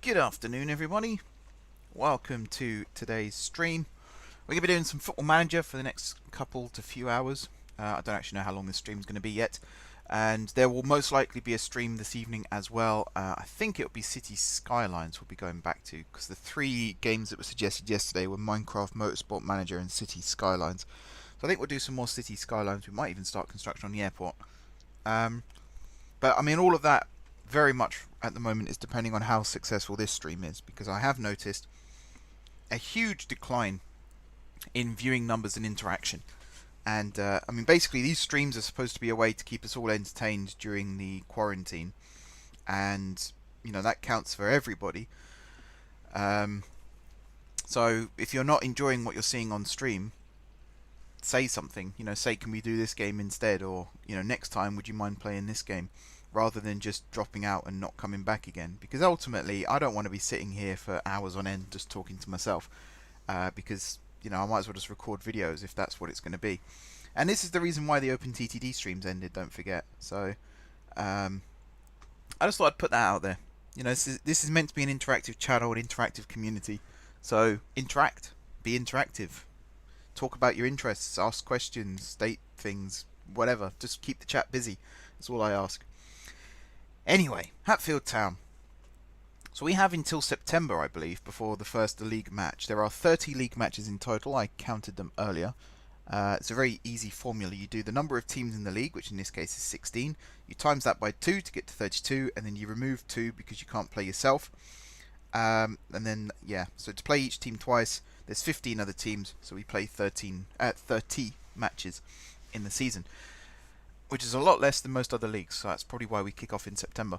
Good afternoon, everybody. Welcome to today's stream. We're going to be doing some Football Manager for the next couple to few hours. I don't actually know how long this stream is going to be yet. And there will most likely be a stream this evening as well. I think it'll be City Skylines we'll be going back to, because the three games that were suggested yesterday were Minecraft, Motorsport Manager and City Skylines. So I think we'll do some more City Skylines. We might even start construction on the airport. But I mean, all of that very much at the moment is depending on how successful this stream is, because I have noticed a huge decline in viewing numbers and interaction. And I mean, basically these streams are supposed to be a way to keep us all entertained during the quarantine, and you know that counts for everybody. So if you're not enjoying what you're seeing on stream, say something. You know, say, can we do this game instead, or you know, next time would you mind playing this game, rather than just dropping out and not coming back again. Because ultimately I don't want to be sitting here for hours on end just talking to myself, because you know, I might as well just record videos if that's what it's going to be. And this is the reason why the OpenTTD streams ended, don't forget. So I just thought I'd put that out there. You know, this is meant to be an interactive channel, an interactive community. So interact, be interactive, talk about your interests, ask questions, state things, whatever. Just keep the chat busy. That's all I ask. Anyway, Hatfield Town. So we have until September, I believe, before the first league match. There are 30 league matches in total. I counted them earlier. It's a very easy formula. You do the number of teams in the league, which in this case is 16. You times that by 2 to get to 32, and then you remove 2 because you can't play yourself. And then, yeah, so to play each team twice, there's 15 other teams, so we play 30 matches in the season, which is a lot less than most other leagues, so that's probably why we kick off in September.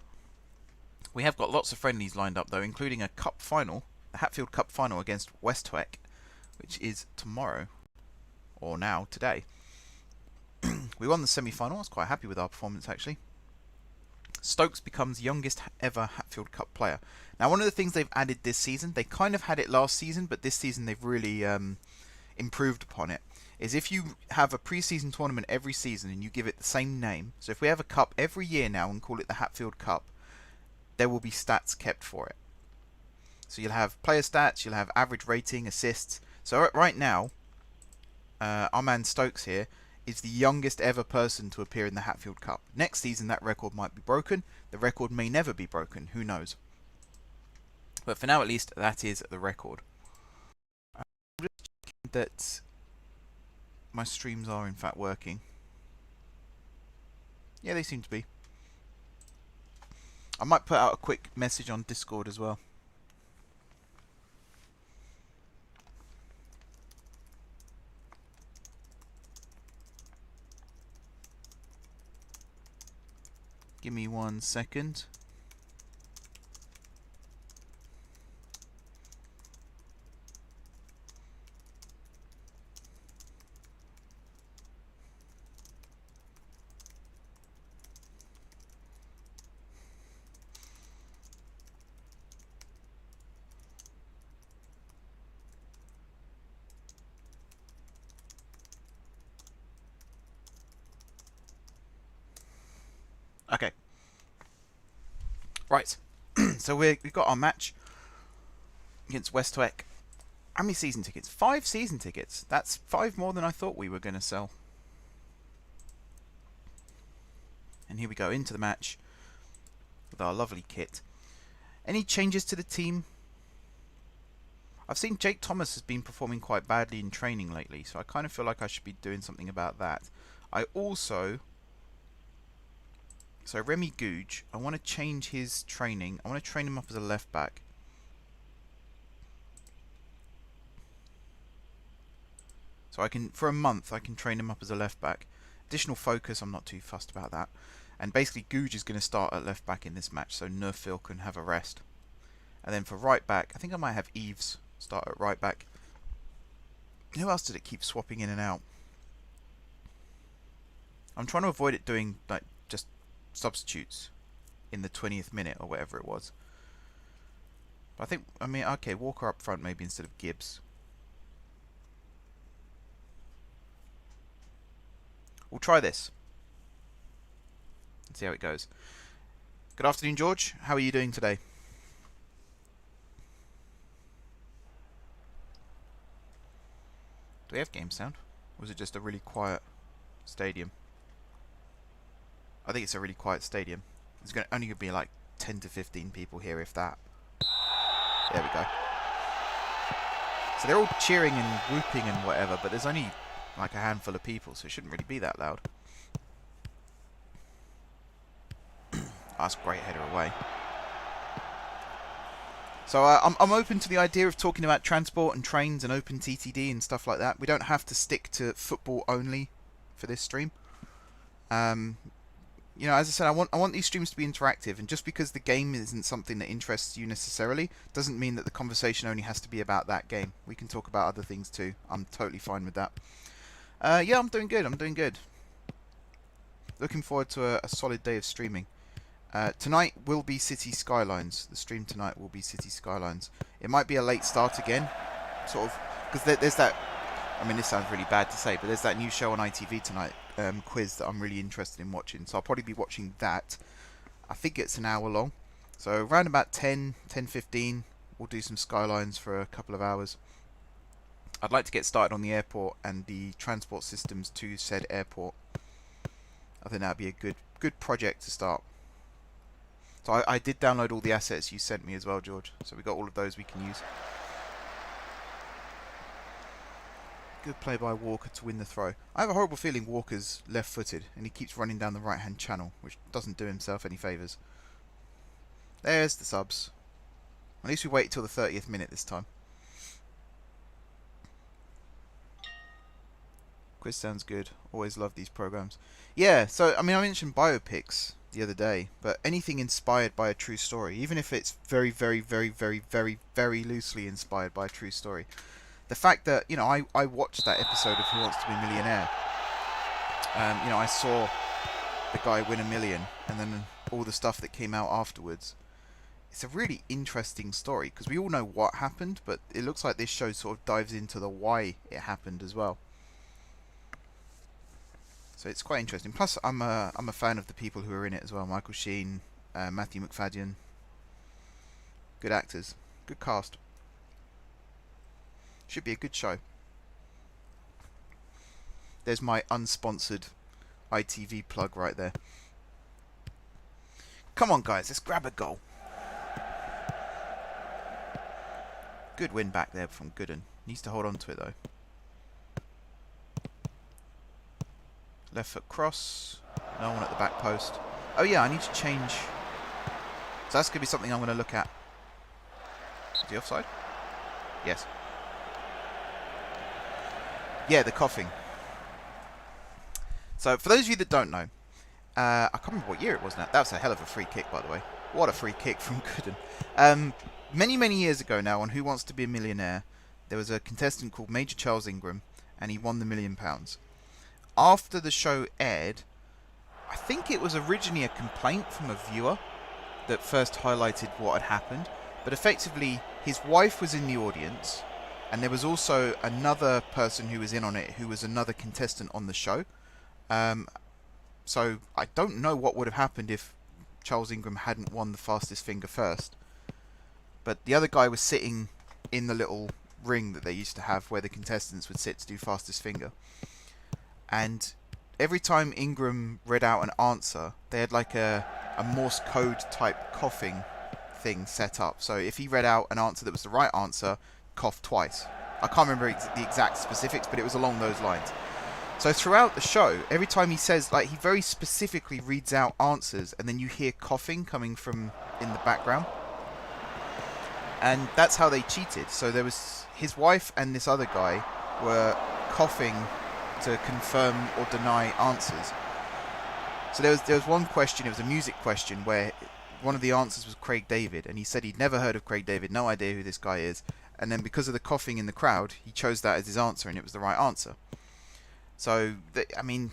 We have got lots of friendlies lined up, though, including a cup final, the Hatfield Cup final against Westwick, which is tomorrow, or now, today. We won the semi-final. I was quite happy with our performance, actually. Stokes becomes youngest ever Hatfield Cup player. Now, one of the things they've added this season, they kind of had it last season, but this season they've really improved upon it, is if you have a pre-season tournament every season and you give it the same name. So if we have a cup every year now and call it the Hatfield Cup, there will be stats kept for it. So you'll have player stats, you'll have average rating, assists. So right now, our man Stokes here is the youngest ever person to appear in the Hatfield Cup. Next season that record might be broken. The record may never be broken. Who knows? But for now at least, that is the record. I'm just checking that my streams are in fact working. Yeah, they seem to be. I might put out a quick message on Discord as well. Give me 1 second. Okay. Right. So we've got our match against Westwick. How many season tickets? 5 season tickets. That's 5 more than I thought we were going to sell. And here we go into the match with our lovely kit. Any changes to the team? I've seen Jake Thomas has been performing quite badly in training lately, so I kind of feel like I should be doing something about that. I also... So Remy Googe, I want to change his training. I want to train him up as a left back. So I can, for a month, I can train him up as a left back. Additional focus, I'm not too fussed about that. And basically Googe is going to start at left back in this match, so Nerfil can have a rest. And then for right back, I think I might have Eves start at right back. Who else did it keep swapping in and out? I'm trying to avoid it doing like just substitutes in the 20th minute or whatever it was. But I think, I mean, okay, Walker up front maybe instead of Gibbs. We'll try this and see how it goes. Good afternoon, George. How are you doing today? Do we have game sound? Or is it just a really quiet stadium? I think it's a really quiet stadium. There's only going to be like 10 to 15 people here, if that. There we go. So they're all cheering and whooping and whatever, but there's only like a handful of people, so it shouldn't really be that loud. That's a great header away. So I'm open to the idea of talking about transport and trains and open TTD and stuff like that. We don't have to stick to football only for this stream. You know, as I said, I want these streams to be interactive, and just because the game isn't something that interests you necessarily doesn't mean that the conversation only has to be about that game. We can talk about other things too. I'm totally fine with that. Yeah, I'm doing good. I'm doing good. Looking forward to a solid day of streaming. Tonight will be City Skylines. The stream tonight will be City Skylines. It might be a late start again, sort of, because there's that. I mean, this sounds really bad to say, but there's that new show on ITV tonight, quiz, that I'm really interested in watching. So I'll probably be watching that. I think it's an hour long. So around about 10:15, we'll do some Skylines for a couple of hours. I'd like to get started on the airport and the transport systems to said airport. I think that'd be a good project to start. So I did download all the assets you sent me as well, George. So we got all of those we can use. Good play by Walker to win the throw. I have a horrible feeling Walker's left-footed, and he keeps running down the right-hand channel, which doesn't do himself any favours. There's the subs. At least we wait till the 30th minute this time. Quiz sounds good. Always love these programs. Yeah, so, I mean, I mentioned biopics the other day, but anything inspired by a true story, even if it's very, very, very, very, very, very loosely inspired by a true story. The fact that, you know, I watched that episode of Who Wants to Be a Millionaire. You know, I saw the guy win $1 million, and then all the stuff that came out afterwards. It's a really interesting story, because we all know what happened, but it looks like this show sort of dives into the why it happened as well. So it's quite interesting. Plus, I'm a fan of the people who are in it as well. Michael Sheen, Matthew McFadden. Good actors. Good cast. Should be a good show. There's my unsponsored ITV plug right there. Come on, guys. Let's grab a goal. Good win back there from Gooden. Needs to hold on to it, though. Left foot cross. No one at the back post. Oh, yeah, I need to change. So that's going to be something I'm going to look at. Is he offside? Yes. Yeah, the coughing. So, for those of you that don't know, I can't remember what year it was now. That was a hell of a free kick, by the way. What a free kick from Gooden. Many, many years ago now, on Who Wants to Be a Millionaire, there was a contestant called Major Charles Ingram, and he won the £1 million. After the show aired, I think it was originally a complaint from a viewer that first highlighted what had happened, but effectively, his wife was in the audience, and there was also another person who was in on it, who was another contestant on the show. So I don't know what would have happened if Charles Ingram hadn't won the fastest finger first. But the other guy was sitting in the little ring that they used to have where the contestants would sit to do fastest finger. And every time Ingram read out an answer, they had like a Morse code type coughing thing set up. So if he read out an answer that was the right answer, cough twice. I can't remember the exact specifics, but it was along those lines. So throughout the show, every time he says, like, he very specifically reads out answers, and then you hear coughing coming from in the background. And that's how they cheated. So there was his wife and this other guy were coughing to confirm or deny answers. So there was one question, it was a music question, where one of the answers was Craig David, and he said he'd never heard of Craig David, no idea who this guy is. And then because of the coughing in the crowd, he chose that as his answer, and it was the right answer. So, I mean,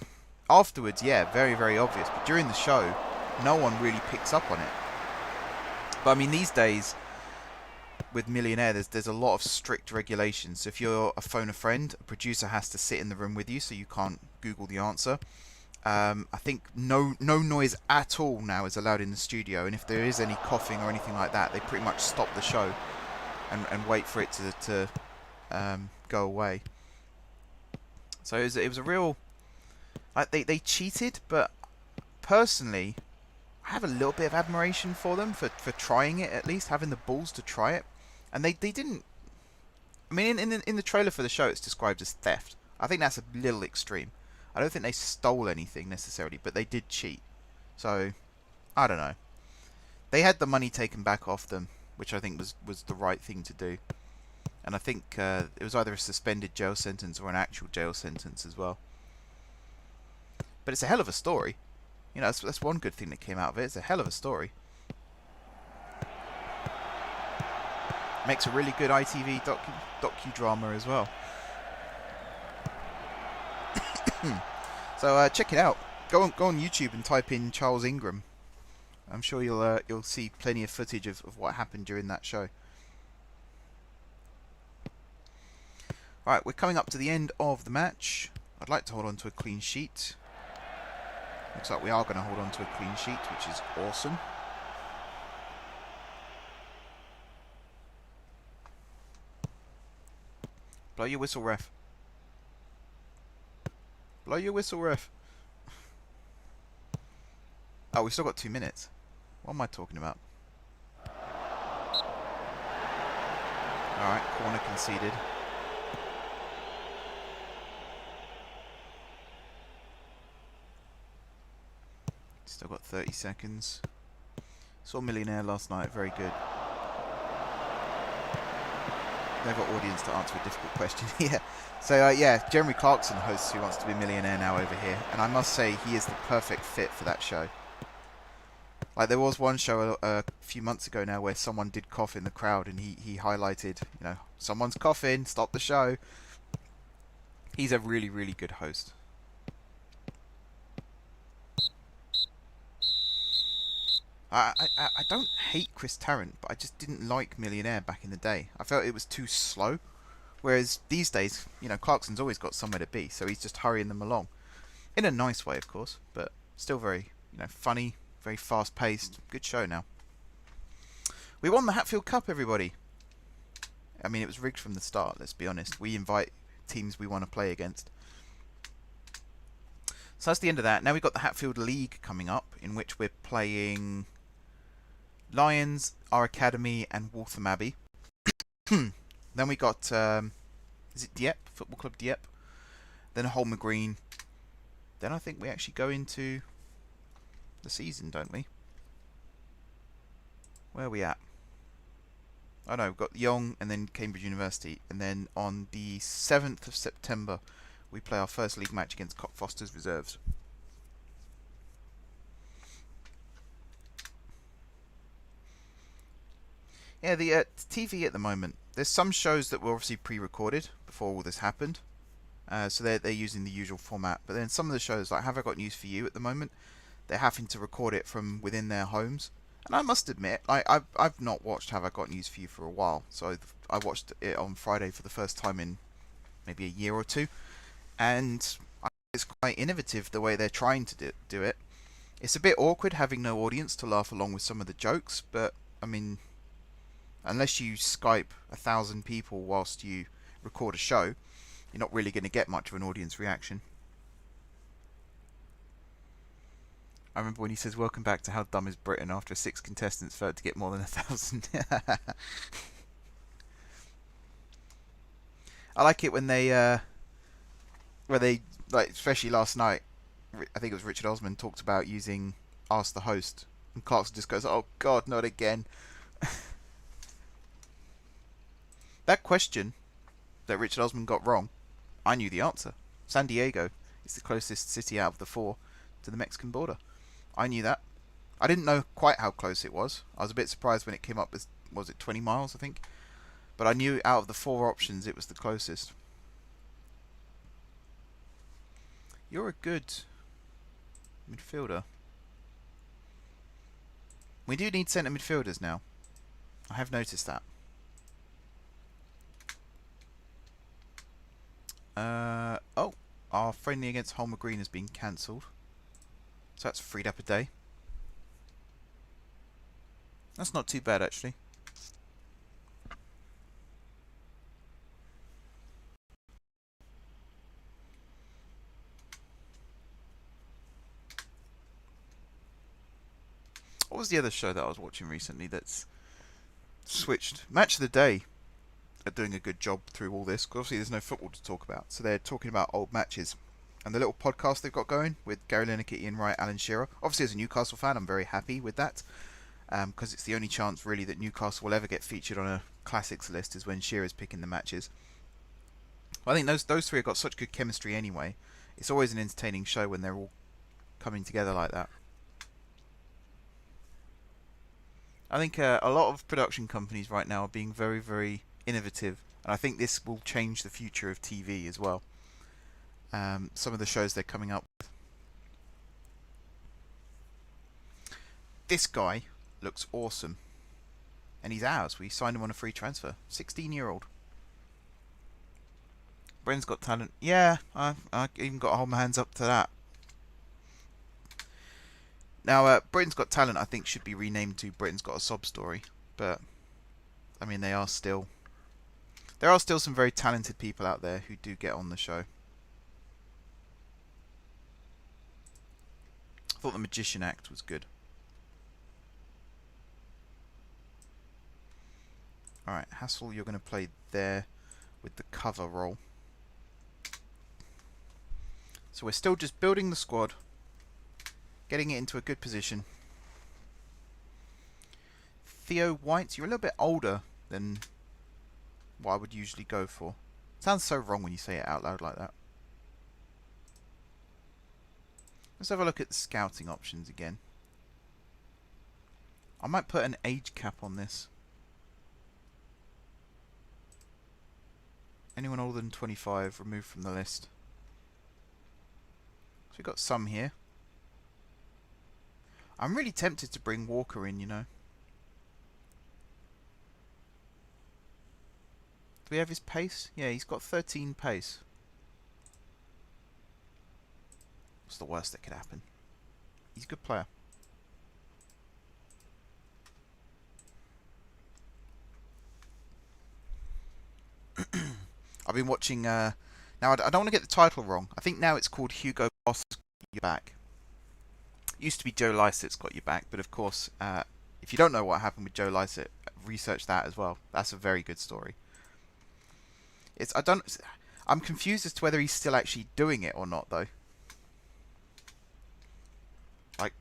afterwards, yeah, very, very obvious. But during the show, no one really picks up on it. But I mean, these days, with Millionaire, there's a lot of strict regulations. So if you're a phone a friend, a producer has to sit in the room with you, so you can't Google the answer. I think no noise at all now is allowed in the studio, and if there is any coughing or anything like that, they pretty much stop the show and wait for it to go away. So it was a real... Like, they cheated, but personally, I have a little bit of admiration for them for trying it, at least, having the balls to try it. And they didn't... I mean, in the trailer for the show, it's described as theft. I think that's a little extreme. I don't think they stole anything, necessarily, but they did cheat. So, I don't know. They had the money taken back off them, which I think was the right thing to do. And I think it was either a suspended jail sentence or an actual jail sentence as well. But it's a hell of a story. You know, that's one good thing that came out of it. It's a hell of a story. Makes a really good ITV docudrama as well. So check it out. Go on YouTube and type in Charles Ingram. I'm sure you'll see plenty of footage of what happened during that show. Right, we're coming up to the end of the match. I'd like to hold on to a clean sheet. Looks like we are going to hold on to a clean sheet, which is awesome. Blow your whistle, ref. Blow your whistle, ref. Oh, we've still got 2 minutes. What am I talking about? Alright, corner conceded. Still got 30 seconds. Saw Millionaire last night, very good. Never audience to answer a difficult question. Yeah. So yeah, Jeremy Clarkson hosts Who Wants to Be a Millionaire now over here, and I must say he is the perfect fit for that show. Like, there was one show a few months ago now where someone did cough in the crowd, and he highlighted, you know, someone's coughing, stop the show. He's a really, really good host. I don't hate Chris Tarrant, but I just didn't like Millionaire back in the day. I felt it was too slow. Whereas these days, you know, Clarkson's always got somewhere to be, so he's just hurrying them along. In a nice way, of course, but still very, you know, funny, very fast-paced. Good show now. We won the Hatfield Cup, everybody. I mean, it was rigged from the start, let's be honest. We invite teams we want to play against. So that's the end of that. Now we've got the Hatfield League coming up, in which we're playing Lions, our Academy, and Waltham Abbey. Then we got, is it Dieppe? Football Club Dieppe. Then Holmer Green. Then I think we actually go into the season, don't we? Where are we at? Oh no, we've got Young and then Cambridge University. And then on the 7th of September, we play our first league match against Cockfosters Reserves. Yeah, the TV at the moment. There's some shows that were obviously pre-recorded before all this happened. So they're using the usual format. But then some of the shows, like Have I Got News For You at the moment, they're having to record it from within their homes. And I must admit, I've not watched Have I Got News For You for a while. So I watched it on Friday for the first time in maybe a year or two. And it's quite innovative the way they're trying to do it. It's a bit awkward having no audience to laugh along with some of the jokes, but I mean, unless you Skype 1,000 people whilst you record a show, you're not really going to get much of an audience reaction. I remember when he says, "Welcome back to How Dumb Is Britain," after 6 contestants failed to get more than 1,000. I like it when they, like, especially last night, I think it was Richard Osman talked about using Ask the Host, and Clarkson just goes, "Oh God, not again." That question that Richard Osman got wrong, I knew the answer. San Diego is the closest city out of the 4 to the Mexican border. I knew that. I didn't know quite how close it was. I was a bit surprised when it came up as, was it 20 miles, I think? But I knew out of the 4 options it was the closest. You're a good midfielder. We do need centre midfielders now. I have noticed that. Oh, our friendly against Holmer Green has been cancelled. So that's freed up a day. That's not too bad, actually. What was the other show that I was watching recently that's switched? Match of the Day are doing a good job through all this. 'Cause obviously, there's no football to talk about, so they're talking about old matches. And the little podcast they've got going with Gary Lineker, Ian Wright, Alan Shearer. Obviously, as a Newcastle fan, I'm very happy with that, because it's the only chance really that Newcastle will ever get featured on a classics list is when Shearer's picking the matches. I think those three have got such good chemistry anyway. It's always an entertaining show when they're all coming together like that. I think a lot of production companies right now are being very, very innovative, and I think this will change the future of TV as well. Some of the shows they're coming up with. This guy looks awesome, and he's ours. We signed him on a free transfer. 16-year-old. Britain's Got Talent. Yeah, I even got to hold my hands up to that. Now, Britain's Got Talent, I think, should be renamed to Britain's Got a Sob Story. But, I mean, there are still some very talented people out there who do get on the show. I thought the Magician act was good. Alright, Hassel, you're going to play there with the cover role. So we're still just building the squad, getting it into a good position. Theo White, you're a little bit older than what I would usually go for. Sounds so wrong when you say it out loud like that. Let's have a look at the scouting options again. I might put an age cap on this. Anyone older than 25 removed from the list. So we've got some here. I'm really tempted to bring Walker in, you know. Do we have his pace? Yeah, he's got 13 pace. What's the worst that could happen? He's a good player. I've been watching... now, I don't want to get the title wrong. I think now it's called Hugo Boss Got Your Back. It used to be Joe Lycett's Got Your Back, but of course, if you don't know what happened with Joe Lycett, research that as well. That's a very good story. I'm confused as to whether he's still actually doing it or not, though. Like,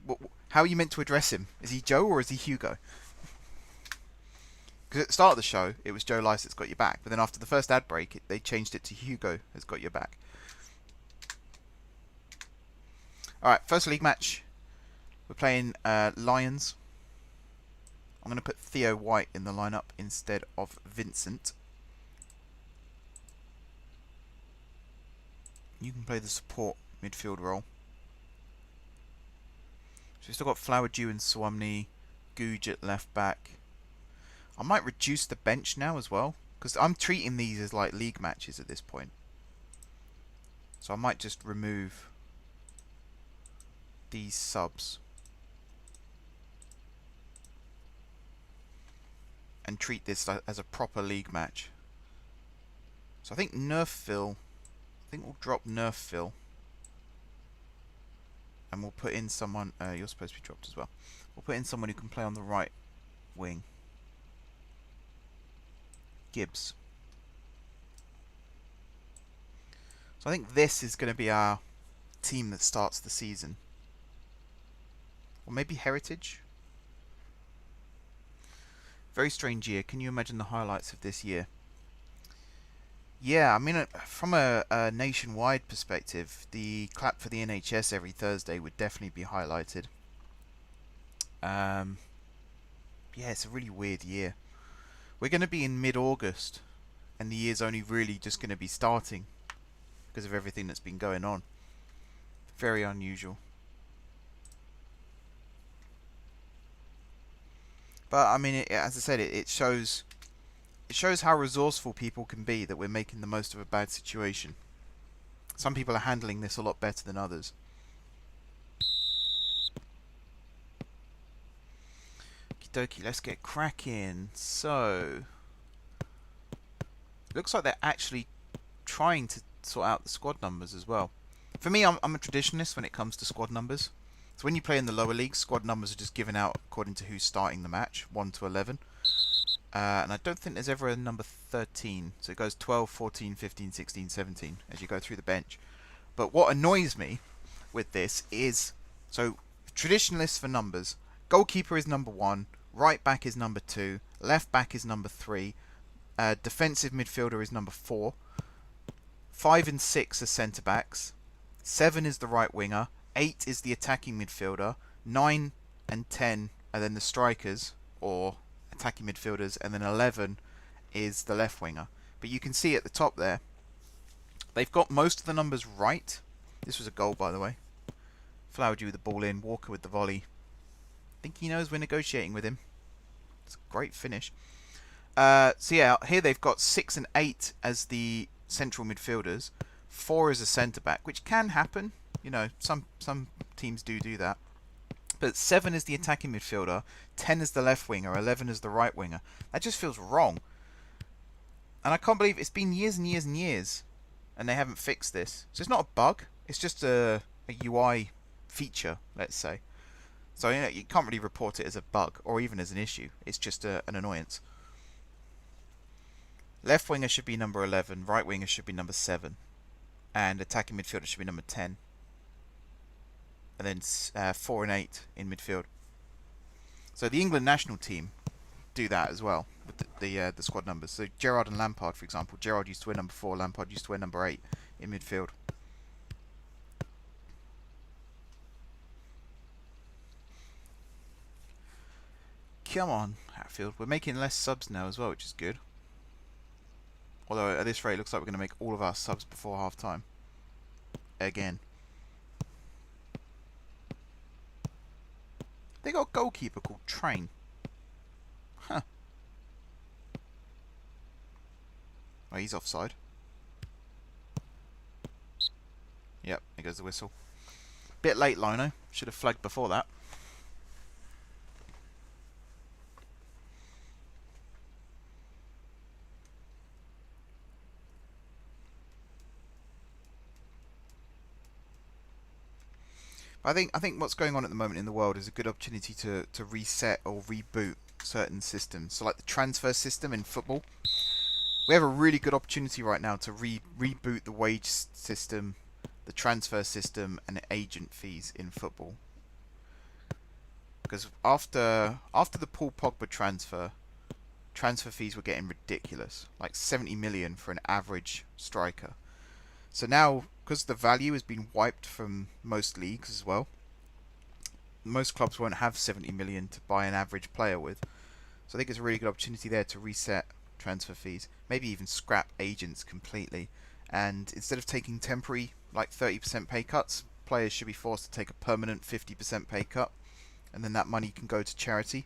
how are you meant to address him? Is he Joe or is he Hugo? Because at the start of the show, it was Joe Lycett's Got Your Back, but then after the first ad break, they changed it to Hugo has Got Your Back. Alright, first league match. We're playing Lions. I'm going to put Theo White in the lineup instead of Vincent. You can play the support midfield role. So we've still got Flowerdew and Swamney, Googe at left back. I might reduce the bench now as well, because I'm treating these as like league matches at this point. So I might just remove these subs and treat this as a proper league match. So I think Nerfville, I think we'll drop Nerfville and we'll put in someone, you're supposed to be dropped as well. We'll put in someone who can play on the right wing. Gibbs. So I think this is going to be our team that starts the season. Or maybe Heritage? Very strange year. Can you imagine the highlights of this year? Yeah, I mean, from a nationwide perspective, the clap for the NHS every Thursday would definitely be highlighted. Yeah, it's a really weird year. We're going to be in mid-August, and the year's only really just going to be starting because of everything that's been going on. Very unusual. But I mean, as I said, it shows how resourceful people can be, that we're making the most of a bad situation. Some people are handling this a lot better than others. Okie dokie, let's get cracking. So, looks like they're actually trying to sort out the squad numbers as well. For me, I'm a traditionalist when it comes to squad numbers. So when you play in the lower leagues, squad numbers are just given out according to who's starting the match, 1 to 11. And I don't think there's ever a number 13. So it goes 12, 14, 15, 16, 17 as you go through the bench. But what annoys me with this is, so traditionalists for numbers, goalkeeper is number 1, right back is number 2, left back is number 3, defensive midfielder is number 4, 5 and 6 are centre backs, 7 is the right winger, 8 is the attacking midfielder, 9 and 10 are then the strikers or attacking midfielders, and then 11 is the left winger. But you can see at the top there, they've got most of the numbers right. This was a goal, by the way. Flowered you with the ball in, Walker with the volley. I think he knows we're negotiating with him. It's a great finish. So yeah, here they've got 6 and 8 as the central midfielders, 4 as a centre back, which can happen. You know, some teams do that. But 7 is the attacking midfielder, 10 is the left winger, 11 is the right winger. That just feels wrong. And I can't believe it's been years and years and years, and they haven't fixed this. So it's not a bug. It's just a UI feature, let's say. So you know, you can't really report it as a bug or even as an issue. It's just an annoyance. Left winger should be number 11, right winger should be number 7, and attacking midfielder should be number 10. And then 4 and 8 in midfield. So the England national team do that as well with the squad numbers. So Gerrard and Lampard, for example, Gerrard used to wear number 4, Lampard used to wear number 8 in midfield. Come on, Hatfield. We're making less subs now as well, which is good. Although at this rate, it looks like we're going to make all of our subs before half time. Again. They got a goalkeeper called Train. Huh. Oh, he's offside. Yep, there goes the whistle. Bit late, Lino. Should have flagged before that. I think what's going on at the moment in the world is a good opportunity to reset or reboot certain systems. So like the transfer system in football, we have a really good opportunity right now to reboot the wage system, the transfer system, and the agent fees in football. Because after the Paul Pogba transfer fees were getting ridiculous, like 70 million for an average striker. So now, because the value has been wiped from most leagues as well, most clubs won't have 70 million to buy an average player with. So I think it's a really good opportunity there to reset transfer fees, maybe even scrap agents completely. And instead of taking temporary, like 30% pay cuts, players should be forced to take a permanent 50% pay cut, and then that money can go to charity.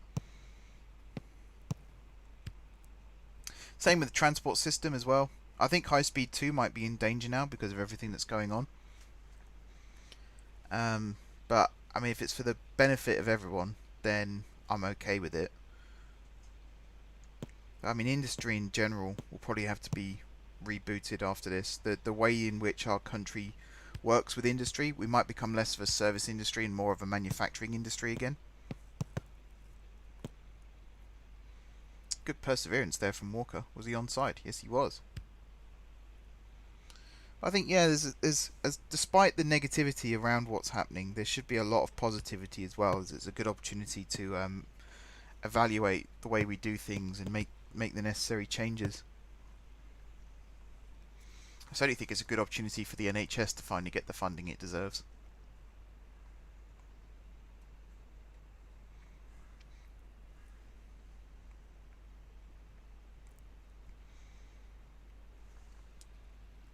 Same with the transport system as well. I think High Speed 2 might be in danger now because of everything that's going on. But, I mean, if it's for the benefit of everyone, then I'm okay with it. I mean, industry in general will probably have to be rebooted after this. The way in which our country works with industry, we might become less of a service industry and more of a manufacturing industry again. Good perseverance there from Walker. Was he onside? Yes, he was. I think, yeah, despite the negativity around what's happening, there should be a lot of positivity as well, as it's a good opportunity to evaluate the way we do things and make the necessary changes. I certainly think it's a good opportunity for the NHS to finally get the funding it deserves.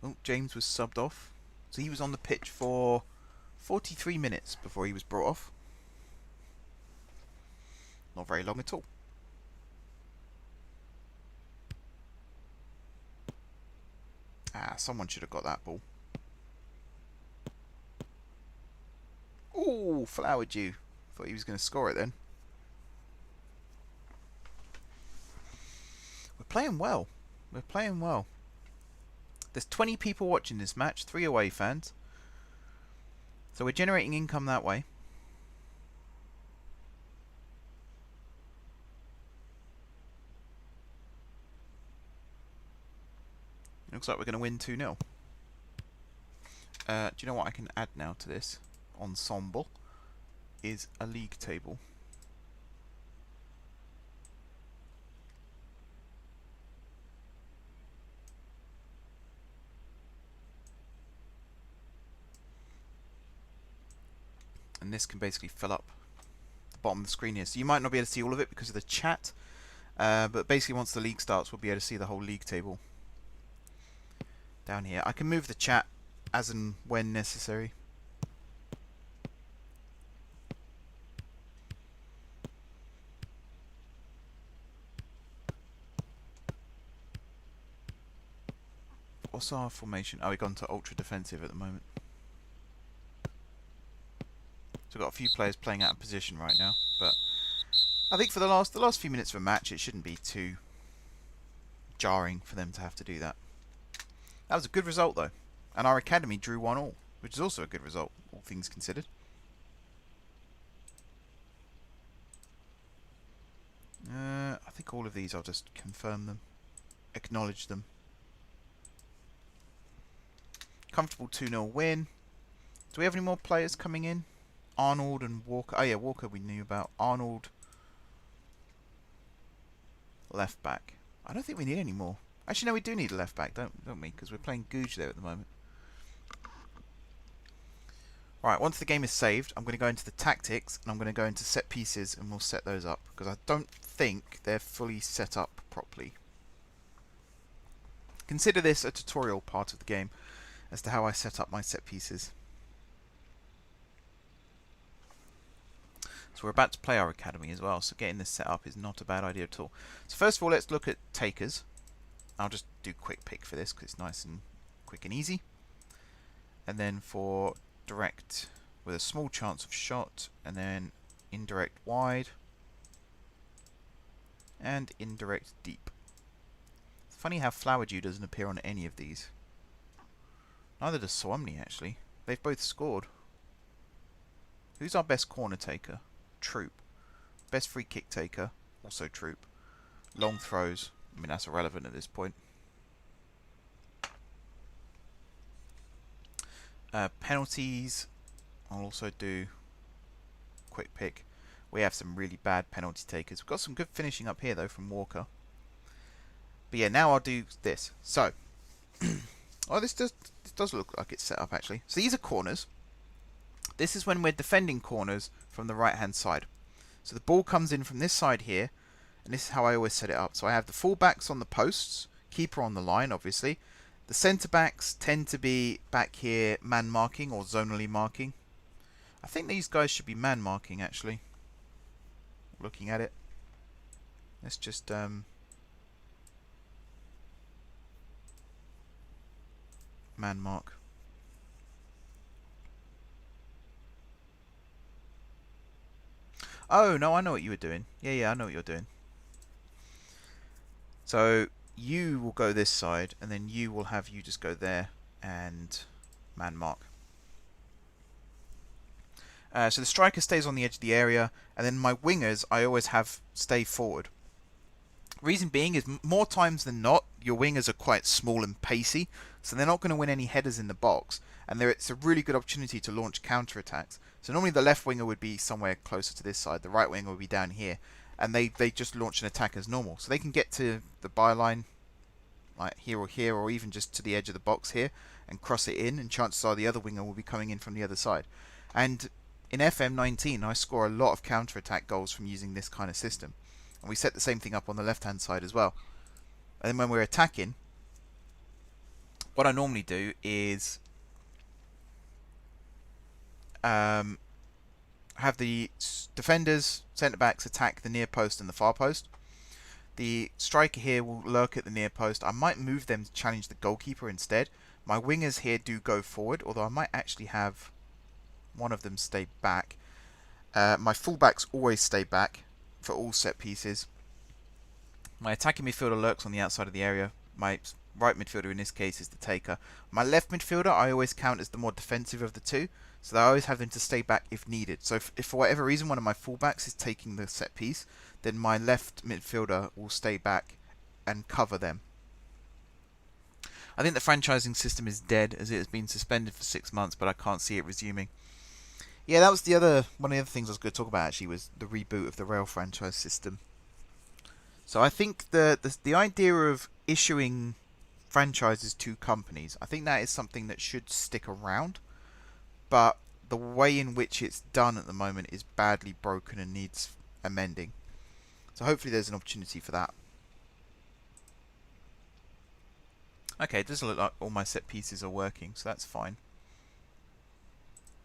Oh, James was subbed off. So he was on the pitch for 43 minutes before he was brought off. Not very long at all. Ah, someone should have got that ball. Ooh, flowered you. Thought he was going to score it then. We're playing well. We're playing well. There's 20 people watching this match, 3 away fans. So we're generating income that way. looks like we're going to win 2-0. Do you know what I can add now to this ensemble? Is a league table. And this can basically fill up the bottom of the screen here. So you might not be able to see all of it because of the chat, but basically once the league starts we'll be able to see the whole league table down here. I can move the chat as and when necessary. What's our formation? Oh, we've gone to ultra defensive at the moment. So we've got a few players playing out of position right now, but I think for the last few minutes of a match it shouldn't be too jarring for them to have to do that. That was a good result though, and our academy drew 1-1, which is also a good result, all things considered. I think all of these I'll just confirm them, acknowledge them. Comfortable 2-0 win. Do we have any more players coming in? Arnold and Walker. Oh yeah, Walker we knew about. Arnold, left back. I don't think we need any more. Actually, no, we do need a left back, don't we? Because we're playing Googe there at the moment. Right, once the game is saved, I'm going to go into the tactics and I'm going to go into set pieces and we'll set those up because I don't think they're fully set up properly. Consider this a tutorial part of the game as to how I set up my set pieces. So we're about to play our academy as well, so getting this set up is not a bad idea at all. So first of all, let's look at takers. I'll just do quick pick for this because it's nice and quick and easy. And then for direct with a small chance of shot, and then indirect wide, and indirect deep. It's funny how Flower Dew doesn't appear on any of these. Neither does Swamney actually. They've both scored. Who's our best corner taker? Troop. Best free kick taker? Also Troop. Long throws. I mean, that's irrelevant at this point. Penalties. I'll also do quick pick. We have some really bad penalty takers. We've got some good finishing up here though from Walker. But yeah, now I'll do this. So, oh, this does look like it's set up actually. So these are corners. This is when we're defending corners from the right hand side. So the ball comes in from this side here, and this is how I always set it up. So I have the full backs on the posts, keeper on the line obviously. The centre backs tend to be back here man marking or zonally marking. I think these guys should be man marking actually. Looking at it. Let's just man mark. Oh, no, I know what you were doing. Yeah, I know what you're doing. So, you will go this side, and then you will have you just go there and man mark. So the striker stays on the edge of the area, and then my wingers I always have stay forward. Reason being is more times than not, your wingers are quite small and pacey, so they're not going to win any headers in the box, and it's a really good opportunity to launch counter-attacks. So normally the left winger would be somewhere closer to this side, the right winger would be down here, and they just launch an attack as normal. So they can get to the byline, like here, or even just to the edge of the box here, and cross it in, and chances are the other winger will be coming in from the other side. And in FM19, I score a lot of counter-attack goals from using this kind of system. And we set the same thing up on the left-hand side as well. And then when we're attacking, what I normally do is have the defenders, centre-backs attack the near post and the far post. The striker here will lurk at the near post. I might move them to challenge the goalkeeper instead. My wingers here do go forward, although I might actually have one of them stay back. My fullbacks always stay back for all set pieces. My attacking midfielder lurks on the outside of the area. My right midfielder in this case is the taker. My left midfielder I always count as the more defensive of the two, so I always have them to stay back if needed. So if for whatever reason one of my fullbacks is taking the set piece, then my left midfielder will stay back and cover them. I think the franchising system is dead as it has been suspended for 6 months, but I can't see it resuming. Yeah, that was one of the other things I was going to talk about actually, was the reboot of the rail franchise system. So I think the idea of issuing franchises to companies, I think that is something that should stick around, but the way in which it's done at the moment is badly broken and needs amending. So hopefully there's an opportunity for that. Okay, it does look like all my set pieces are working, so that's fine.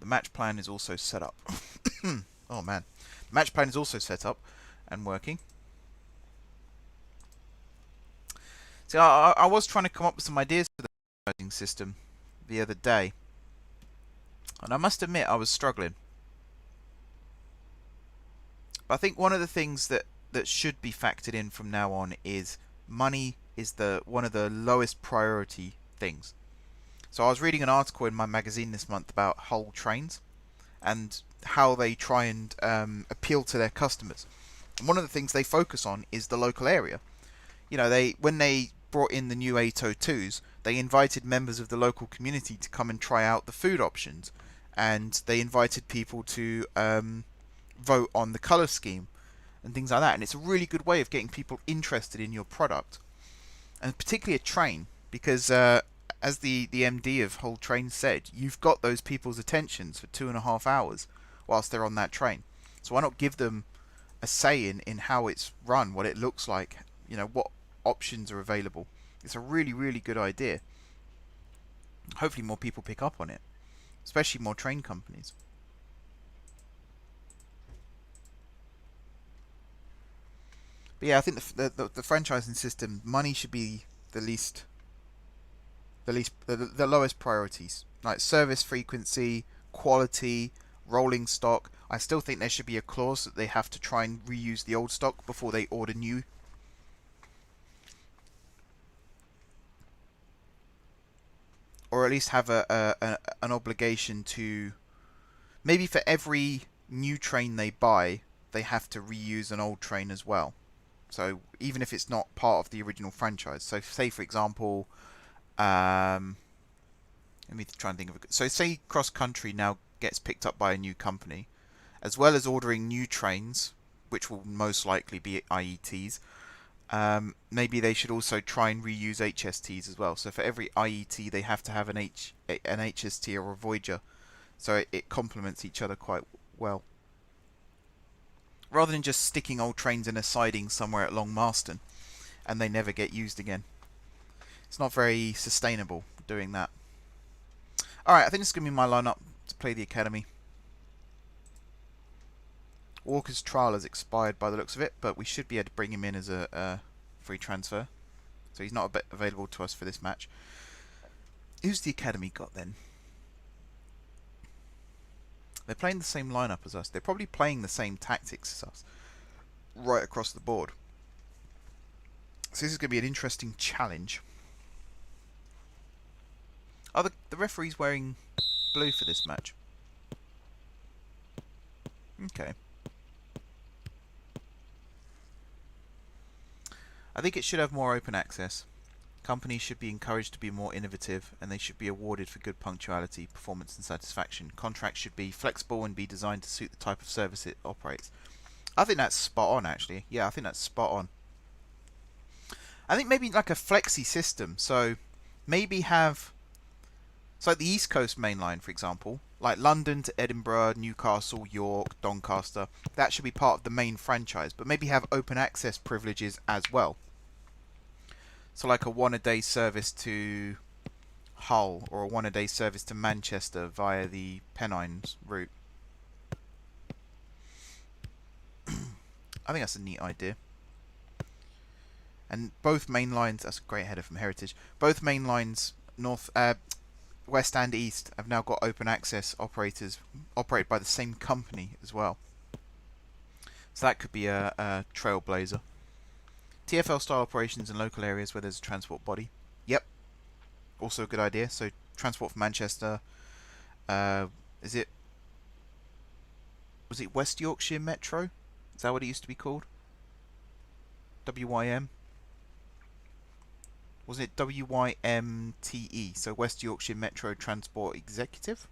The match plan is also set up. Oh man. The match plan is also set up and working. See, I was trying to come up with some ideas for the franchising system the other day, and I must admit I was struggling. But I think one of the things that should be factored in from now on is money is one of the lowest priority things. So I was reading an article in my magazine this month about Hull trains and how they try and appeal to their customers. And one of the things they focus on is the local area. You know, when they brought in the new 802s, they invited members of the local community to come and try out the food options, and they invited people to vote on the colour scheme and things like that. And it's a really good way of getting people interested in your product, and particularly a train, because as the MD of Hull Trains said, you've got those people's attentions for 2.5 hours whilst they're on that train. So why not give them a say in how it's run, what it looks like, you know, what options are available. It's a really, really good idea. Hopefully more people pick up on it, especially more train companies. But yeah, I think the franchising system, money should be the lowest priorities. Like service frequency, quality, rolling stock. I still think there should be a clause that they have to try and reuse the old stock before they order new. Or at least have an obligation to, maybe for every new train they buy, they have to reuse an old train as well. So even if it's not part of the original franchise. So say, for example, let me try and think of it. So say Cross Country now gets picked up by a new company, as well as ordering new trains, which will most likely be IETs. Maybe they should also try and reuse HSTs as well. So for every IET, they have to have an HST or a Voyager, so it complements each other quite well. Rather than just sticking old trains in a siding somewhere at Long Marston, and they never get used again. It's not very sustainable doing that. Alright, I think this is going to be my lineup to play the Academy. Walker's trial has expired by the looks of it, but we should be able to bring him in as a free transfer. So he's not available to us for this match. Who's the Academy got then? They're playing the same lineup as us. They're probably playing the same tactics as us, right across the board. So this is going to be an interesting challenge. Are the referees wearing blue for this match? Okay. I think it should have more open access. Companies should be encouraged to be more innovative, and they should be awarded for good punctuality, performance and satisfaction. Contracts should be flexible and be designed to suit the type of service it operates. I think that's spot on, actually. Yeah, I think that's spot on. I think maybe like a flexi system. So maybe have... So like the East Coast main line, for example, like London to Edinburgh, Newcastle, York, Doncaster, that should be part of the main franchise, but maybe have open access privileges as well. So like a 1-a-day service to Hull, or a 1-a-day service to Manchester via the Pennines route. I think that's a neat idea. And both main lines, that's a great header from Heritage, both main lines, West and East, have now got open access operators operated by the same company as well. So that could be a trailblazer. TfL style operations in local areas where there's a transport body. Yep. Also a good idea. So transport from Manchester. Was it West Yorkshire Metro? Is that what it used to be called? WYM? Was it WYMTE? So West Yorkshire Metro Transport Executive.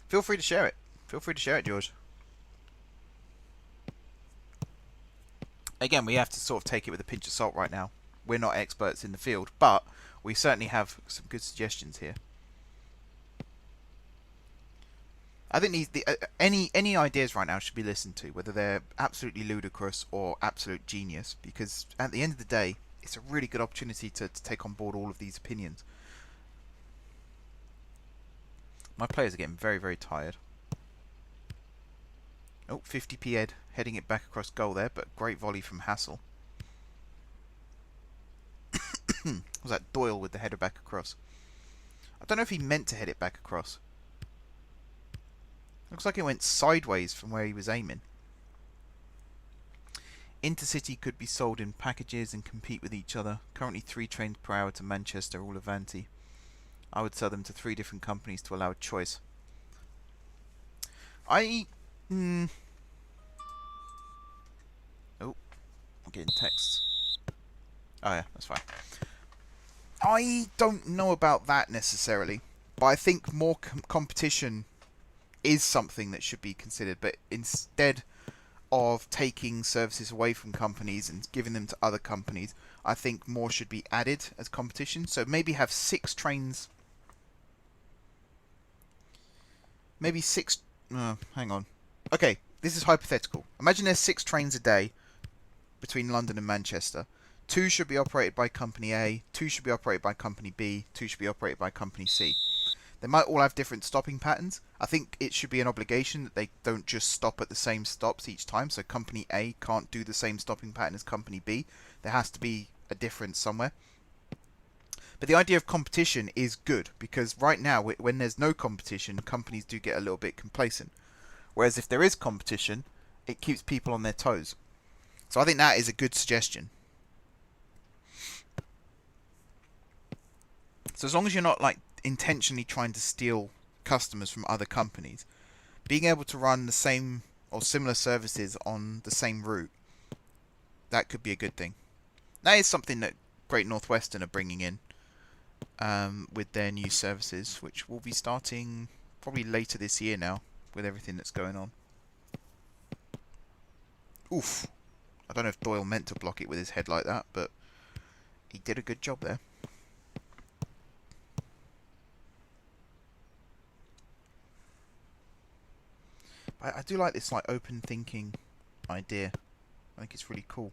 Feel free to share it. Feel free to share it, George. Again, we have to sort of take it with a pinch of salt right now. We're not experts in the field, but we certainly have some good suggestions here. I think any ideas right now should be listened to, whether they're absolutely ludicrous or absolute genius, because at the end of the day, it's a really good opportunity to take on board all of these opinions. My players are getting very, very tired. Oh, 50p Ed heading it back across goal there, but great volley from Hassel. Was that Doyle with the header back across? I don't know if he meant to head it back across. Looks like it went sideways from where he was aiming. Intercity could be sold in packages and compete with each other. Currently 3 trains per hour to Manchester, all Avanti. I would sell them to 3 different companies to allow a choice. Oh, I'm getting texts. Oh yeah, that's fine. I don't know about that necessarily, but I think more competition is something that should be considered. But instead of taking services away from companies and giving them to other companies, I think more should be added as competition. So maybe have 6 trains. Maybe 6... hang on. Okay, this is hypothetical. Imagine there's 6 trains a day between London and Manchester. 2 should be operated by Company A, 2 should be operated by Company B, 2 should be operated by Company C. They might all have different stopping patterns. I think it should be an obligation that they don't just stop at the same stops each time. So Company A can't do the same stopping pattern as Company B. There has to be a difference somewhere. But the idea of competition is good, because right now, when there's no competition, companies do get a little bit complacent. Whereas if there is competition, it keeps people on their toes. So I think that is a good suggestion. So as long as you're not like intentionally trying to steal customers from other companies, being able to run the same or similar services on the same route, that could be a good thing. That is something that Great Northwestern are bringing in with their new services, which will be starting probably later this year now with everything that's going on. Oof. I don't know if Doyle meant to block it with his head like that, but he did a good job there. I do like this like open thinking idea. I think it's really cool.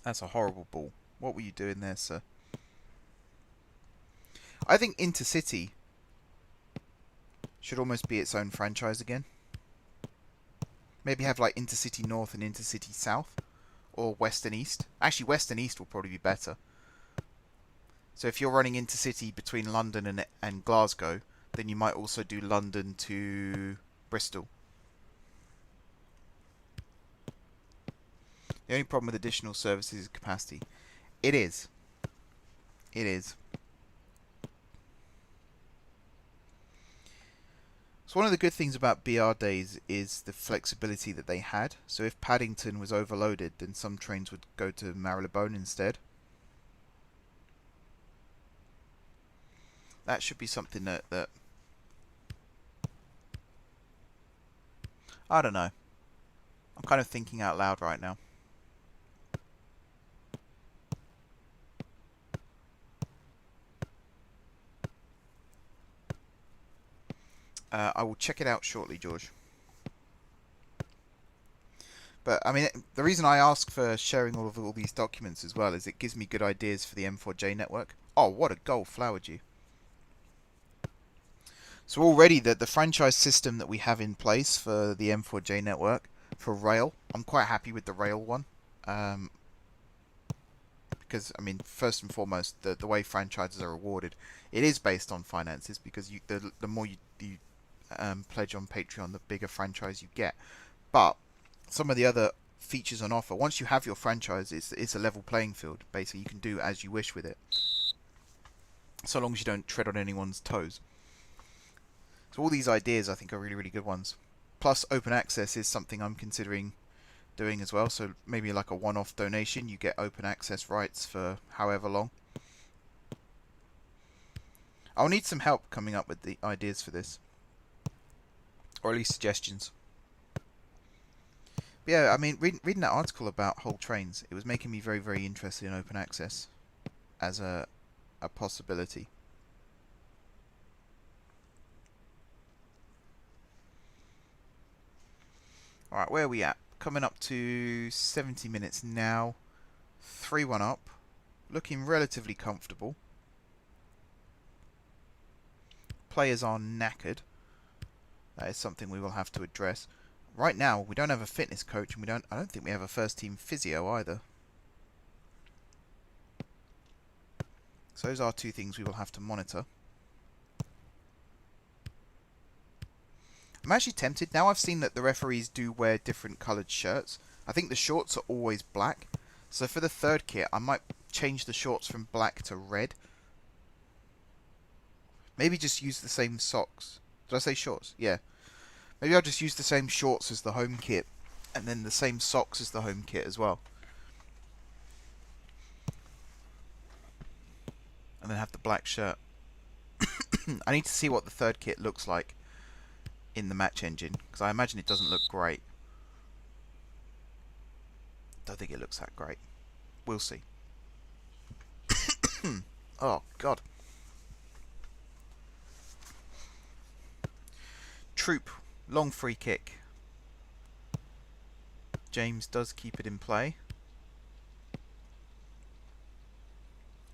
That's a horrible ball. What were you doing there, sir? I think Intercity should almost be its own franchise again. Maybe have like Intercity North and Intercity South, or West and East. Actually, West and East will probably be better. So if you're running Intercity between London and Glasgow, then you might also do London to Bristol. The only problem with additional services is capacity. It is. It is. So one of the good things about BR days is the flexibility that they had. So if Paddington was overloaded, then some trains would go to Marylebone instead. That should be something that I don't know. I'm kind of thinking out loud right now. I will check it out shortly, George. But, I mean, the reason I ask for sharing all these documents as well is it gives me good ideas for the M4J network. Oh, what a goal, Flowered you. So already the franchise system that we have in place for the M4J network, for rail, I'm quite happy with the rail one. Because, I mean, first and foremost, the way franchises are awarded, it is based on finances, because the more you pledge on Patreon, the bigger franchise you get. But some of the other features on offer, once you have your franchise, it's a level playing field. Basically, you can do as you wish with it, so long as you don't tread on anyone's toes. So all these ideas, I think, are really, really good ones. Plus, open access is something I'm considering doing as well. So maybe like a one-off donation, you get open access rights for however long. I'll need some help coming up with the ideas for this, or at least suggestions. But yeah, I mean, reading that article about whole trains, it was making me very, very interested in open access as a possibility. Alright, where are we at? Coming up to 70 minutes now. 3-1 up. Looking relatively comfortable. Players are knackered. That is something we will have to address. Right now, we don't have a fitness coach, and I don't think we have a first team physio either. So those are two things we will have to monitor. I'm actually tempted. Now I've seen that the referees do wear different coloured shirts. I think the shorts are always black. So for the third kit, I might change the shorts from black to red. Maybe just use the same socks. Did I say shorts? Yeah. Maybe I'll just use the same shorts as the home kit, and then the same socks as the home kit as well. And then have the black shirt. I need to see what the third kit looks like in the match engine, because I imagine it doesn't look great. Don't think it looks that great. We'll see. Oh, God. Troop. Long free kick. James does keep it in play.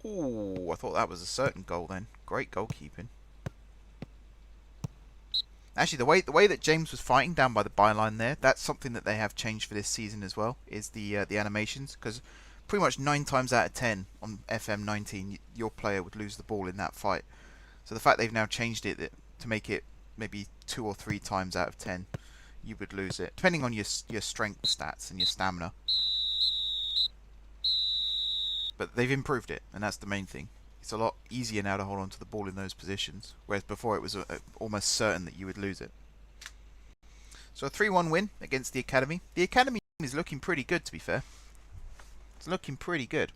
Ooh, I thought that was a certain goal then. Great goalkeeping. Actually, the way that James was fighting down by the byline there, that's something that they have changed for this season as well, is the animations, because pretty much 9 times out of 10 on FM19, your player would lose the ball in that fight. So the fact they've now changed it to make it maybe 2 or 3 times out of 10, you would lose it, depending on your strength stats and your stamina. But they've improved it, and that's the main thing. It's a lot easier now to hold on to the ball in those positions, whereas before it was almost certain that you would lose it. So a 3-1 win against the Academy. The Academy is looking pretty good, to be fair. It's looking pretty good.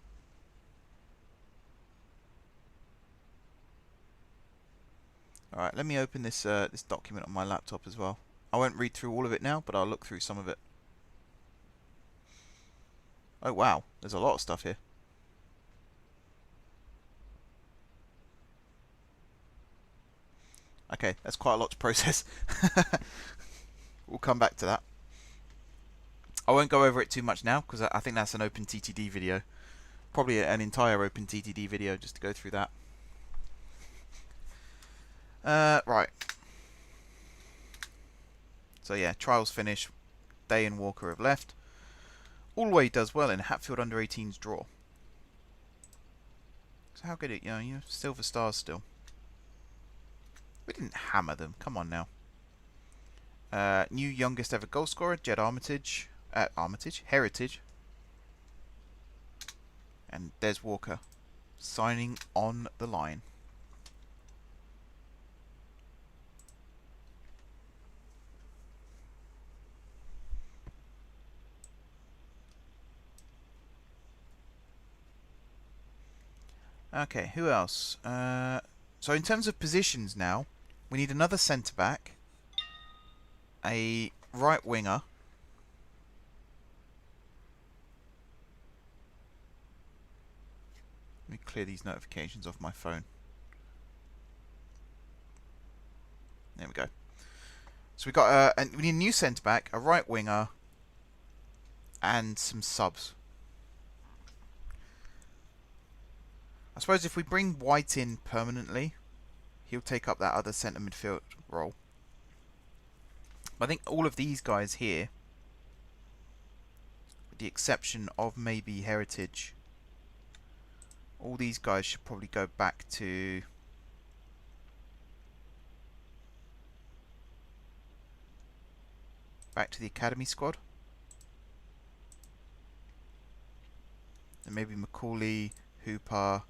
Alright, let me open this this document on my laptop as well. I won't read through all of it now, but I'll look through some of it. Oh wow, there's a lot of stuff here. Okay, that's quite a lot to process. We'll come back to that. I won't go over it too much now, because I think that's an open TTD video. Probably an entire open TTD video just to go through that. Right. So yeah, trials finish. Day and Walker have left. Allway does well in Hatfield under-18s draw. So how good you know, silver stars still. We didn't hammer them. Come on now. New youngest ever goal scorer, Jed Armitage. Heritage. And Des Walker signing on the line. Okay, who else? So in terms of positions now, we need another centre-back, a right winger, let me clear these notifications off my phone. There we go. So we got and we need a new centre-back, a right winger, and some subs. I suppose if we bring White in permanently, he'll take up that other centre midfield role. But I think all of these guys here, with the exception of maybe Heritage, all these guys should probably go back to the academy squad. And maybe Macaulay, Hooper,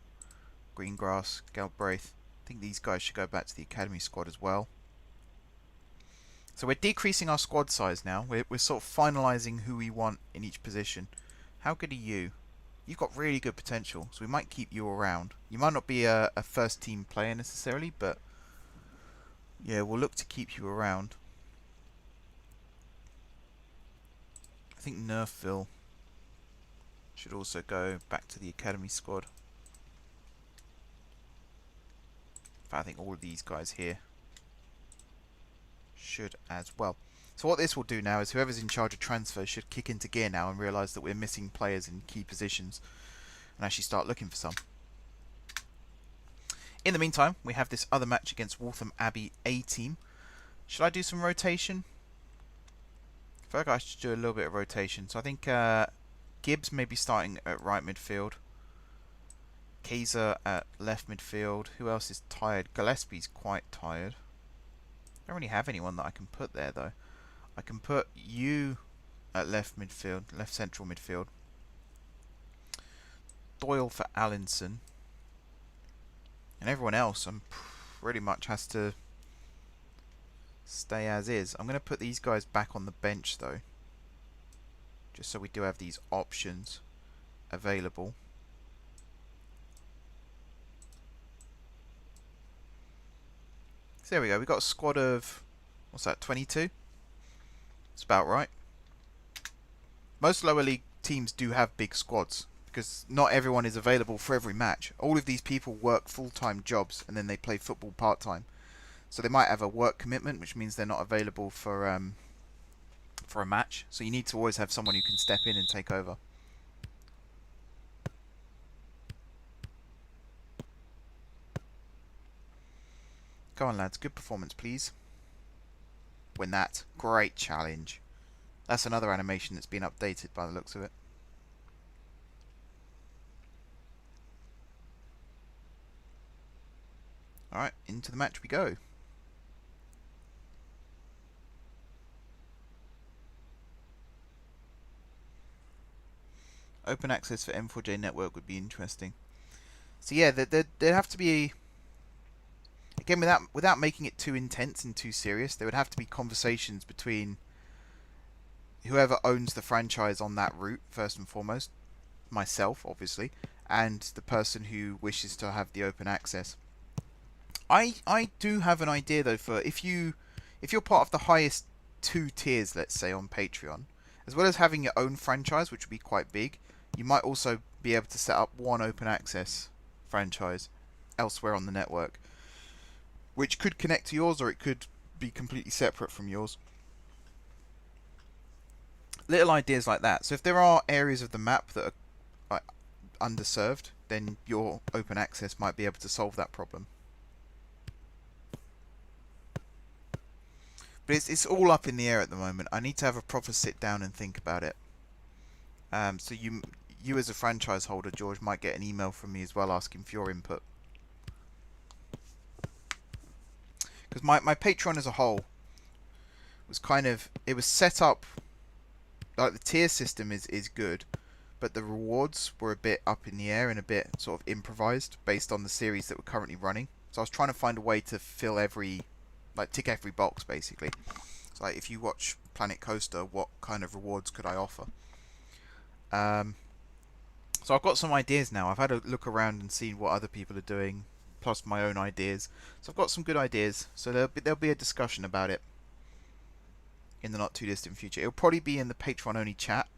Greengrass, Galbraith. I think these guys should go back to the academy squad as well. So we're decreasing our squad size now. We're sort of finalising who we want in each position. How good are you? You've got really good potential, so we might keep you around. You might not be a first team player necessarily, but yeah, we'll look to keep you around. I think Nerfville should also go back to the academy squad. I think all of these guys here should as well. So what this will do now is whoever's in charge of transfers should kick into gear now and realise that we're missing players in key positions and actually start looking for some. In the meantime, we have this other match against Waltham Abbey A team. Should I do some rotation? I feel like I should do a little bit of rotation. So I think Gibbs may be starting at right midfield. Kaiser at left midfield. Who else is tired? Gillespie's quite tired. I don't really have anyone that I can put there though. I can put you at left midfield, left central midfield. Doyle for Allinson. And everyone else pretty much has to stay as is. I'm going to put these guys back on the bench though, just so we do have these options available. So there we go. We've got a squad of, what's that, 22? It's about right. Most lower league teams do have big squads because not everyone is available for every match. All of these people work full-time jobs and then they play football part-time. So they might have a work commitment, which means they're not available for a match. So you need to always have someone who can step in and take over. Go on, lads. Good performance, please. Win that. Great challenge. That's another animation that's been updated by the looks of it. Alright, into the match we go. Open access for M4J network would be interesting. So yeah, there'd have to be... Again, without making it too intense and too serious, there would have to be conversations between whoever owns the franchise on that route, first and foremost, myself, obviously, and the person who wishes to have the open access. I do have an idea, though, for if you're part of the highest 2 tiers, let's say, on Patreon, as well as having your own franchise, which would be quite big, you might also be able to set up one open access franchise elsewhere on the network, which could connect to yours, or it could be completely separate from yours. Little ideas like that. So if there are areas of the map that are underserved, then your open access might be able to solve that problem. But it's all up in the air at the moment. I need to have a proper sit down and think about it. So you as a franchise holder, George, might get an email from me as well asking for your input. Because my Patreon as a whole was it was set up, like the tier system is good, but the rewards were a bit up in the air and a bit sort of improvised based on the series that were currently running. So I was trying to find a way to fill tick every box basically. So like if you watch Planet Coaster, what kind of rewards could I offer? So I've got some ideas now. I've had a look around and seen what other people are doing, plus my own ideas. So I've got some good ideas. So there'll be a discussion about it in the not too distant future. It'll probably be in the Patreon only chat.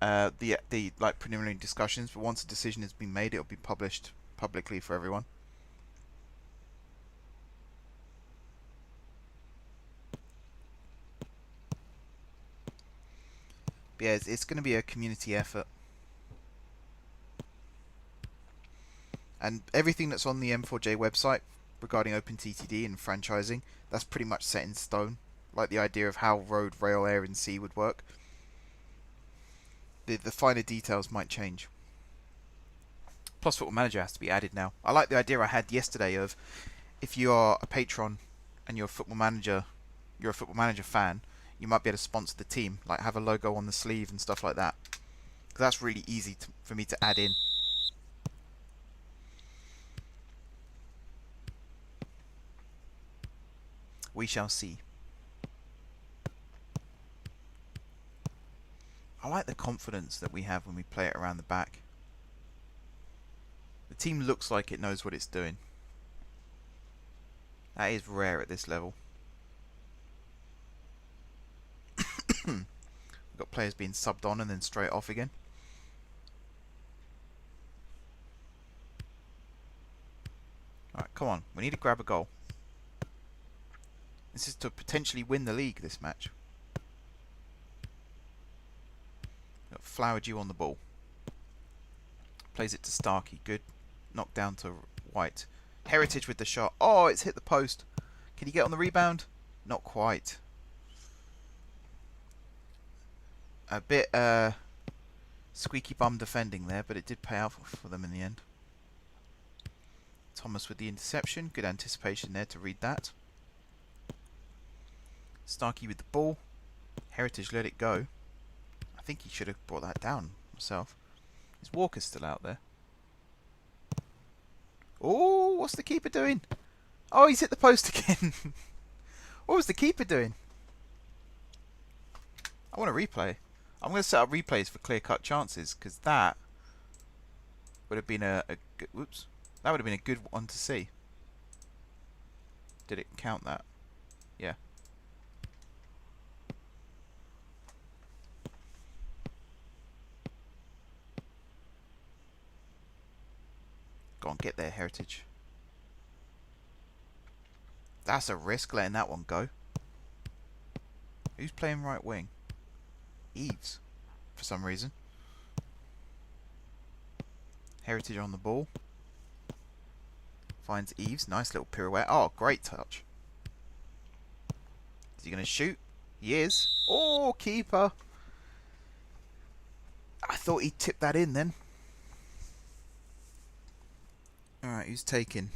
The like preliminary discussions, but once a decision has been made, it'll be published publicly for everyone. But yeah, it's going to be a community effort. And everything that's on the M4J website regarding OpenTTD and franchising, that's pretty much set in stone. Like the idea of how road, rail, air and sea would work. The finer details might change. Plus Football Manager has to be added now. I like the idea I had yesterday of if you are a patron and you're a Football Manager fan, you might be able to sponsor the team, like have a logo on the sleeve and stuff like that. Because that's really easy for me to add in. We shall see. I like the confidence that we have when we play it around the back. The team looks like it knows what it's doing. That is rare at this level. We've got players being subbed on and then straight off again. Alright, come on. We need to grab a goal. This is to potentially win the league, this match. Got Flower Dew on the ball. Plays it to Starkey. Good. Knocked down to White. Heritage with the shot. Oh, it's hit the post. Can he get on the rebound? Not quite. A bit squeaky bum defending there, but it did pay off for them in the end. Thomas with the interception. Good anticipation there to read that. Starkey with the ball. Heritage let it go. I think he should have brought that down himself. Is Walker still out there? Oh, what's the keeper doing? Oh, he's hit the post again. What was the keeper doing? I want a replay. I'm going to set up replays for clear-cut chances, because that would have been a good, whoops. That would have been a good one to see. Did it count that? Yeah. Go on, get there, Heritage. That's a risk, letting that one go. Who's playing right wing? Eves, for some reason. Heritage on the ball. Finds Eves. Nice little pirouette. Oh, great touch. Is he going to shoot? He is. Oh, keeper. I thought he'd tip that in then. Alright, who's taking?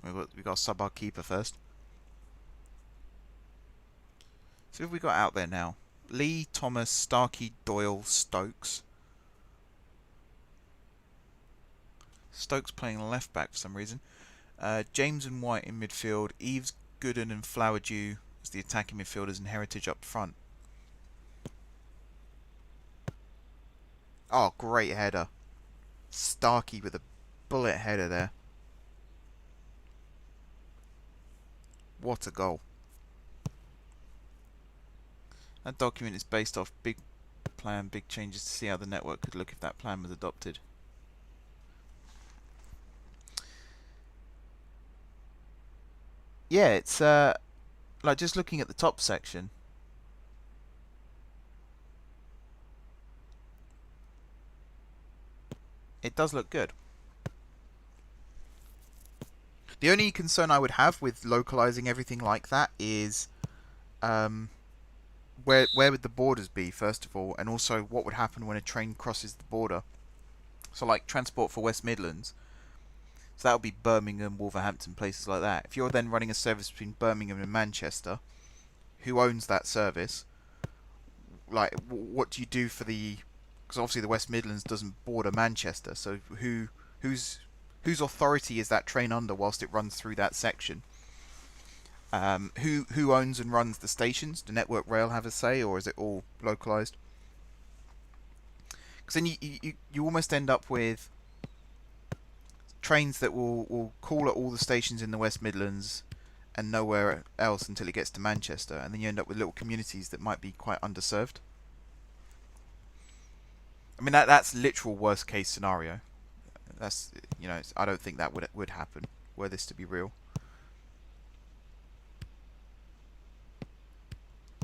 We've got to sub our keeper first. So who have we got out there now? Lee, Thomas, Starkey, Doyle, Stokes. Stokes playing left back for some reason. James and White in midfield. Eves, Gooden and Flowerdew as the attacking midfielders, and Heritage up front. Oh, great header. Starkey with a bullet header there. What a goal. That document is based off big plan, big changes to see how the network could look if that plan was adopted. Yeah, it's like just looking at the top section. It does look good. The only concern I would have with localizing everything like that is where would the borders be, first of all, and also what would happen when a train crosses the border. So like Transport for West Midlands, so that would be Birmingham, Wolverhampton, places like that. If you're then running a service between Birmingham and Manchester, who owns that service? Like, what do you do for the... Because obviously the West Midlands doesn't border Manchester, so whose authority is that train under whilst it runs through that section? Who owns and runs the stations? Do Network Rail have a say, or is it all localized? Because then you almost end up with trains that will call at all the stations in the West Midlands and nowhere else until it gets to Manchester, and then you end up with little communities that might be quite underserved. I mean, that's literal worst case scenario. That's, you know, I don't think that would happen were this to be real.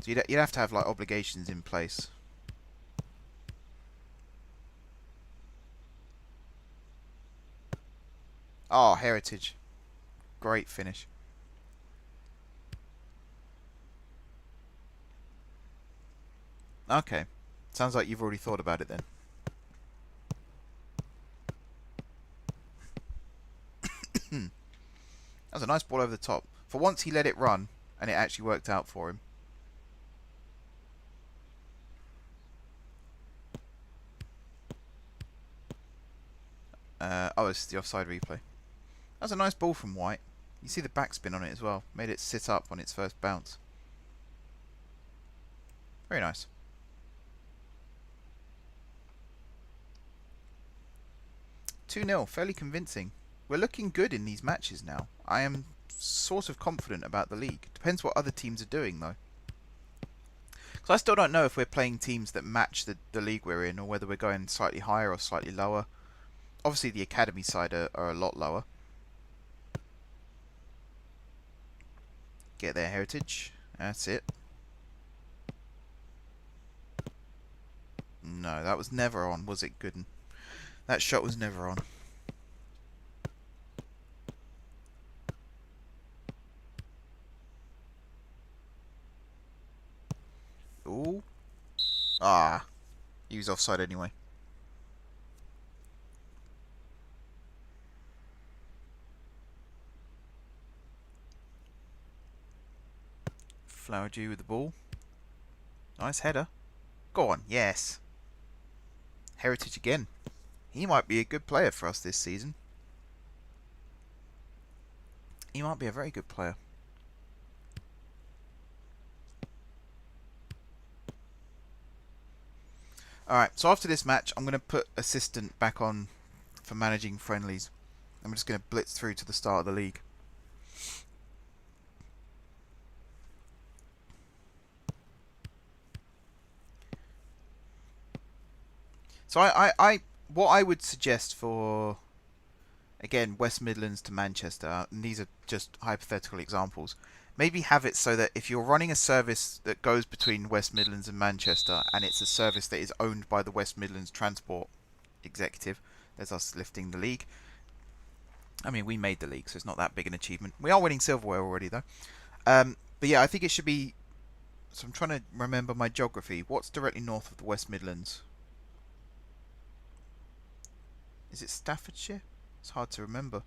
So you'd have to have like obligations in place. Oh, Heritage. Great finish. Okay. Sounds like you've already thought about it then. That was a nice ball over the top. For once he let it run, and it actually worked out for him. Oh, it's the offside replay. That was a nice ball from White. You see the backspin on it as well. Made it sit up on its first bounce. Very nice. 2-0, fairly convincing. We're looking good in these matches now. I am sort of confident about the league. Depends what other teams are doing, though. So I still don't know if we're playing teams that match the league we're in, or whether we're going slightly higher or slightly lower. Obviously, the academy side are a lot lower. Get their heritage. That's it. No, that was never on, was it, Gooden? That shot was never on. Ooh. Ah. He was offside anyway. Flowerdew with the ball. Nice header. Go on, yes. Heritage again. He might be a good player for us this season. He might be a very good player. Alright, so after this match, I'm going to put assistant back on for managing friendlies. I'm just going to blitz through to the start of the league. So what I would suggest for, again, West Midlands to Manchester, and these are just hypothetical examples, maybe have it so that if you're running a service that goes between West Midlands and Manchester, and it's a service that is owned by the West Midlands Transport Executive, there's us lifting the league. I mean, we made the league, so it's not that big an achievement. We are winning silverware already, though. But yeah, I think it should be... So I'm trying to remember my geography. What's directly north of the West Midlands? Is it Staffordshire? It's hard to remember.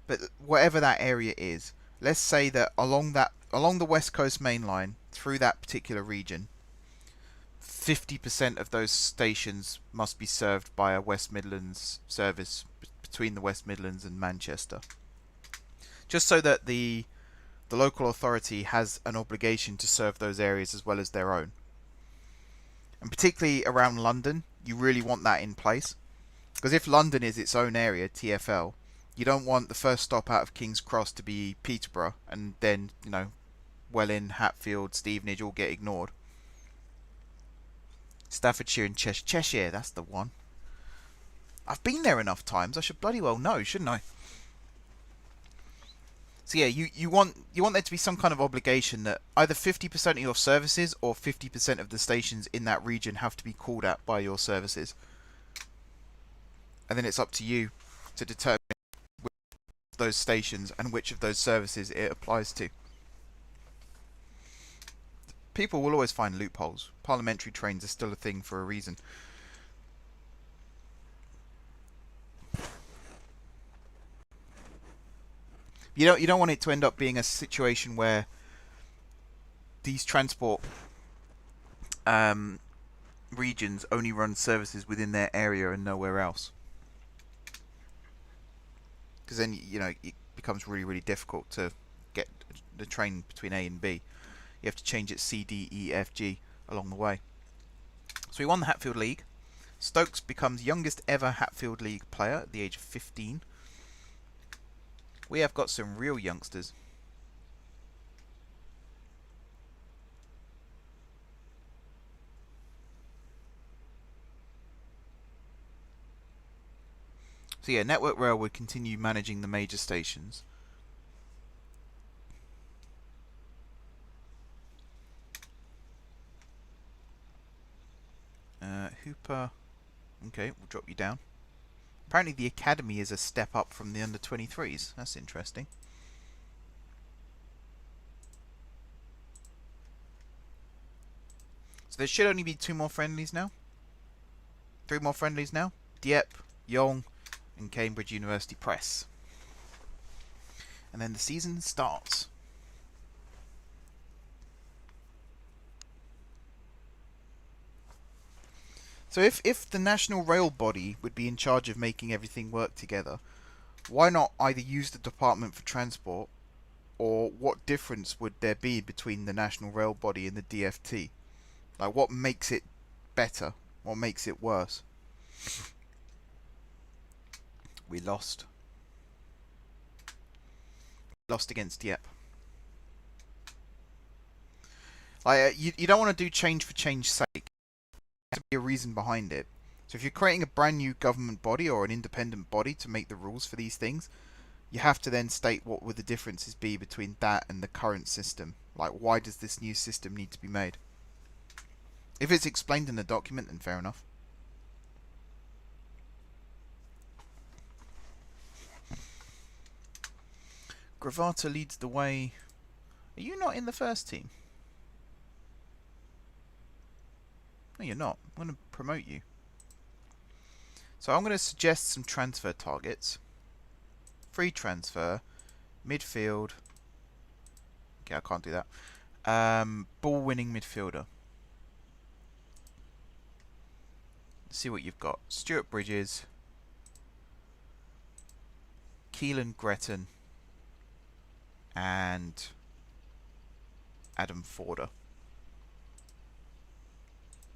But whatever that area is, let's say that along the West Coast main line, through that particular region, 50% of those stations must be served by a West Midlands service between the West Midlands and Manchester. Just so that the local authority has an obligation to serve those areas as well as their own. And particularly around London, you really want that in place. Because if London is its own area, TfL, you don't want the first stop out of King's Cross to be Peterborough, and then, you know, Welling, Hatfield, Stevenage all get ignored. Staffordshire and Cheshire. Cheshire, that's the one. I've been there enough times. I should bloody well know, shouldn't I? So yeah, you want there to be some kind of obligation that either 50% of your services or 50% of the stations in that region have to be called at by your services. And then it's up to you to determine which of those stations and which of those services it applies to. People will always find loopholes. Parliamentary trains are still a thing for a reason. You don't want it to end up being a situation where these transport regions only run services within their area and nowhere else. Because then, you know, it becomes really, really difficult to get the train between A and B. You have to change it C, D, E, F, G along the way. So we won the Hatfield League. Stokes becomes youngest ever Hatfield League player at the age of 15. We have got some real youngsters. So yeah, Network Rail would continue managing the major stations. Hooper, okay, we'll drop you down. Apparently the academy is a step up from the under-23s. That's interesting. So there should only be 2 more friendlies now. 3 more friendlies now. Dieppe, Yonge, and Cambridge University Press. And then the season starts. So if the national rail body would be in charge of making everything work together, why not either use the Department for Transport, or what difference would there be between the national rail body and the DFT? Like, what makes it better? What makes it worse? We lost. Lost against Dieppe. You don't want to do change for change's sake. There has to be a reason behind it. So if you're creating a brand new government body or an independent body to make the rules for these things, you have to then state what would the differences be between that and the current system. Like, why does this new system need to be made? If it's explained in the document, then fair enough. Gravata leads the way. Are you not in the first team? No, you're not. I'm going to promote you. So I'm going to suggest some transfer targets. Free transfer, midfield. Okay, I can't do that. Ball winning midfielder. Let's see what you've got. Stuart Bridges, Keelan Gretton, and Adam Forder.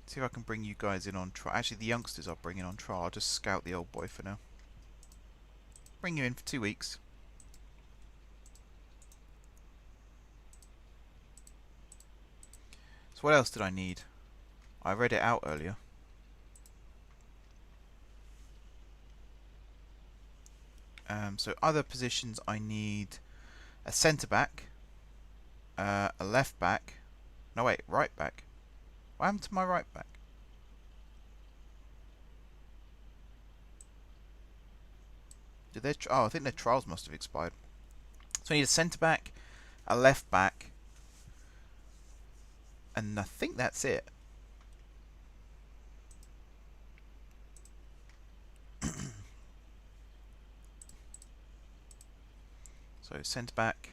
See if I can bring you guys in on trial. Actually, the youngsters I'll bring in on trial. I'll just scout the old boy for now. Bring you in for 2 weeks. So what else did I need? I read it out earlier. So other positions I need a centre back, a left back. No wait, right back. What happened to my right back? Did they? Oh, I think their trials must have expired. So I need a centre back, a left back, and I think that's it. So centre back.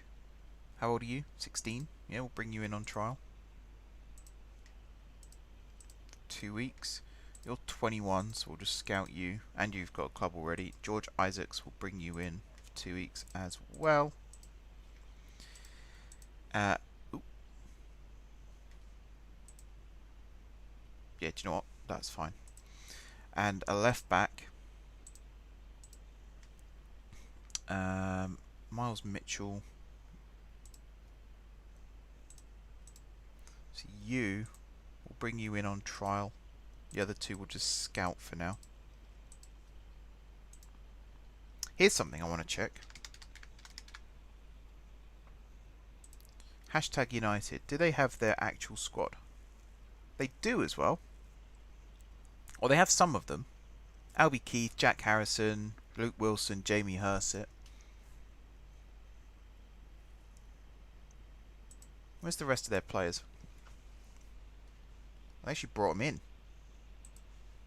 How old are you? 16. Yeah, we'll bring you in on trial. 2 weeks. You're 21, so we'll just scout you. And you've got a club already. George Isaacs will bring you in for 2 weeks as well. Yeah, do you know what? That's fine. And a left back. Miles Mitchell. So you, we'll bring you in on trial. The other two will just scout for now. Here's something I want to check. Hashtag United. Do they have their actual squad? They do as well. Or they have some of them. Albie Keith, Jack Harrison, Luke Wilson, Jamie Hersett. Where's the rest of their players? I actually brought them in.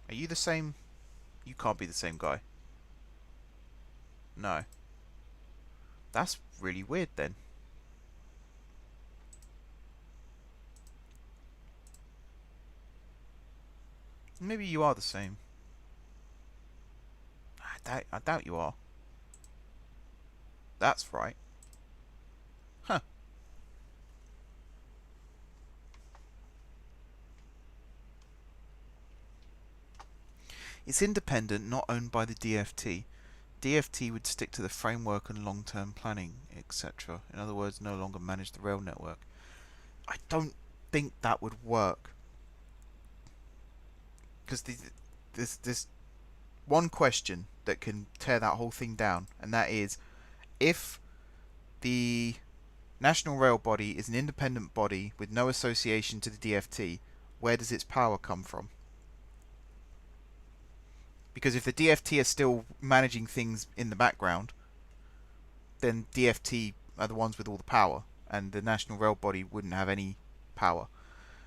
Are you the same? You can't be the same guy. No. That's really weird then. Maybe you are the same. I doubt you are. That's right. Huh. It's independent, not owned by the DFT. DFT would stick to the framework and long-term planning, etc. In other words, no longer manage the rail network. I don't think that would work. Because there's one question that can tear that whole thing down, and that is, if the National Rail Body is an independent body with no association to the DFT, where does its power come from? Because if the DFT are still managing things in the background, then DFT are the ones with all the power, and the National Rail Body wouldn't have any power.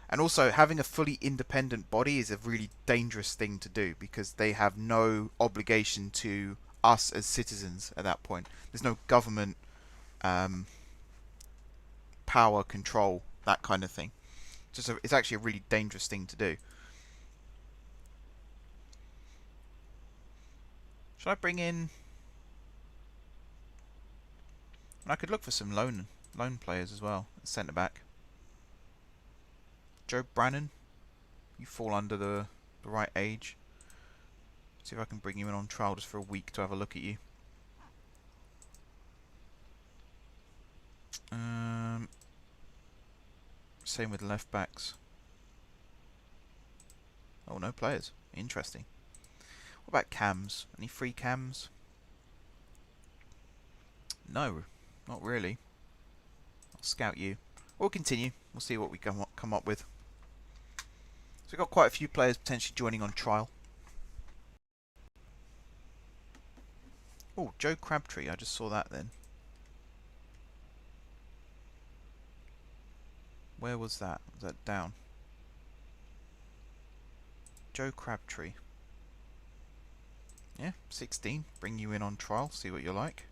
And also, having a fully independent body is a really dangerous thing to do, because they have no obligation to us as citizens at that point. There's no government power, control, that kind of thing. It's actually a really dangerous thing to do. Should I bring in... I could look for some loan players as well, centre back. Joe Brannan, you fall under the right age. See if I can bring you in on trial just for a week to have a look at you. Same with left backs. Oh, no players. Interesting. What about cams? Any free cams? No, not really. I'll scout you. We'll continue. We'll see what we come up with. So we've got quite a few players potentially joining on trial. Oh, Joe Crabtree. I just saw that then. Where was that? Was that down? Joe Crabtree. Yeah, 16. Bring you in on trial. See what you're like.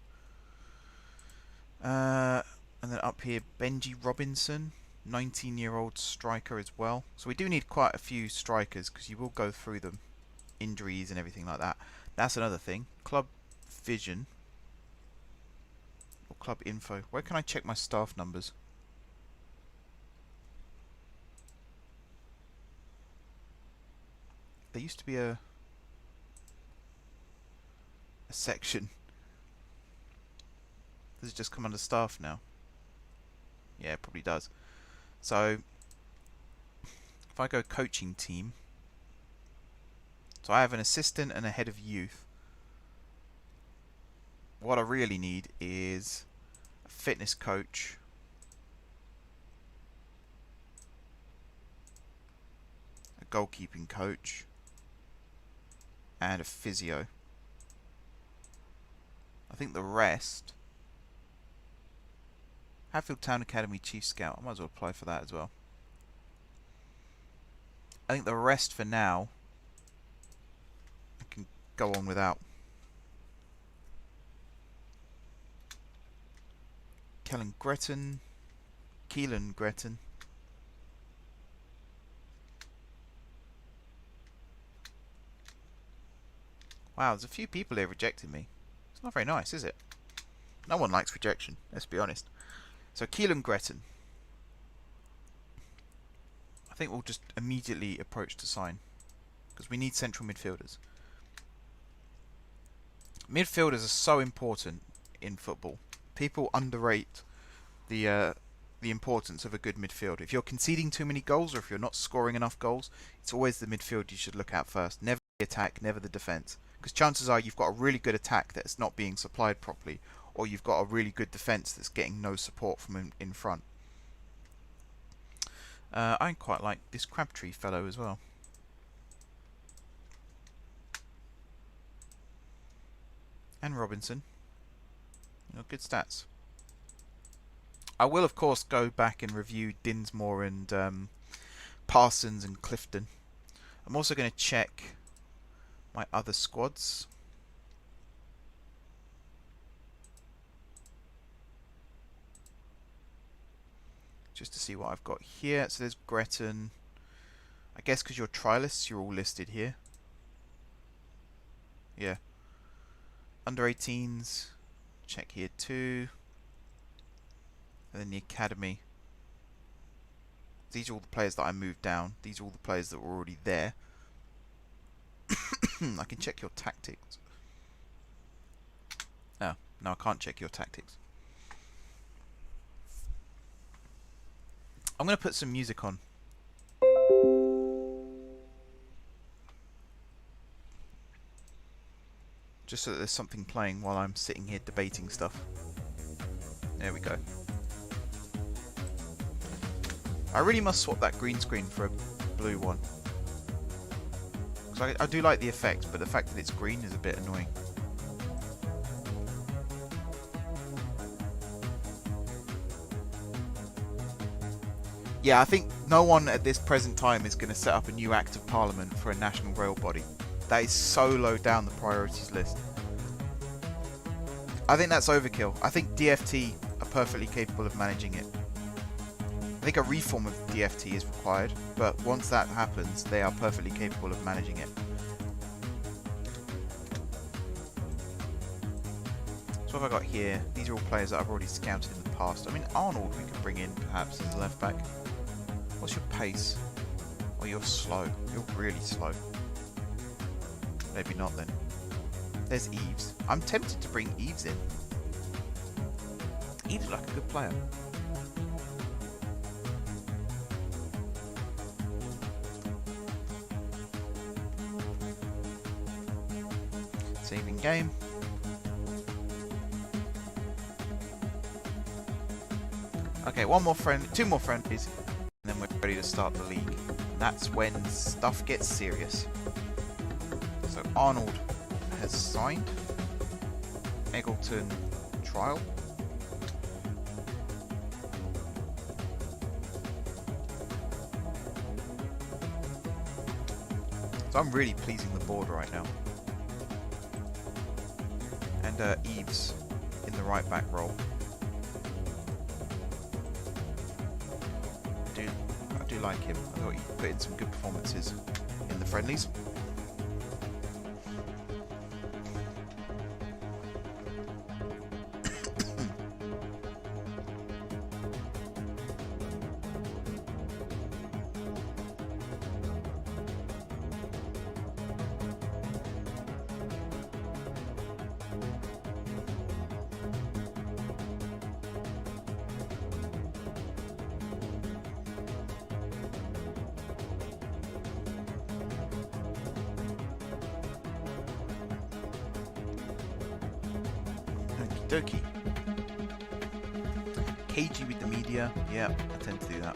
And then up here, Benji Robinson. 19-year-old striker as well. So we do need quite a few strikers because you will go through them. Injuries and everything like that. That's another thing. Club Vision. Or Club Info. Where can I check my staff numbers? There used to be a section. Does it just come under staff now? Yeah, it probably does. So if I go coaching team, so I have an assistant and a head of youth. What I really need is a fitness coach, a goalkeeping coach, and a physio. I think the rest... Hatfield Town Academy Chief Scout. I might as well apply for that as well. I think the rest for now I can go on without. Keelan Gretton. Wow, there's a few people here rejecting me. It's not very nice, is it? No one likes rejection, let's be honest. So Keelan Gretton. I think we'll just immediately approach to sign. Because we need central midfielders. Midfielders are so important in football. People underrate the importance of a good midfield. If you're conceding too many goals or if you're not scoring enough goals, it's always the midfield you should look at first. Never the attack, never the defence. Because chances are you've got a really good attack that's not being supplied properly, or you've got a really good defence that's getting no support from in front. I quite like this Crabtree fellow as well. And Robinson. You know, good stats. I will of course go back and review Dinsmore and Parsons and Clifton. I'm also going to check my other squads. Just to see what I've got here. So there's Gretton. I guess because you're trialists, you're all listed here. Yeah. Under 18s. Check here too. And then the academy. These are all the players that I moved down. These are all the players that were already there. I can check your tactics. Oh, no, I can't check your tactics. I'm going to put some music on. Just so that there's something playing while I'm sitting here debating stuff. There we go. I really must swap that green screen for a blue one. Because I do like the effect, but the fact that it's green is a bit annoying. Yeah, I think no one at this present time is going to set up a new Act of Parliament for a national rail body. That is so low down the priorities list. I think that's overkill. I think DFT are perfectly capable of managing it. I think a reform of DFT is required, but once that happens, they are perfectly capable of managing it. So what have I got here? These are all players that I've already scouted in the past. I mean, Arnold we could bring in perhaps as a left back. What's your pace? Oh, you're slow. You're really slow. Maybe not then. There's Eves. I'm tempted to bring Eves in. Eves is like a good player. Saving game. Okay, one more friend, two more friendlies, and then we're ready to start the league. And that's when stuff gets serious. So Arnold has signed. Eggleton trial. So I'm really pleasing the board right now. And Eves in the right back role. I do like him. I thought he put in some good performances in the friendlies. Dokie. Cagey with the media. Yeah, I tend to do that.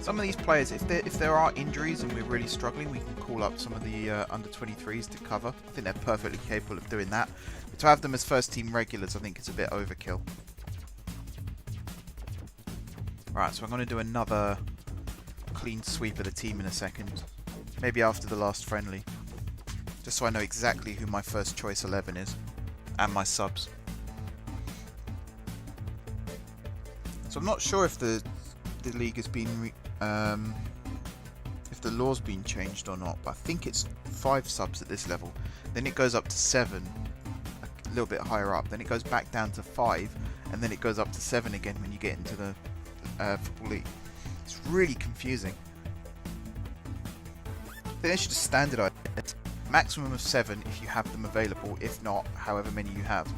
Some of these players, if there are injuries and we're really struggling, we can call up some of the under 23s to cover. I think they're perfectly capable of doing that. But to have them as first team regulars, I think it's a bit overkill. Right, so I'm going to do another clean sweep of the team in a second. Maybe after the last friendly. Just so I know exactly who my first choice 11 is. And my subs. So I'm not sure if the league has been... if the law's been changed or not. But I think it's 5 subs at this level. Then it goes up to 7. A little bit higher up. Then it goes back down to 5. And then it goes up to 7 again when you get into the Football League. It's really confusing. I think they should just standardise it. Maximum of 7 if you have them available, if not, however many you have.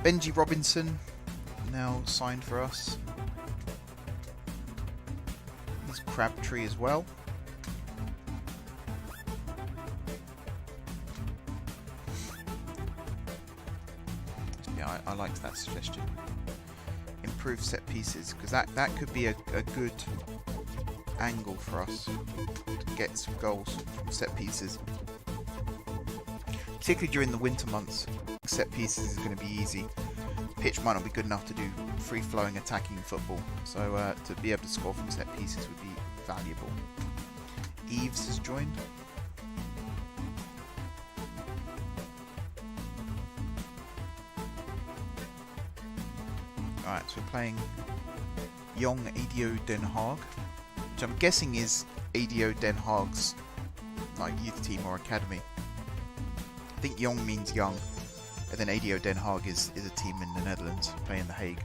Benji Robinson, now signed for us. There's Crabtree as well. Yeah, I liked that suggestion. Improve set pieces, because that could be a good angle for us to get some goals from set pieces. Particularly during the winter months, set pieces is going to be easy. Pitch might not be good enough to do free-flowing attacking football, so to be able to score from set pieces would be valuable. Eves has joined. Alright, so we're playing Young ADO Den Haag, which I'm guessing is ADO Den Haag's like youth team or academy. I think Young means young, and then ADO Den Haag is a team in the Netherlands playing The Hague.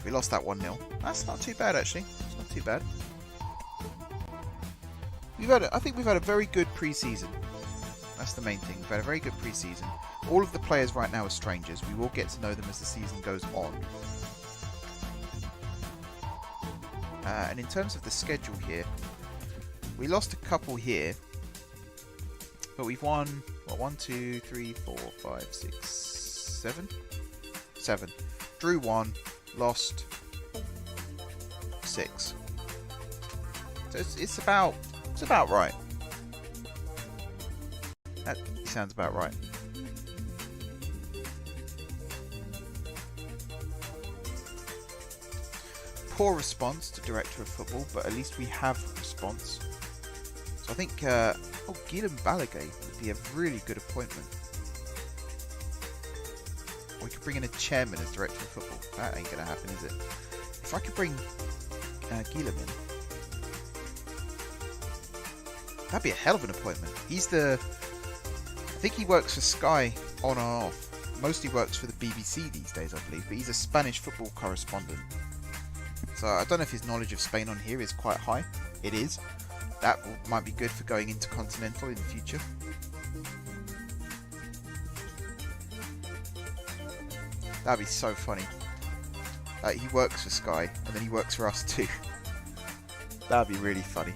We lost that 1-0. That's not too bad actually. It's not too bad. I think we've had a very good pre-season. That's the main thing. We've had a very good pre-season. All of the players right now are strangers. We will get to know them as the season goes on. And in terms of the schedule here, we lost a couple here, but we've won, what, 1, 2, 3, 4, 5, 6, 7? 7. Drew 1, lost 6. So it's about right. That sounds about right. Poor response to Director of Football, but at least we have response. So I think, Guillaume Balaguer would be a really good appointment. Or we could bring in a chairman as Director of Football. That ain't gonna happen, is it? If I could bring Guillaume in, that'd be a hell of an appointment. He's I think he works for Sky on and off. Mostly works for the BBC these days, I believe, but he's a Spanish football correspondent. So I don't know if his knowledge of Spain on here is quite high. It is. That might be good for going intercontinental in the future. That'd be so funny. He works for Sky, and then he works for us too. That'd be really funny.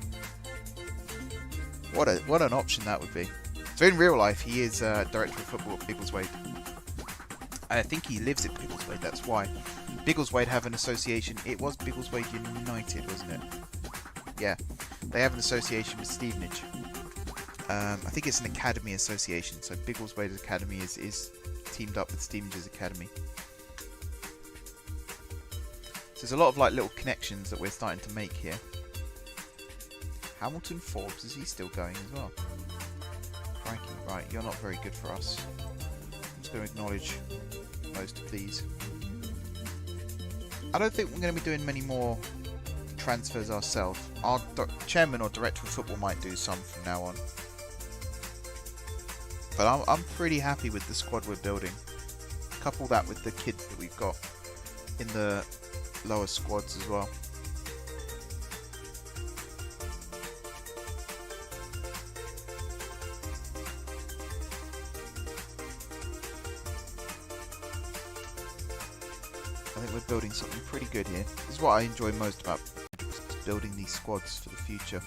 What an option that would be. So in real life, he is director of football at Biggleswade. I think he lives at Biggleswade, that's why. Biggleswade have an association. It was Biggleswade United, wasn't it? Yeah. They have an association with Stevenage. I think it's an academy association. So Biggleswade Academy is teamed up with Stevenage's academy. So there's a lot of like little connections that we're starting to make here. Hamilton Forbes, is he still going as well? Crikey, right, you're not very good for us. I'm just going to acknowledge most of these. I don't think we're going to be doing many more transfers ourselves. Our chairman or director of football might do some from now on. But I'm pretty happy with the squad we're building. Couple that with the kids that we've got in the lower squads as well. I think we're building something pretty good here. This is what I enjoy most about building these squads for the future.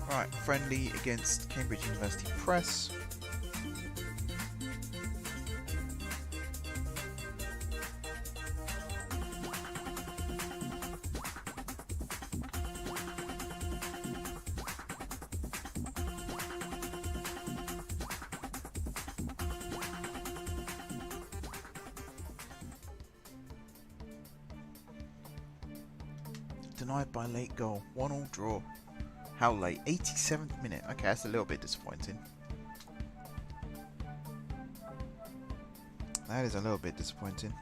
Right, friendly against Cambridge University Press. Denied by late goal. 1-1 draw. How late? 87th minute. Okay, that's a little bit disappointing. That is a little bit disappointing.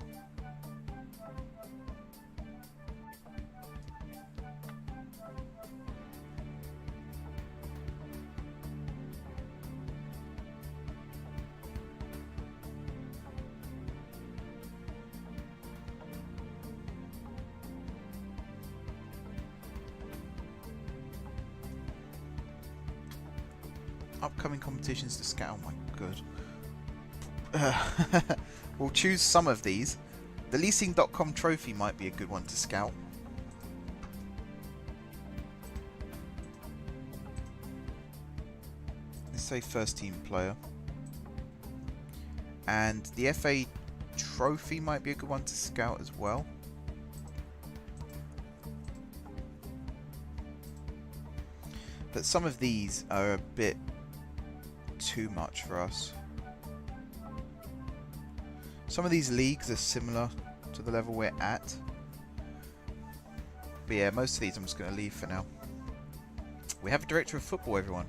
Upcoming competitions to scout. Oh my god. We'll choose some of these. The leasing.com trophy might be a good one to scout. Let's say first team player. And the FA trophy might be a good one to scout as well. But some of these are a bit too much for us. Some of these leagues are similar to the level we're at. But yeah, most of these I'm just going to leave for now. We have a director of football, everyone.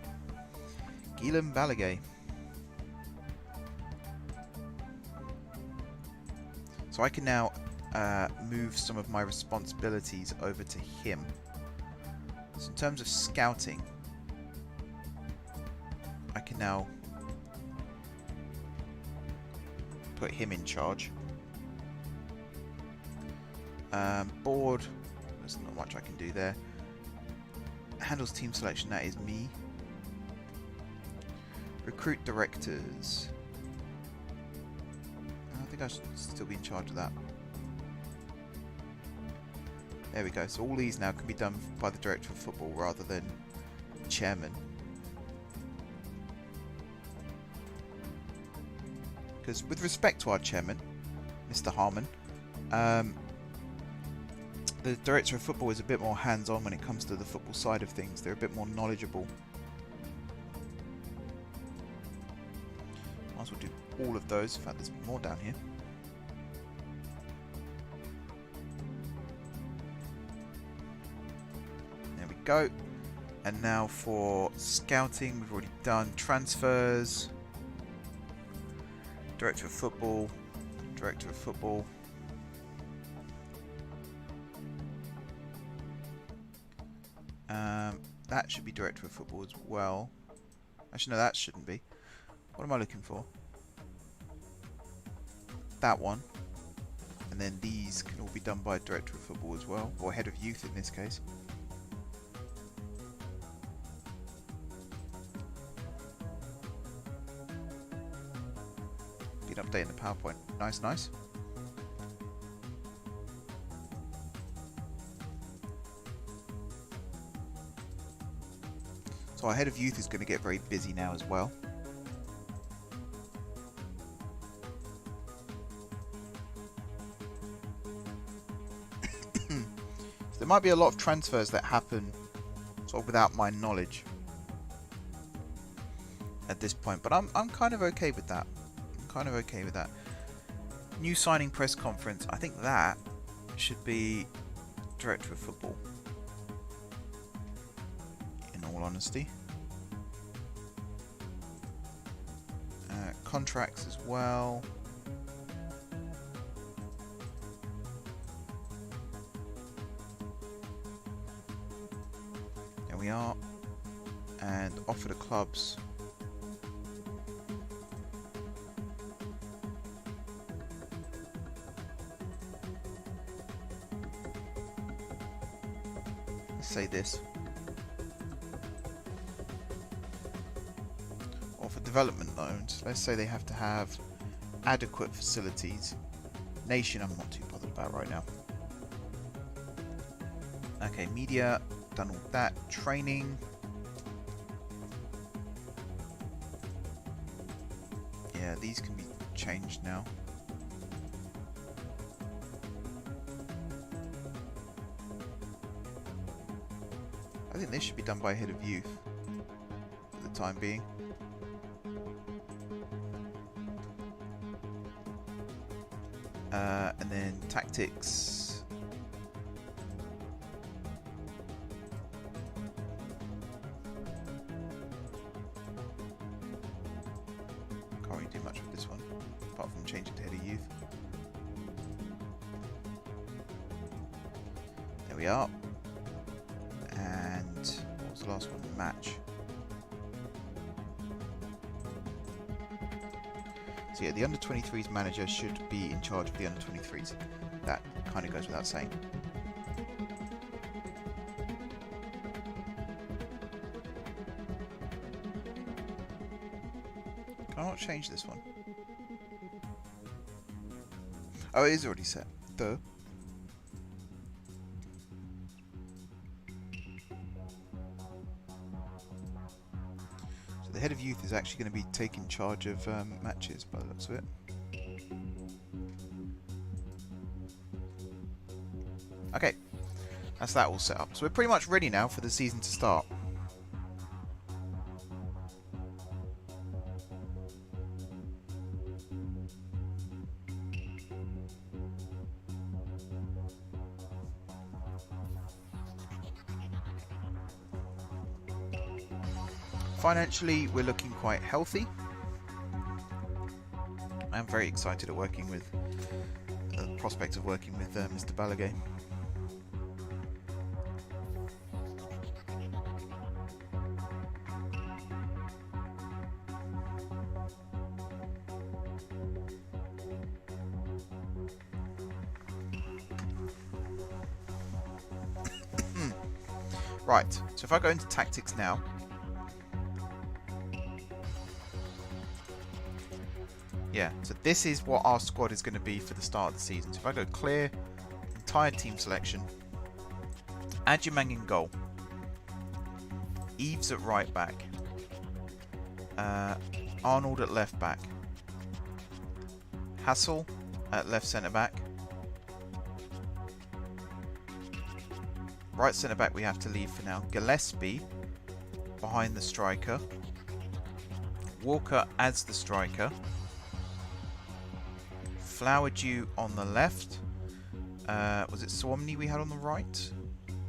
Guillaume Balaguer. So I can now move some of my responsibilities over to him. So in terms of scouting, I can now put him in charge. Board, there's not much I can do there. Handles team selection, that is me. Recruit directors. I think I should still be in charge of that. There we go. So all these now can be done by the director of football rather than the chairman. Because with respect to our chairman, Mr. Harmon, the director of football is a bit more hands-on when it comes to the football side of things. They're a bit more knowledgeable. Might as well do all of those. In fact, there's more down here. There we go. And now for scouting, we've already done transfers. Director of football, director of football. That should be director of football as well. Actually, no, that shouldn't be. What am I looking for? That one. And then these can all be done by director of football as well, or head of youth in this case. Been updating the PowerPoint. Nice, nice. So our head of youth is going to get very busy now as well. So there might be a lot of transfers that happen sort of without my knowledge at this point, but I'm kind of okay with that. I'm kind of okay with that. New signing press conference. I think that should be director of football. In all honesty. Contracts as well. There we are. And offer to clubs. Let's say this. Or for development loans, let's say they have to have adequate facilities. Nation, I'm not too bothered about right now. Okay, media, done all that. Training. Yeah, these can be changed now. I think this should be done by head of youth for the time being. And then tactics. Can't really do much with this one, apart from changing to head of youth. There we are. And what was the last one? Match. So yeah, the under-23s manager should be in charge of the under-23s. That kind of goes without saying. Can I not change this one? Oh, it is already set. Duh. The head of youth is actually going to be taking charge of matches by the looks of it. Okay, that's that all set up. So we're pretty much ready now for the season to start. Financially, we're looking quite healthy. I'm very excited at working with the prospect of working with Mr. Balaguer. Right, so if I go into tactics now. Yeah, so this is what our squad is going to be for the start of the season. So if I go clear, entire team selection, Adjumang in goal, Eves at right back, Arnold at left back, Hassel at left centre back, right centre back we have to leave for now, Gillespie behind the striker, Walker as the striker, Flowerdew on the left. Was it Swamney we had on the right?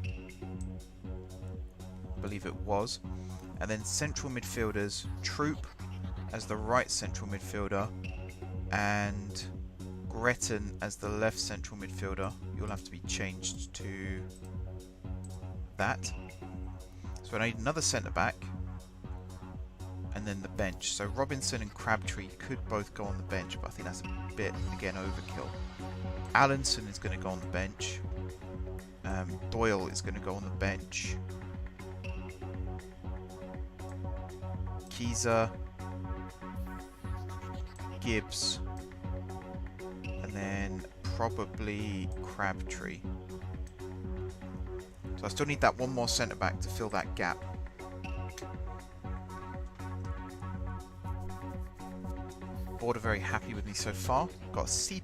I believe it was. And then central midfielders, Troop as the right central midfielder and Gretton as the left central midfielder. You'll have to be changed to that. So I need another centre-back. And then the bench. So Robinson and Crabtree could both go on the bench, but I think that's a bit, again, overkill. Allenson is going to go on the bench. Doyle is going to go on the bench. Keyser. Gibbs. And then probably Crabtree. So I still need that one more centre-back to fill that gap. Board are very happy with me so far. Got a C+.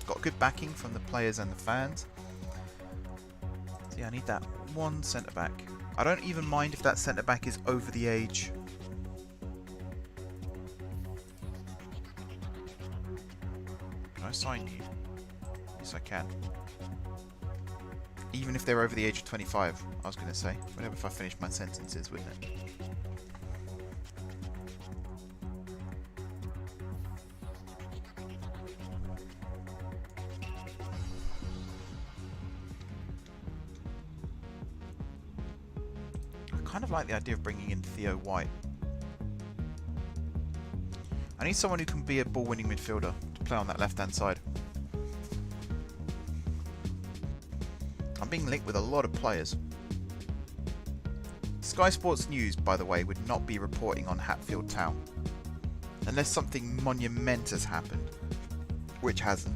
Got good backing from the players and the fans. So yeah, I need that one centre-back. I don't even mind if that centre-back is over the age. Can I sign you? Yes, I can. Even if they're over the age of 25, I was going to say. Whenever if I finish my sentences, wouldn't it? I kind of like the idea of bringing in Theo White. I need someone who can be a ball-winning midfielder to play on that left-hand side. I'm being linked with a lot of players. Sky Sports News, by the way, would not be reporting on Hatfield Town unless something monumentous happened, which hasn't.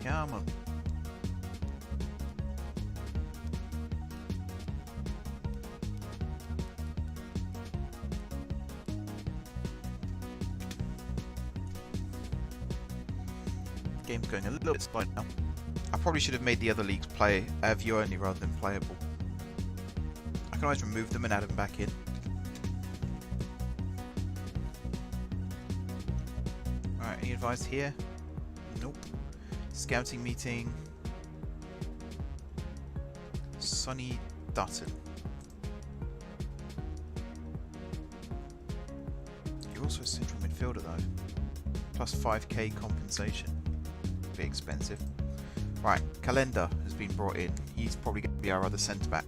Come on. Game's going a little bit slow now. I probably should have made the other leagues play view only rather than playable. I can always remove them and add them back in. Alright, any advice here? Nope. Scouting meeting. Sonny Dutton. You're also a central midfielder though. Plus 5k compensation. Be expensive. Right, Calendar has been brought in. He's probably going to be our other centre back.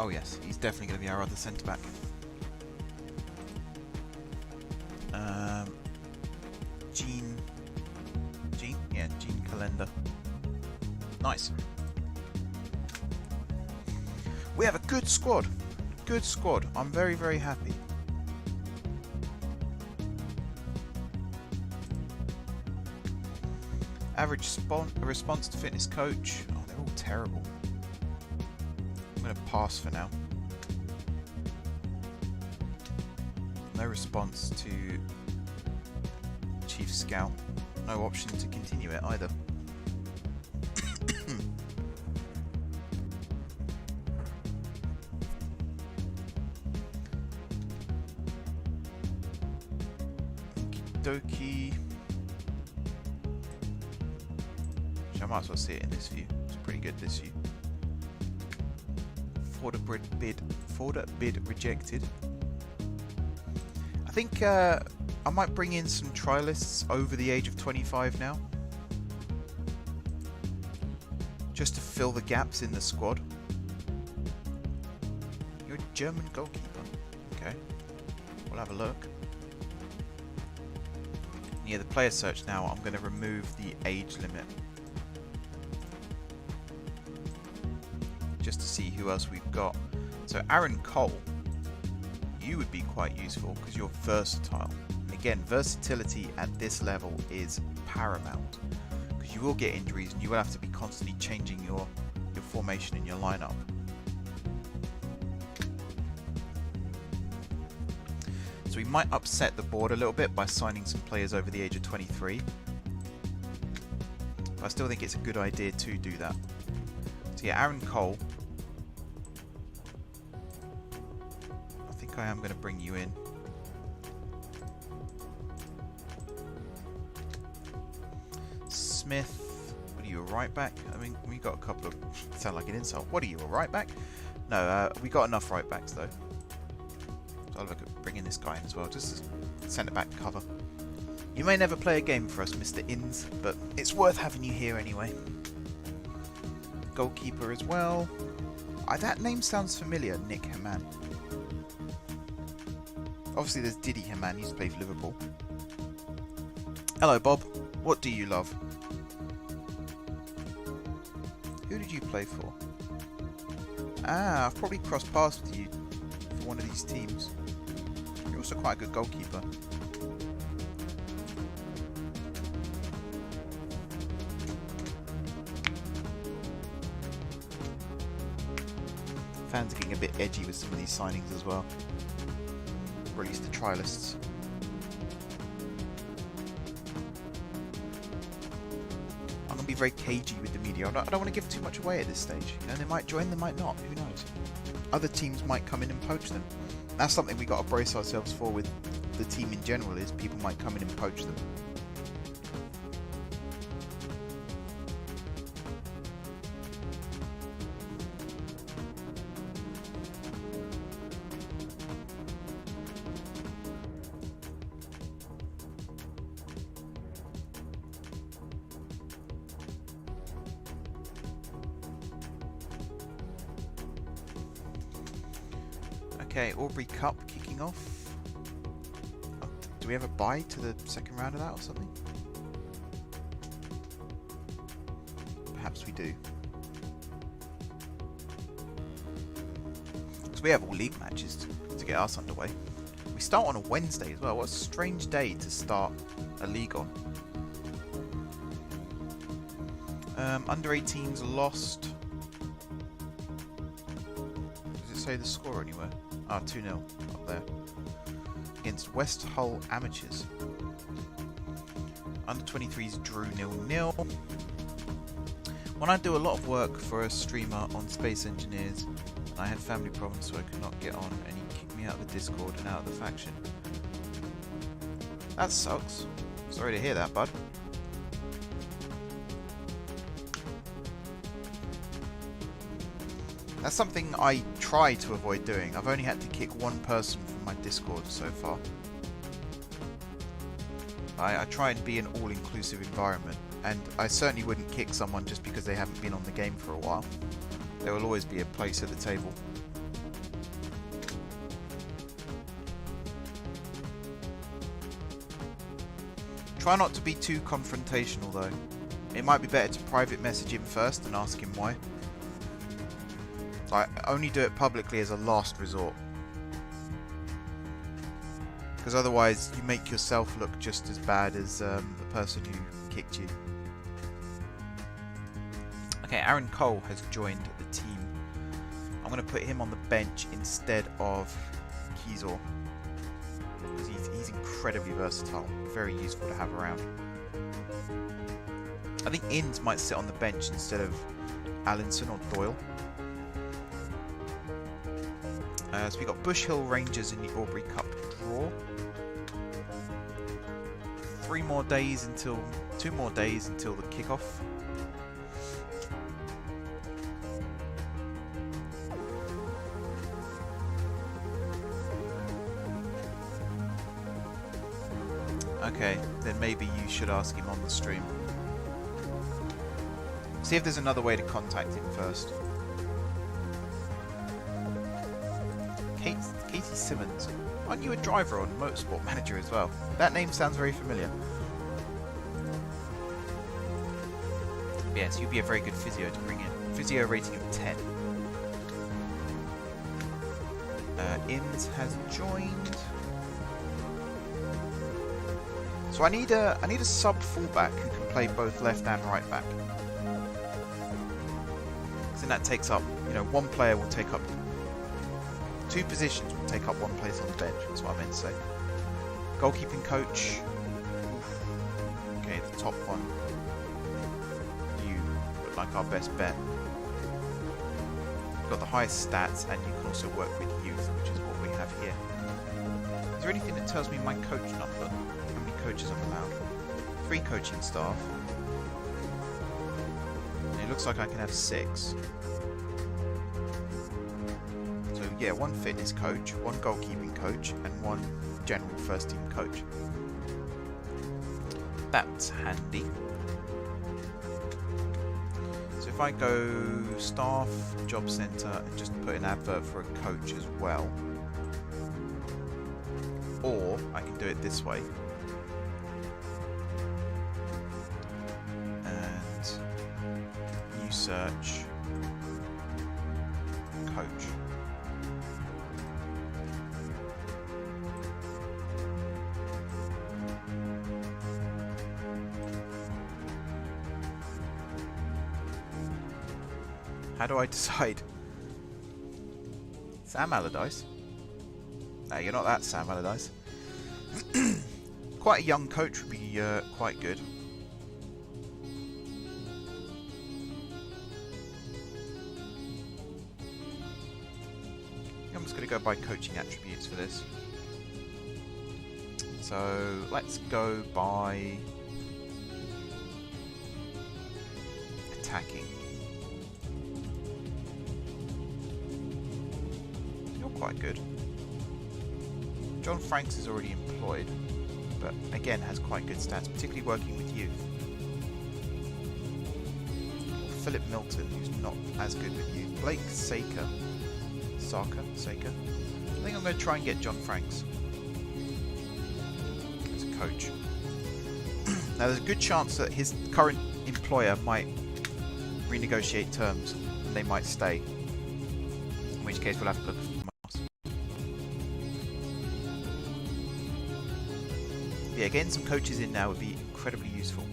Oh yes, he's definitely going to be our other centre-back. Gene? Yeah, Gene Calendar. Nice. We have a good squad. Good squad. I'm very, very happy. Average response to fitness coach. Oh, they're all terrible. I'm going to pass for now. No response to Chief Scout. No option to continue it either. Okie dokie. I might as well see it in this view. It's pretty good, this view. Forder bid rejected. I think I might bring in some trialists over the age of 25 now. Just to fill the gaps in the squad. You're a German goalkeeper. Okay. We'll have a look. Yeah, the player search now, I'm going to remove the age limit. Just to see who else we've got. So Aaron Cole, you would be quite useful because you're versatile. And again, versatility at this level is paramount because you will get injuries and you will have to be constantly changing your formation in your lineup. So So we might upset the board a little bit by signing some players over the age of 23. But I still think it's a good idea to do that. So yeah, Aaron Cole. I think I am going to bring you in. Smith. What are you, a right back? I mean, we got a couple of... sound like an insult. What are you, a right back? No, we got enough right backs though. So I'll look at bringing this guy in as well, just as centre back cover. You may never play a game for us, Mr. Inns, but it's worth having you here anyway. Goalkeeper as well. That name sounds familiar, Nick Haman. Obviously there's Didi Haman, he used to play for Liverpool. Hello Bob, what do you love? Who did you play for? Ah, I've probably crossed paths with you for one of these teams. You're also quite a good goalkeeper. Fans are getting a bit edgy with some of these signings as well. Or at least the trialists. I'm going to be very cagey with the media. I don't want to give too much away at this stage. You know, they might join, they might not. Who knows? Other teams might come in and poach them. That's something we got to brace ourselves for with the team in general, is people might come in and poach them. Okay, Aubrey Cup kicking off. Do we have a bye to the second round of that or something? Perhaps we do. So we have all league matches to get us underway. We start on a Wednesday as well. What a strange day to start a league on. Under 18s lost. Does it say the score anywhere? Ah, 2-0 up there. Against West Hull Amateurs. Under 23s drew 0-0. When I do a lot of work for a streamer on Space Engineers, I had family problems so I could not get on, and he kicked me out of the Discord and out of the faction. That sucks. Sorry to hear that, bud. That's something I try to avoid doing. I've only had to kick one person from my Discord so far. I try and be an all-inclusive environment, and I certainly wouldn't kick someone just because they haven't been on the game for a while. There will always be a place at the table. Try not to be too confrontational though. It might be better to private message him first and ask him why. I only do it publicly as a last resort. Because otherwise you make yourself look just as bad as the person who kicked you. Okay, Aaron Cole has joined the team. I'm going to put him on the bench instead of Kiesor. He's incredibly versatile, very useful to have around. I think Inns might sit on the bench instead of Allinson or Doyle. So we got Bush Hill Rangers in the Aubrey Cup draw. 2 more days until the kickoff. Okay, then maybe you should ask him on the stream. See if there's another way to contact him first. Katie Simmons. Aren't you a driver on Motorsport Manager as well? That name sounds very familiar. Yes, you'd be a very good physio to bring in. Physio rating of 10. Inns has joined. So I need a sub fullback who can play both left and right back. So then that takes up, one player will take up 2 positions will take up 1 place on the bench, that's what I meant to say. Goalkeeping coach. Okay, the top one. You look like our best bet. You've got the highest stats, and you can also work with youth, which is what we have here. Is there anything that tells me my coach number? How many coaches I'm allowed? 3 coaching staff. And it looks like I can have 6. So yeah, 1 fitness coach, 1 goalkeeping coach, and 1 general first team coach. That's handy. So if I go staff, job centre, and just put an advert for a coach as well. Or I can do it this way. And new search coach. How do I decide? Sam Allardyce? No, you're not that Sam Allardyce. Quite a young coach would be quite good. I'm just going to go by coaching attributes for this. So let's go by attacking. You're quite good. John Franks is already employed, but again has quite good stats, particularly working with youth. Philip Milton, who's not as good with youth. Blake Saker. I think I'm going to try and get John Franks as a coach. Now there's a good chance that his current employer might renegotiate terms and they might stay, in which case we'll have to look for someone else. Yeah, getting some coaches in now would be incredibly useful.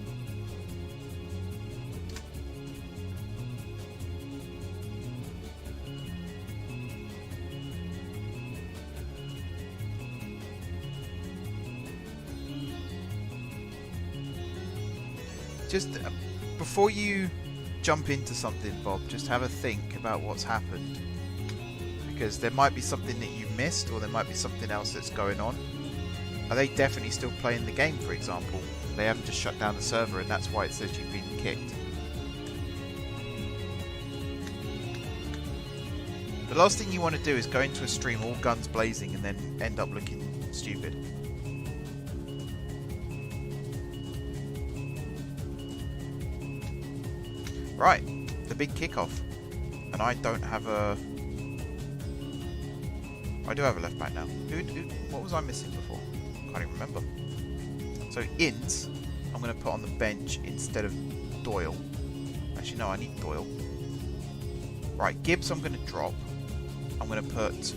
Just before you jump into something, Bob, just have a think about what's happened, because there might be something that you missed, or there might be something else that's going on. Are they definitely still playing the game, for example? They haven't just shut down the server and that's why it says you've been kicked. The last thing you want to do is go into a stream all guns blazing and then end up looking stupid. Right, the big kickoff. And I don't have a... I do have a left back now. What was I missing before? Can't even remember. So Inns, I'm going to put on the bench instead of Doyle. Actually, no, I need Doyle. Right, Gibbs I'm going to drop. I'm going to put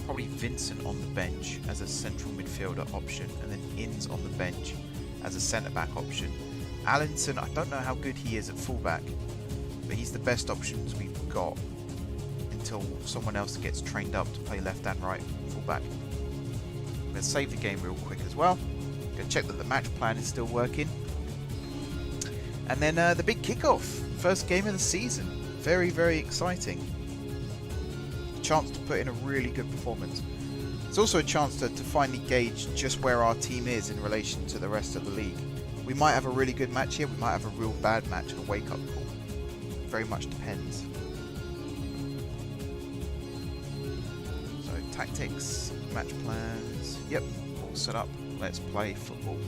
probably Vincent on the bench as a central midfielder option, and then Inns on the bench as a centre-back option. Allinson, I don't know how good he is at fullback, but he's the best options we've got until someone else gets trained up to play left and right fullback. I'm going to save the game real quick as well. Go check that the match plan is still working. And then the big kickoff, first game of the season. Very, very exciting. Chance to put in a really good performance. It's also a chance to finally gauge just where our team is in relation to the rest of the league. We might have a really good match here, we might have a real bad match, a wake-up call. Very much depends. So, tactics, match plans, yep, all set up. Let's play football.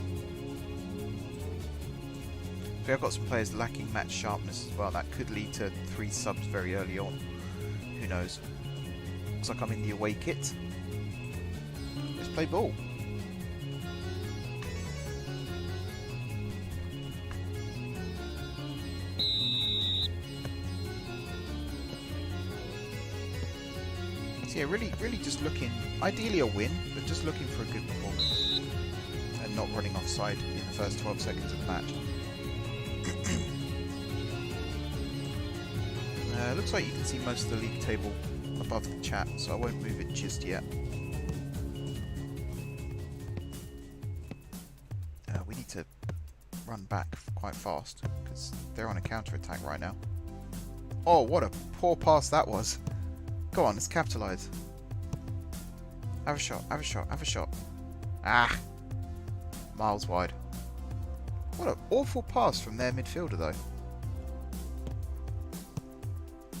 We have got some players lacking match sharpness as well. That could lead to 3 subs very early on. Who knows? Looks like I'm in the away kit. Let's play ball. So yeah, really just looking, ideally a win, but just looking for a good performance. And not running offside in the first 12 seconds of the match. Looks like you can see most of the league table above the chat, so I won't move it just yet. run back quite fast because they're on a counter-attack right now. Oh, what a poor pass that was. Go on, let's capitalise. Have a shot, have a shot, have a shot. Ah! Miles wide. What an awful pass from their midfielder, though.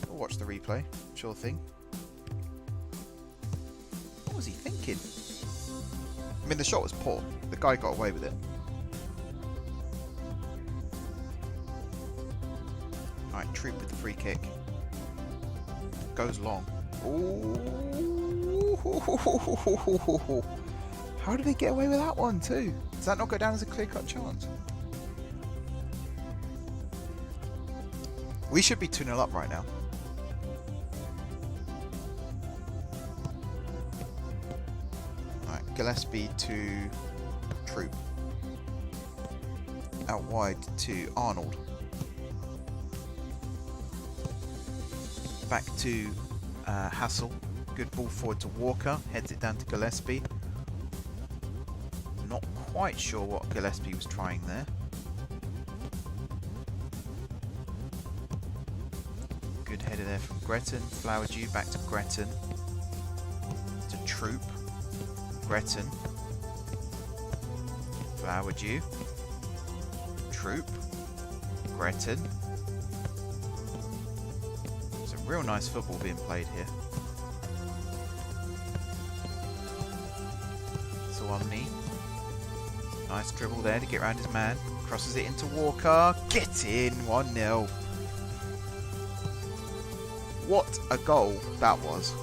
We'll watch the replay. Sure thing. What was he thinking? I mean, the shot was poor. The guy got away with it. Alright, Troop with the free kick. Goes long. Ooh. How did they get away with that one too? Does that not go down as a clear-cut chance? We should be 2-0 up right now. Alright, Gillespie to Troop. Out wide to Arnold. Back to Hassel. Good ball forward to Walker. Heads it down to Gillespie. Not quite sure what Gillespie was trying there. Good header there from Gretton. Flowerdew back to Gretton. To Troop. Gretton. Flowerdew. Troop. Gretton. Some real nice football being played here. Omni. Nice dribble there to get around his man. Crosses it into Walker. Get in! 1-0. What a goal that was.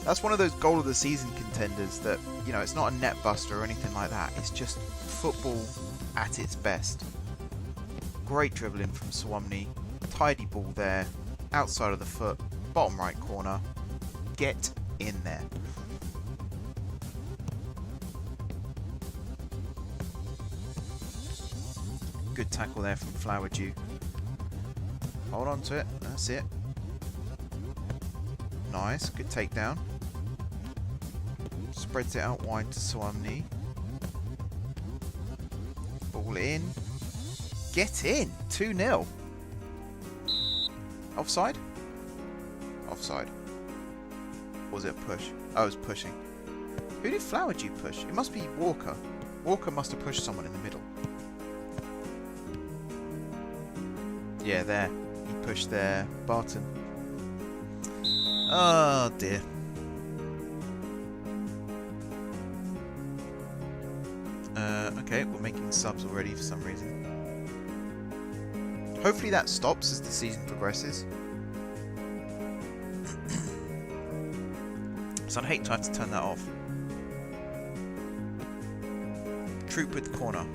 That's one of those goal of the season contenders that, you know, it's not a net buster or anything like that. It's just football at its best. Great dribbling from Swamney. Tidy ball there. Outside of the foot. Bottom right corner. Get in there. Good tackle there from Flowerdew. Hold on to it. That's it. Nice. Good takedown. Spreads it out wide to Swamney. Ball in. Get in. 2-0. Offside? Offside. Or was it a push? Oh, it was pushing. Who did Flowerdew push? It must be Walker. Walker must have pushed someone in the middle. Yeah, there. He pushed there. Barton. Oh dear. Okay, we're making subs already for some reason. Hopefully that stops as the season progresses. So I'd hate to have to turn that off. Troop with the corner.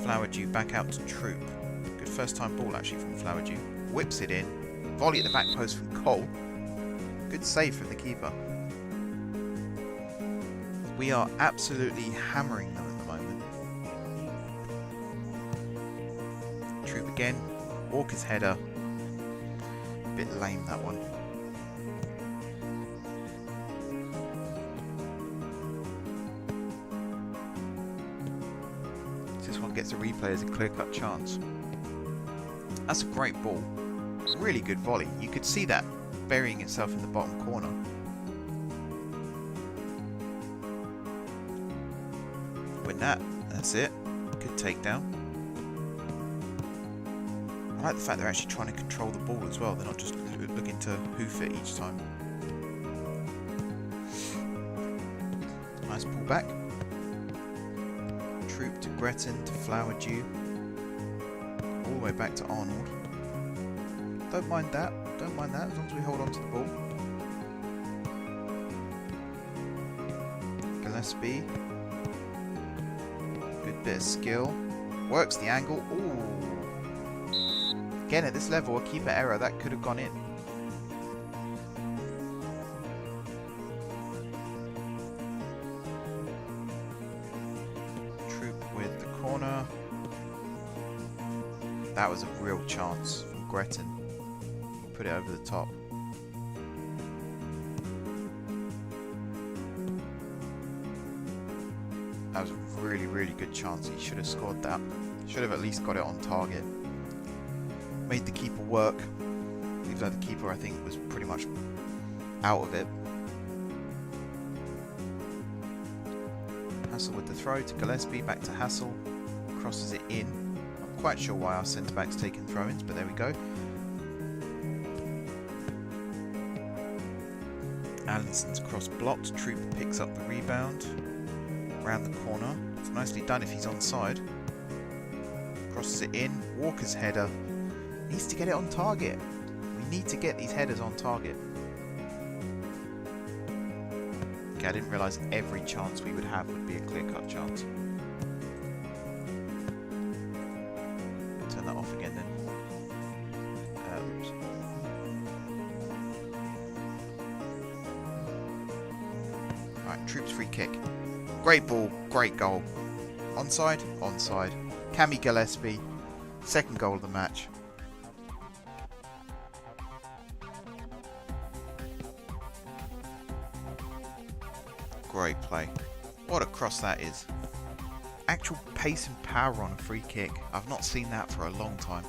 Flowerdew back out to Troop. Good first time ball actually from Flowerdew. Whips it in. Volley at the back post from Cole. Good save from the keeper. We are absolutely hammering them at the moment. Troop again. Walker's header. Bit lame that one. This one gets a replay as a clear-cut chance. That's a great ball. Really good volley. You could see that burying itself in the bottom corner. Win that. That's it. Good takedown. I like the fact they're actually trying to control the ball as well. They're not just looking to hoof it each time. Nice pull back. Troop to Gretton to Flowerdew. All the way back to Arnold. Don't mind that. Don't mind that as long as we hold on to the ball. Gillespie. Good bit of skill. Works the angle. Ooh. Again, at this level, a keeper error, that could have gone in. Troop with the corner. That was a real chance from Gretton. Put it over the top. That was a really, really good chance. He should have scored that. Should have at least got it on target. Made the keeper work. Even though the keeper, I think, was pretty much out of it. Hassel with the throw to Gillespie, back to Hassel. Crosses it in. Not quite sure why our centre-back's taking throw-ins, but there we go. Allison's cross blocked. Troop picks up the rebound. Round the corner. It's nicely done if he's onside. Crosses it in. Walker's header. Needs to get it on target. We need to get these headers on target. Okay, I didn't realise every chance we would have would be a clear-cut chance. Turn that off again then. Oops. Alright, Troops free kick. Great ball, great goal. Onside? Onside. Cammy Gillespie. Second goal of the match. Great play. What a cross that is. Actual pace and power on a free kick. I've not seen that for a long time.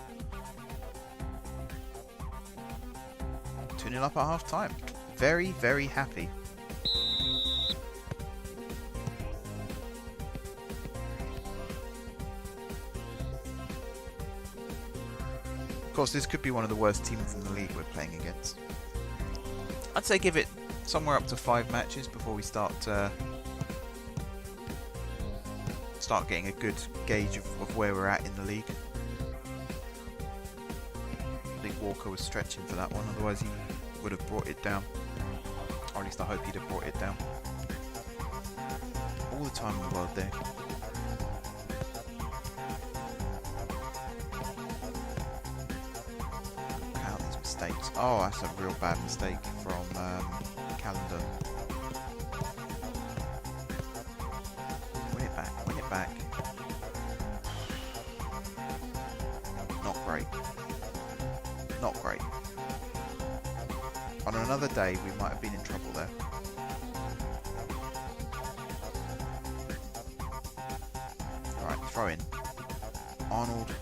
2-0 up at half time. Very, very happy. Of course, this could be one of the worst teams in the league we're playing against. I'd say give it somewhere up to 5 matches before we start getting a good gauge of where we're at in the league. I think Walker was stretching for that one, otherwise he would have brought it down. Or at least I hope he'd have brought it down. All the time in the world there. Count these mistakes. Oh, that's a real bad mistake from Calendar. Win it back, win it back. Not great. Not great. On another day, we might have been in trouble there. Alright, throw in. Arnold,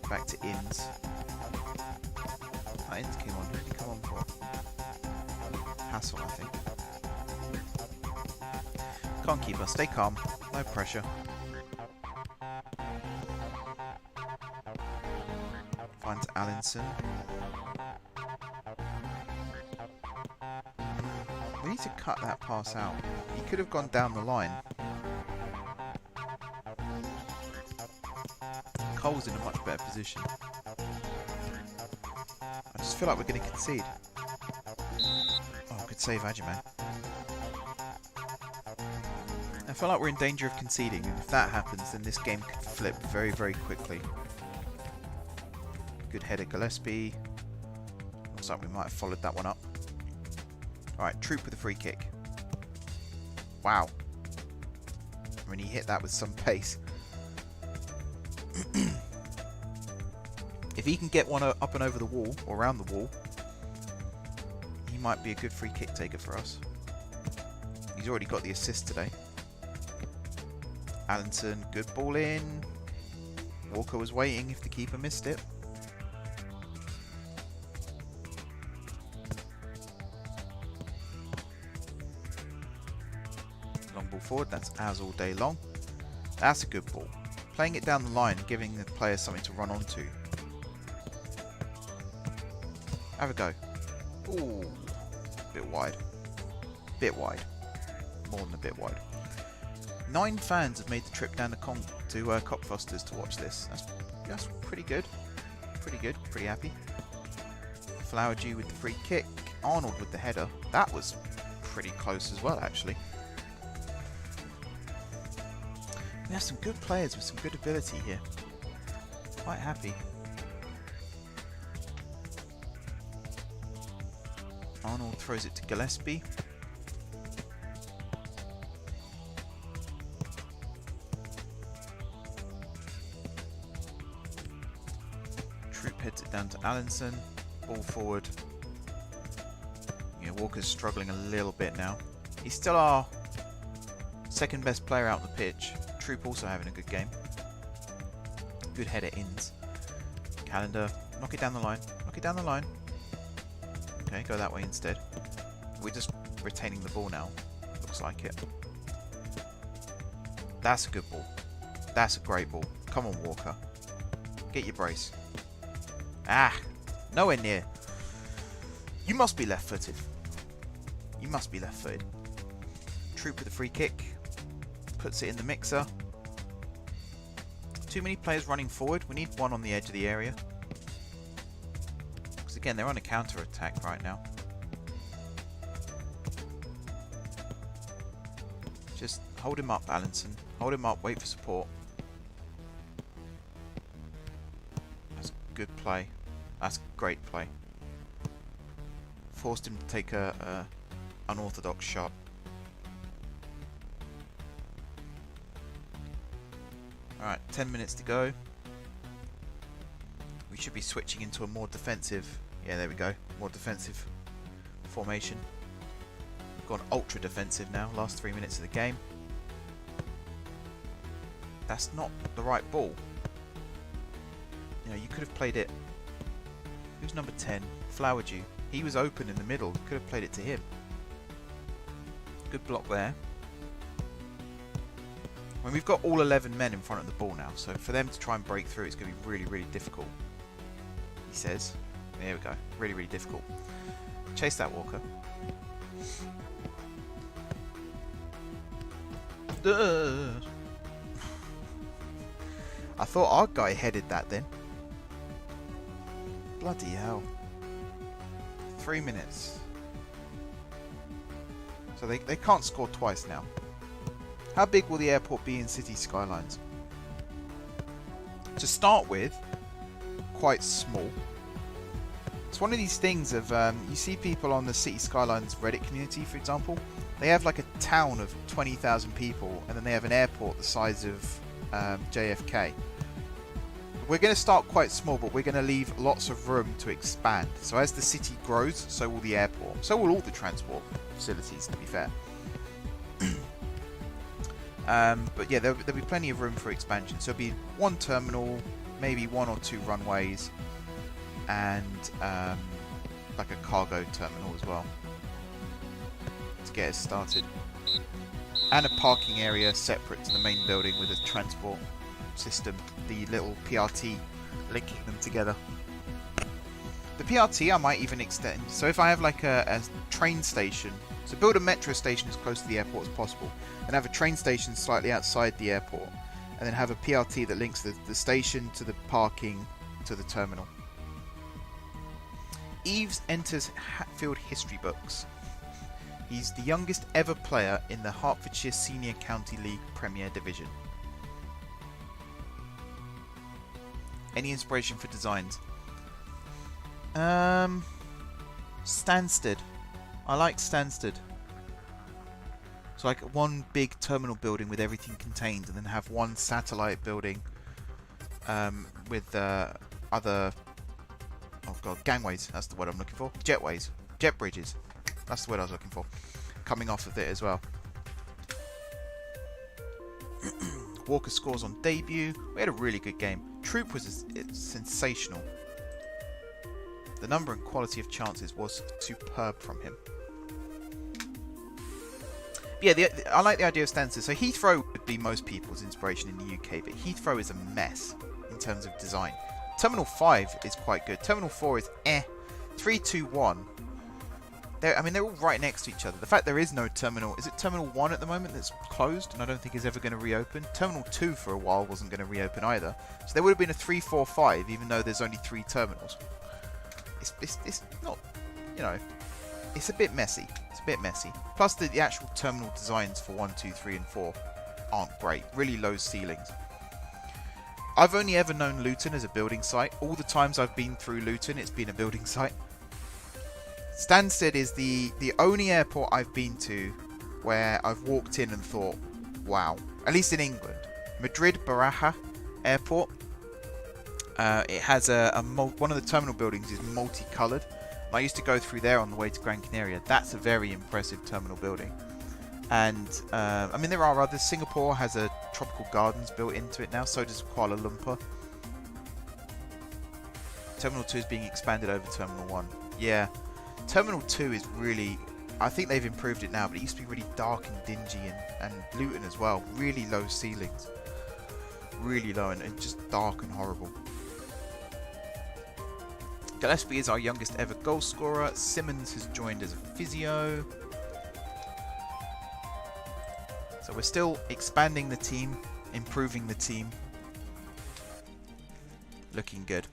back to Inns. That Inns came on. Who did he come on for? Hassel, I think. Can't keep us. Stay calm. No pressure. Finds Allinson. We need to cut that pass out. He could have gone down the line. Cole's in a much better position. I just feel like we're going to concede. Oh, good save, Ajiman. I feel like we're in danger of conceding, and if that happens, then this game could flip very, very quickly. Good header, Gillespie. Looks like we might have followed that one up. Alright, Troop with a free kick. Wow. I mean, he hit that with some pace. If he can get one up and over the wall, or around the wall, he might be a good free kick taker for us. He's already got the assist today. Allinson, good ball in. Walker was waiting if the keeper missed it. Long ball forward, that's as all day long. That's a good ball. Playing it down the line and giving the players something to run onto. Have a go. Ooh, bit wide. Bit wide. More than a bit wide. 9 fans have made the trip down to Cockfosters to watch this. That's pretty good. Pretty good. Pretty happy. Flowerdew with the free kick. Arnold with the header. That was pretty close as well, actually. We have some good players with some good ability here. Quite happy. Arnold throws it to Gillespie. Troop heads it down to Allinson. Ball forward. Yeah, Walker's struggling a little bit now. He's still our second best player out on the pitch. Troop also having a good game. Good header ins. Calendar, knock it down the line. Knock it down the line. Okay, go that way instead. We're just retaining the ball now. Looks like it. That's a good ball. That's a great ball. Come on, Walker. Get your brace. Ah! Nowhere near. You must be left-footed. You must be left-footed. Troop with a free kick. Puts it in the mixer. Too many players running forward. We need one on the edge of the area. Because again, they're on a counter-attack right now. Just hold him up, Allinson. Hold him up. Wait for support. That's good play. That's great play. Forced him to take a unorthodox shot. Alright, 10 minutes to go. We should be switching into a more defensive... Yeah, there we go. More defensive formation. We've gone ultra defensive now. Last 3 minutes of the game. That's not the right ball. You know, you could have played it... Who's number 10? Flowered you. He was open in the middle. You could have played it to him. Good block there. When we've got all 11 men in front of the ball now, so for them to try and break through, it's going to be really, really difficult. He says. There we go. Really, really difficult. Chase that, Walker. I thought our guy headed that then. Bloody hell. 3 minutes. So they can't score twice now. How big will the airport be in city skylines? To start with, quite small. It's one of these things of, you see people on the City Skylines Reddit community, for example, they have like a town of 20,000 people, and then they have an airport the size of JFK. We're going to start quite small, but we're going to leave lots of room to expand. So as the city grows, so will the airport. So will all the transport facilities, to be fair. But yeah, there'll be plenty of room for expansion. So it'll be one terminal, maybe 1 or 2 runways, and like a cargo terminal as well to get us started. And a parking area separate to the main building with a transport system, the little PRT linking them together. The PRT I might even extend. So if I have like a train station, so build a metro station as close to the airport as possible, and have a train station slightly outside the airport, and then have a PRT that links the station to the parking to the terminal. Eves enters Hatfield history books. He's the youngest ever player in the Hertfordshire Senior County League Premier Division. Any inspiration for designs? Stansted. I like Stansted. So like one big terminal building with everything contained, and then have one satellite building with other... Oh god, gangways. That's the word I'm looking for. Jetways. Jet bridges. That's the word I was looking for. Coming off of it as well. Walker scores on debut. We had a really good game. Troop was sensational. The number and quality of chances was superb from him. But yeah, I like the idea of Stansted. So Heathrow would be most people's inspiration in the UK, but Heathrow is a mess in terms of design. Terminal 5 is quite good. Terminal 4 is eh. 3, 2, 1. I mean, they're all right next to each other. The fact there is no terminal... Is it Terminal 1 at the moment that's closed and I don't think is ever going to reopen? Terminal 2 for a while wasn't going to reopen either. So there would have been a 3, 4, 5 even though there's only 3 terminals. It's not... You know... It's a bit messy. It's a bit messy. Plus the actual terminal designs for 1, 2, 3 and 4 aren't great. Really low ceilings. I've only ever known Luton as a building site. All the times I've been through Luton, it's been a building site. Stansted is the only airport I've been to where I've walked in and thought, wow. At least in England. Madrid Baraja Airport. It has one of the terminal buildings is multicoloured. I used to go through there on the way to Gran Canaria. That's a very impressive terminal building. And, I mean, there are others. Singapore has a tropical gardens built into it now. So does Kuala Lumpur. Terminal 2 is being expanded over Terminal 1. Yeah, Terminal 2 is really... I think they've improved it now, but it used to be really dark and dingy, and Luton as well. Really low ceilings. Really low and just dark and horrible. Gillespie is our youngest ever goal scorer. Simmons has joined as a physio. So we're still expanding the team, improving the team. Looking good.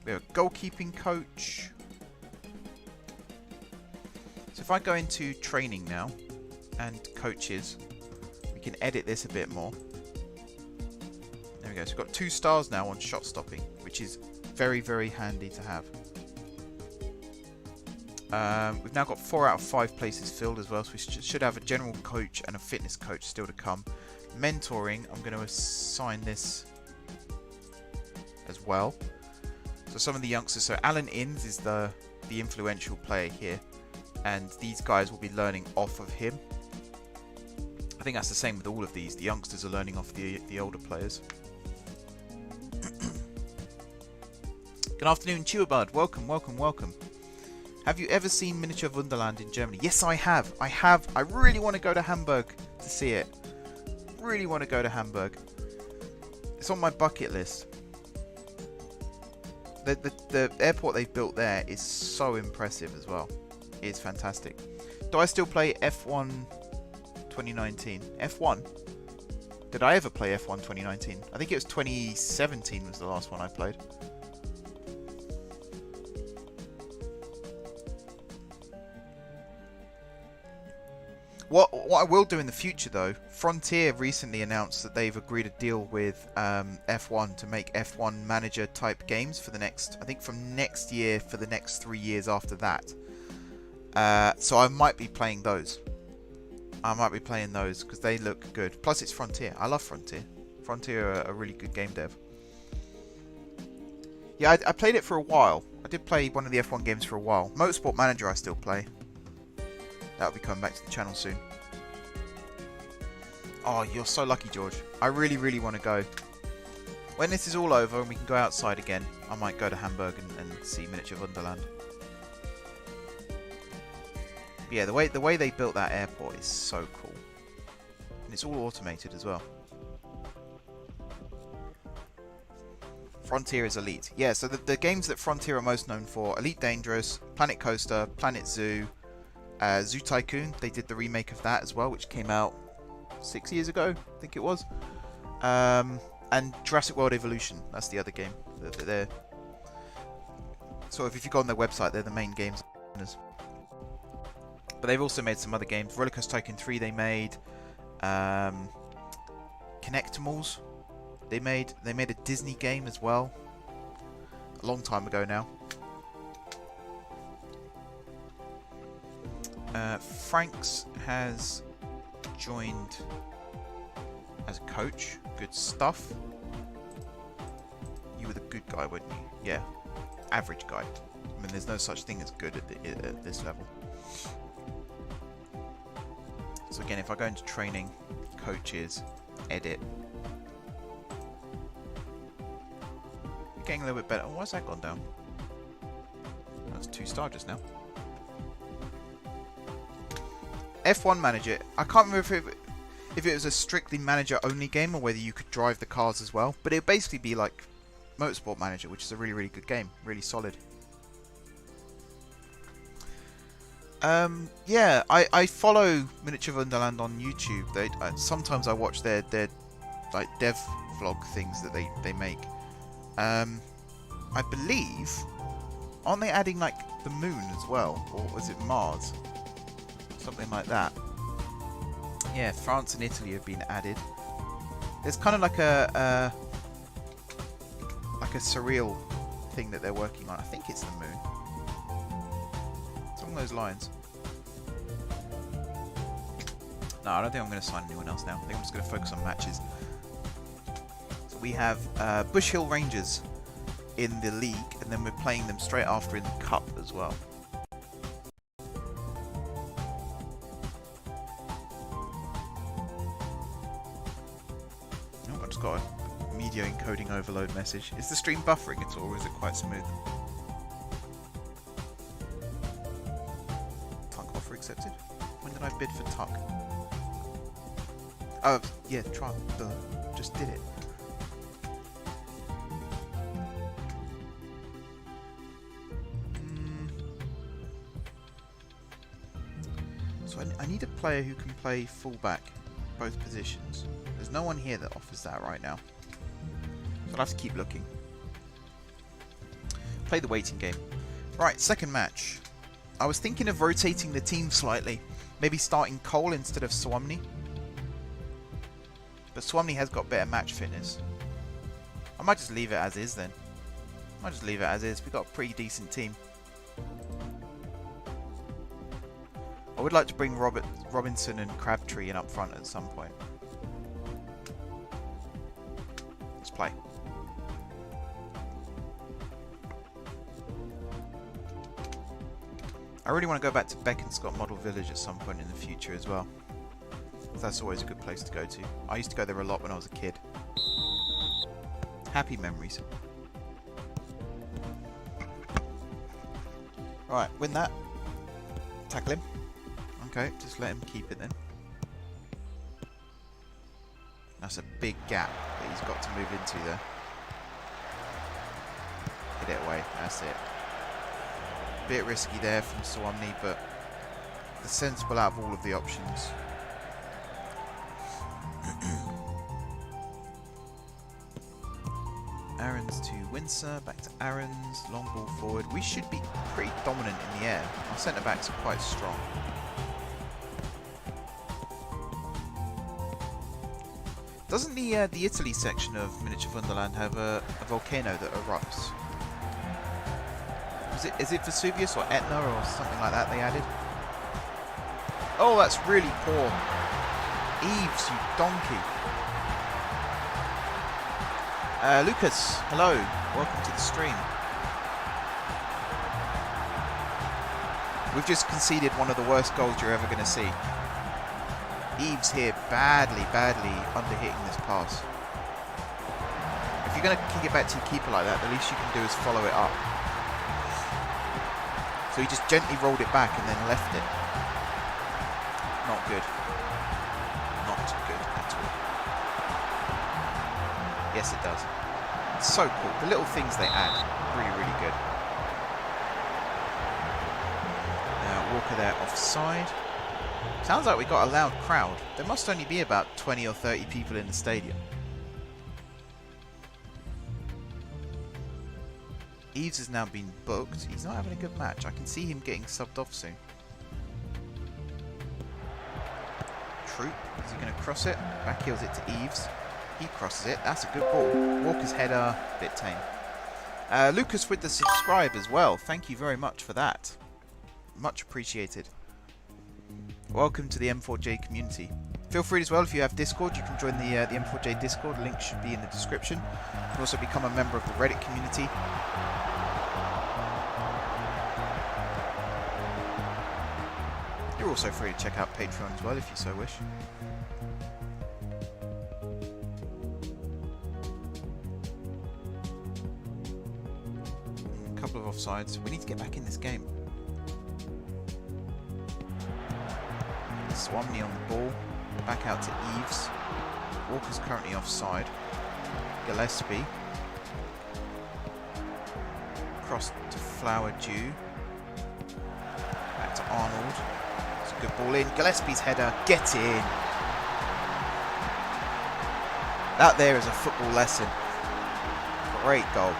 We have a goalkeeping coach. So if I go into training now and coaches, we can edit this a bit more. There we go. So we've got 2 stars now on shot stopping, which is very, very handy to have. We've now got 4 out of 5 places filled as well, so we should have a general coach and a fitness coach still to come. Mentoring, I'm going to assign this as well. So some of the youngsters, so Alan Innes is the influential player here, and these guys will be learning off of him. I think that's the same with all of these. The youngsters are learning off the older players. Good afternoon, Chewabud. Welcome, welcome, welcome. Have you ever seen Miniature Wunderland in Germany? Yes, I have. I really want to go to Hamburg to see it. Really want to go to Hamburg. It's on my bucket list. The airport they've built there is so impressive as well. It's fantastic. Do I still play F1 2019? F1? Did I ever play F1 2019? I think it was 2017 was the last one I played. What I will do in the future though, Frontier recently announced that they've agreed a deal with F1 to make F1 manager type games for the next, I think from next year for the next 3 years after that. So I might be playing those. I might be playing those because they look good. Plus it's Frontier. I love Frontier. Frontier are a really good game dev. Yeah, I played it for a while. I did play one of the F1 games for a while. Motorsport Manager I still play. That'll be coming back to the channel soon. Oh, you're so lucky, George. I really, really want to go. When this is all over and we can go outside again, I might go to Hamburg and see Miniature Wunderland. But yeah, the way they built that airport is so cool. And it's all automated as well. Frontier is Elite. Yeah, so the games that Frontier are most known for, Elite Dangerous, Planet Coaster, Planet Zoo, Zoo Tycoon, they did the remake of that as well, which came out 6 years ago, I think it was. And Jurassic World Evolution, that's the other game. They're sort of, if you go on their website, they're the main games. But they've also made some other games. Rollercoaster Tycoon 3 they made. Connectimals they made. They made a Disney game as well. A long time ago now. Franks has joined as a coach. Good stuff. You were the good guy, weren't you? Yeah. Average guy. I mean, there's no such thing as good at this level. So again, if I go into training, coaches, edit. You're getting a little bit better. Oh, why's that gone down? That's 2-star just now. F1 Manager. I can't remember if it was a strictly manager-only game or whether you could drive the cars as well. But it would basically be like Motorsport Manager, which is a really, really good game. Really solid. Yeah, I follow Miniature Wunderland on YouTube. Sometimes I watch their like dev vlog things that they make. I believe, aren't they adding like the moon as well, or was it Mars? Something like that. Yeah, France and Italy have been added. There's kind of like a surreal thing that they're working on. I think it's the moon. It's along those lines. No, I don't think I'm going to sign anyone else now. I think I'm just going to focus on matches. So we have Bush Hill Rangers in the league, and then we're playing them straight after in the cup as well. just got a media encoding overload message. Is the stream buffering at all, or is it quite smooth? Tuck offer accepted? When did I bid for Tuck? Oh, yeah, try. Just did it. So I need a player who can play fullback, both positions. There's no one here that offers that right now. So I'll have to keep looking. Play the waiting game. Right, second match. I was thinking of rotating the team slightly. Maybe starting Cole instead of Swamney. But Swamney has got better match fitness. I might just leave it as is then. I might just leave it as is. We've got a pretty decent team. I would like to bring Robinson and Crabtree in up front at some point. Let's play. I really want to go back to Beaconscott Model Village at some point in the future as well. That's always a good place to go to. I used to go there a lot when I was a kid. Happy memories. Right, win that. Tackle him. Okay, just let him keep it then. That's a big gap that he's got to move into there. Hit it away, that's it. Bit risky there from Swamney, but the sensible out of all of the options. Aaron's to Windsor, back to Aaron's, long ball forward. We should be pretty dominant in the air. Our centre backs are quite strong. Doesn't the Italy section of Miniature Wonderland have a volcano that erupts? Is it Vesuvius or Etna or something like that they added? Oh, that's really poor. Eves, you donkey. Lucas, hello. Welcome to the stream. We've just conceded one of the worst goals you're ever going to see. Eves here badly underhitting this pass. If you're going to kick it back to your keeper like that, the least you can do is follow it up. So he just gently rolled it back and then left it. Not good. Not good at all. Yes, it does. It's so cool. The little things they add, really good. Now Walker there offside. Sounds like we got a loud crowd. There must only be about 20 or 30 people in the stadium. Eves has now been booked. He's not having a good match. I can see him getting subbed off soon. Troop, is he going to cross it? Back heels it to Eves. He crosses it. That's a good ball. Walker's header, a bit tame. Lucas with the subscribe as well. Thank you very much for that. Much appreciated. Welcome to the M4J community. Feel free as well, if you have Discord, you can join the M4J Discord. Link should be in the description. You can also become a member of the Reddit community. You're also free to check out Patreon as well if you so wish. A couple of offsides. We need to get back in this game. Swamney on the ball. Back out to Eves. Walker's currently offside. Gillespie. Cross to Flower Dew. Back to Arnold. It's a good ball in. Gillespie's header. Get in. That there is a football lesson. Great goal.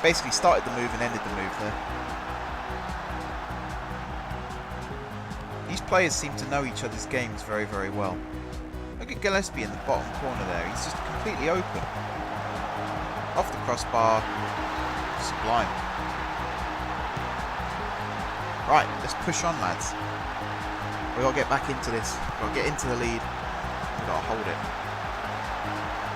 Basically started the move and ended the move there. These players seem to know each other's games very well. Look at Gillespie in the bottom corner there. He's just completely open. Off the crossbar. Sublime. Right, let's push on, lads. We've got to get back into this. We've got to get into the lead. We've got to hold it.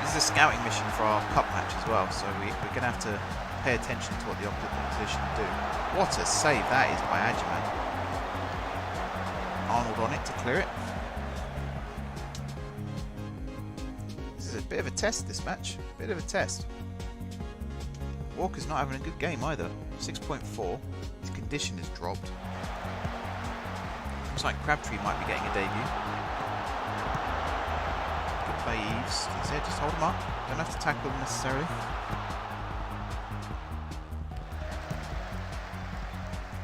This is a scouting mission for our cup match as well, so we're going to have to pay attention to what the opposition do. What a save that is by Adjaman. Arnold on it to clear it. Bit of a test this match. Bit of a test. Walker's not having a good game either. 6.4. His condition has dropped. Looks like Crabtree might be getting a debut. Good play, Eves. He's there, just hold him up. Don't have to tackle him necessarily.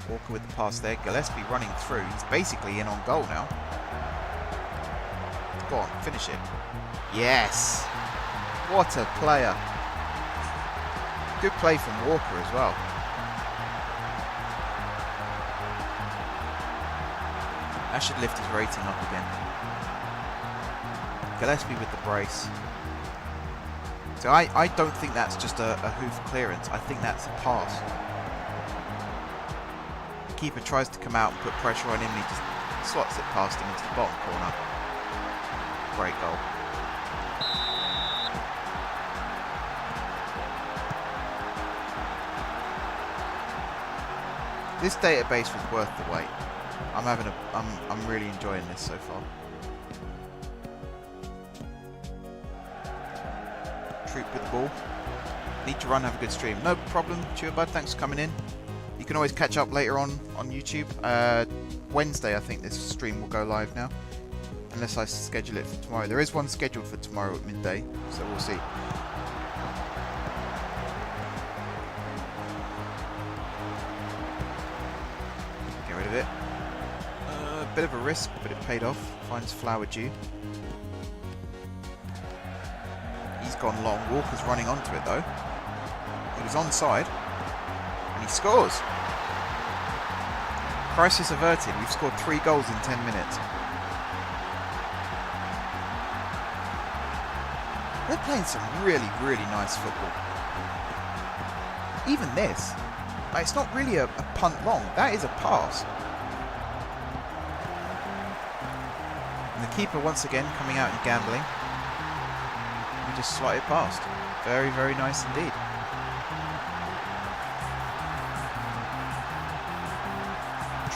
Walker with the pass there. Gillespie running through. He's basically in on goal now. Go on, finish it. Yes! What a player. Good play from Walker as well. That should lift his rating up again. Gillespie with the brace. So I don't think that's just a hoof clearance. I think that's a pass. The keeper tries to come out and put pressure on him and he just slots it past him into the bottom corner. Great goal. This database was worth the wait. I'm really enjoying this so far. Troop with the ball. Need to run, have a good stream. No problem, cheer bud, thanks for coming in. You can always catch up later on YouTube. Wednesday I think this stream will go live now. Unless I schedule it for tomorrow. There is one scheduled for tomorrow at midday, so we'll see. Get rid of it. Bit of a risk, but it paid off. Finds Flower Dew. He's gone long. Walker's running onto it though. He was onside. And he scores. Crisis averted. We've scored 3 goals in 10 minutes. They're playing some really, really nice football. Even this. Like, it's not really a punt long. That is a pass. And the keeper once again coming out and gambling. We just slot it past. Very, very nice indeed.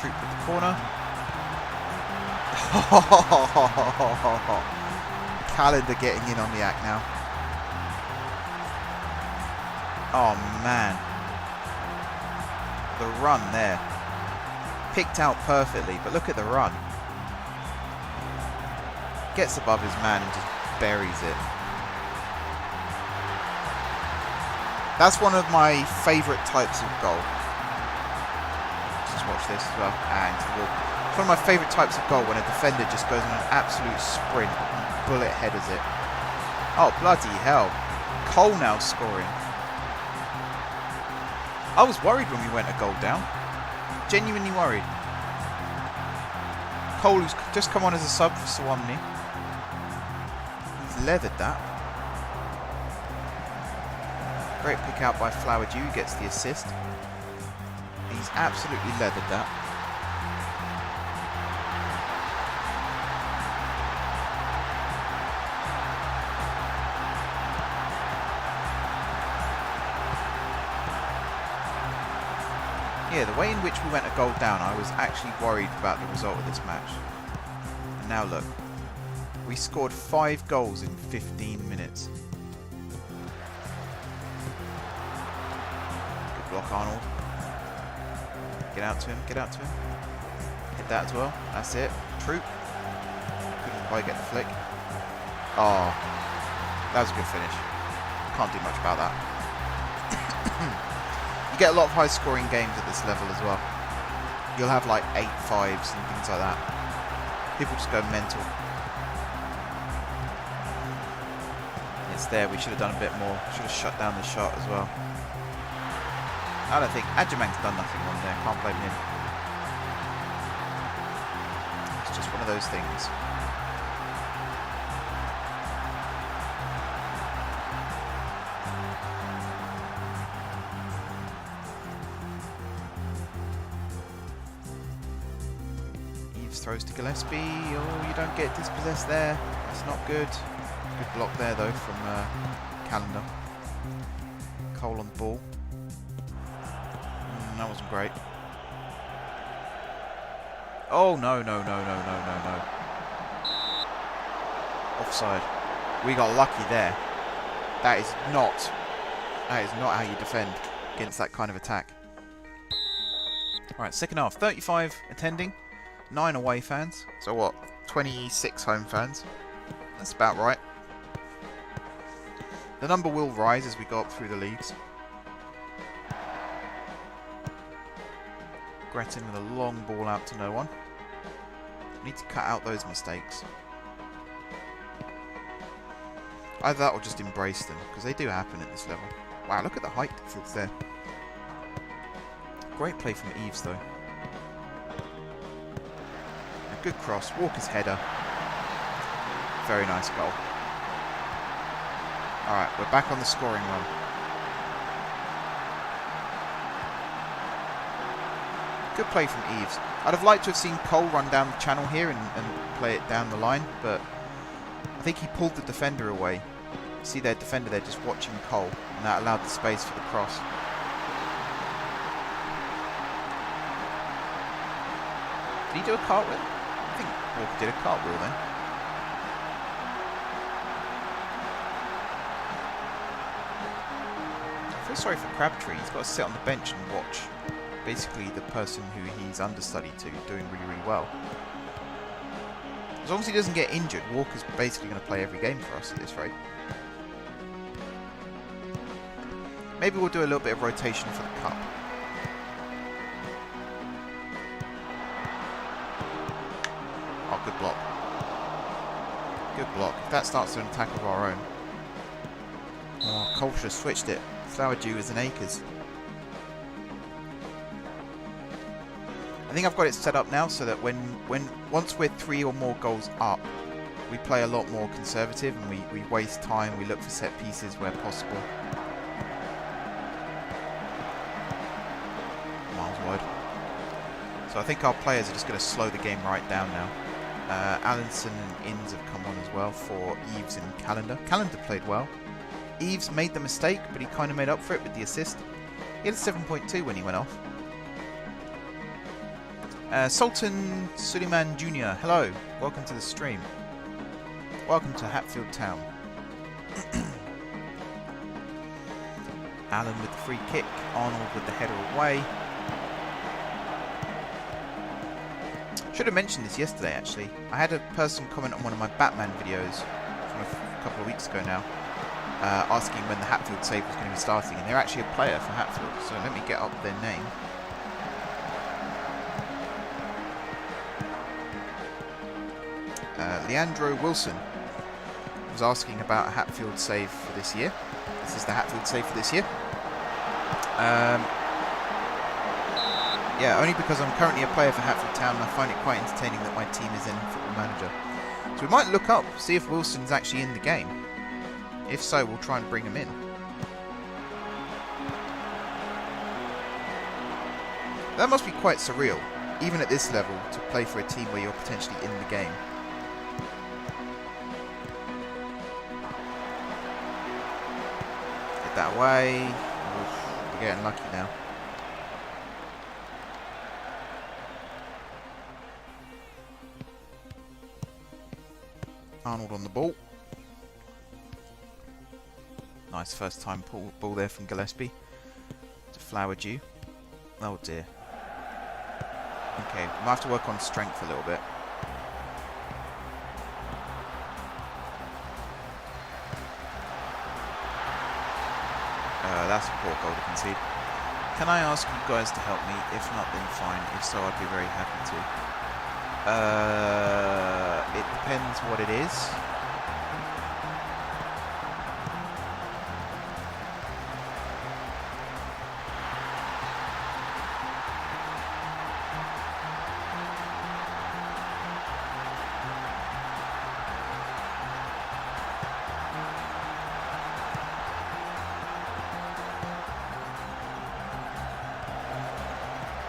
Troop with the corner. Calendar getting in on the act now. Oh man. The run there. Picked out perfectly, but look at the run. Gets above his man and just buries it. That's one of my favourite types of goal. Just watch this as well. And it's one of my favourite types of goal when a defender just goes on an absolute sprint and bullet headers it. Oh bloody hell. Cole now scoring. I was worried when we went a goal down. Genuinely worried. Cole, who's just come on as a sub for Swamney. He's leathered that. Great pick out by Flower Dew, gets the assist. He's absolutely leathered that. Yeah, the way in which we went a goal down, I was actually worried about the result of this match. And now look, we scored 5 goals in 15 minutes. Good block, Arnold. Get out to him, get out to him. Hit that as well, that's it. Troop. Couldn't quite get the flick. Oh, that was a good finish. Can't do much about that. You get a lot of high-scoring games at this level as well. You'll have like 8-5s and things like that. People just go mental. It's there. We should have done a bit more. Should have shut down the shot as well. I don't think Adjumang's done nothing wrong there. Can't blame him. It's just one of those things. Throws to Gillespie. Oh, you don't get dispossessed there. That's not good. Good block there though from Calendar. Cole on the ball. That wasn't great. Oh no, no, no, no, no, no, no. Offside. We got lucky there. That is not how you defend against that kind of attack. Alright, second half. 35 attending, 9 away fans. So what? 26 home fans. That's about right. The number will rise as we go up through the leagues. Gretton with a long ball out to no one. Need to cut out those mistakes. Either that or just embrace them, because they do happen at this level. Wow, look at the height difference there. Great play from Eves, though. A good cross. Walker's header. Very nice goal. Alright, we're back on the scoring run. Good play from Eves. I'd have liked to have seen Cole run down the channel here and play it down the line, but I think he pulled the defender away. See their defender there just watching Cole, and that allowed the space for the cross. Did he do a cartwheel? I think Walker did a cartwheel then. I feel sorry for Crabtree. He's got to sit on the bench and watch basically the person who he's understudied to doing really, really well. As long as he doesn't get injured, Walker's basically going to play every game for us at this rate. Maybe we'll do a little bit of rotation for the cup. Oh, good block. Good block. If that starts an attack of our own. Oh, Cole should have switched it. Flower Dew is an acres. I think I've got it set up now so that once we're 3 or more goals up, we play a lot more conservative and we waste time, we look for set pieces where possible. Miles wide. So I think our players are just going to slow the game right down now. Allinson and Inns have come on as well for Eves and Callender. Callender played well. Eves made the mistake, but he kind of made up for it with the assist. He had a 7.2 when he went off. Sultan Suleiman Jr., hello, welcome to the stream. Welcome to Hatfield Town. Allen with the free kick, Arnold with the header away. Should have mentioned this yesterday actually. I had a person comment on one of my Batman videos from a couple of weeks ago now, asking when the Hatfield save was going to be starting, and they're actually a player for Hatfield, so let me get up their name. Leandro Wilson was asking about a Hatfield save for this year. This is the Hatfield save for this year. Yeah, only because I'm currently a player for Hatfield Town and I find it quite entertaining that my team is in Football Manager. So we might look up, see if Wilson's actually in the game. If so, we'll try and bring him in. That must be quite surreal, even at this level, to play for a team where you're potentially in the game. Get that away. Oof, we're getting lucky now. Arnold on the ball. Nice first time ball there from Gillespie to Flower Dew. Oh dear. Okay, we'll have to work on strength a little bit. That's a poor goal to concede. Can I ask you guys to help me? If not, then fine. If so, I'd be very happy to. It depends what it is.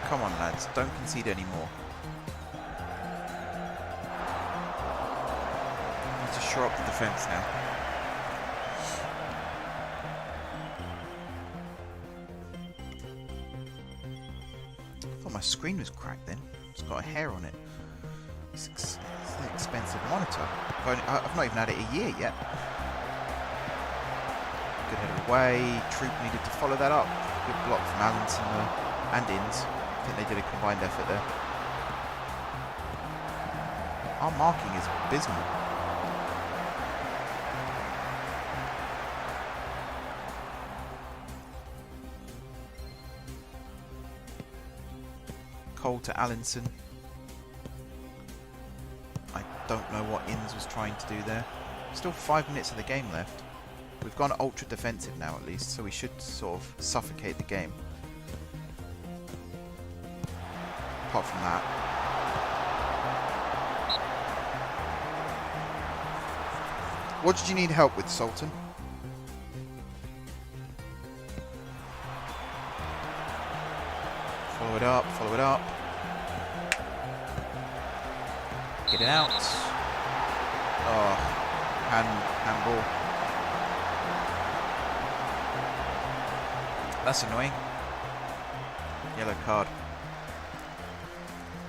Come on, lads, don't concede anymore. Need to shore up the defence now. I thought my screen was cracked then. It's got a hair on it. It's an expensive monitor. I've not even had it a year yet. Good header away. Troop needed to follow that up. Good block from Allenson and Inns. I think they did a combined effort there. Our marking is abysmal. Cole to Allenson. I don't know what Inns was trying to do there. Still 5 minutes of the game left. We've gone ultra defensive now at least, so we should sort of suffocate the game. Apart from that. What did you need help with, Sultan? Follow it up, follow it up. Get it out. Oh, handball. That's annoying. Yellow card.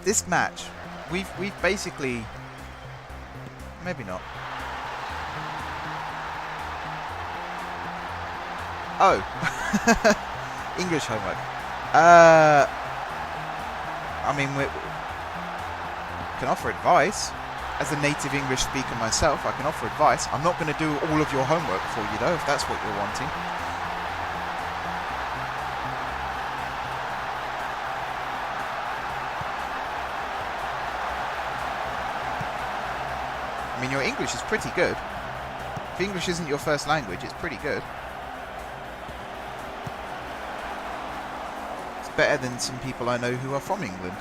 This match, we've basically, maybe not. Oh, English homework. I mean, we can offer advice. As a native English speaker myself, I can offer advice. I'm not going to do all of your homework for you, though, if that's what you're wanting. I mean, your English is pretty good. If English isn't your first language, it's pretty good. It's better than some people I know who are from England.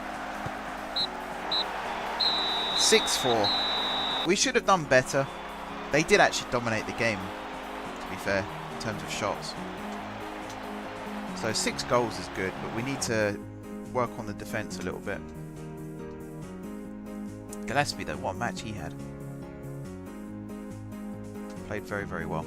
6-4. We should have done better. They did actually dominate the game, to be fair, in terms of shots. So 6 goals is good, but we need to work on the defence a little bit. Gillespie, though, what a match he had. Played very, very well.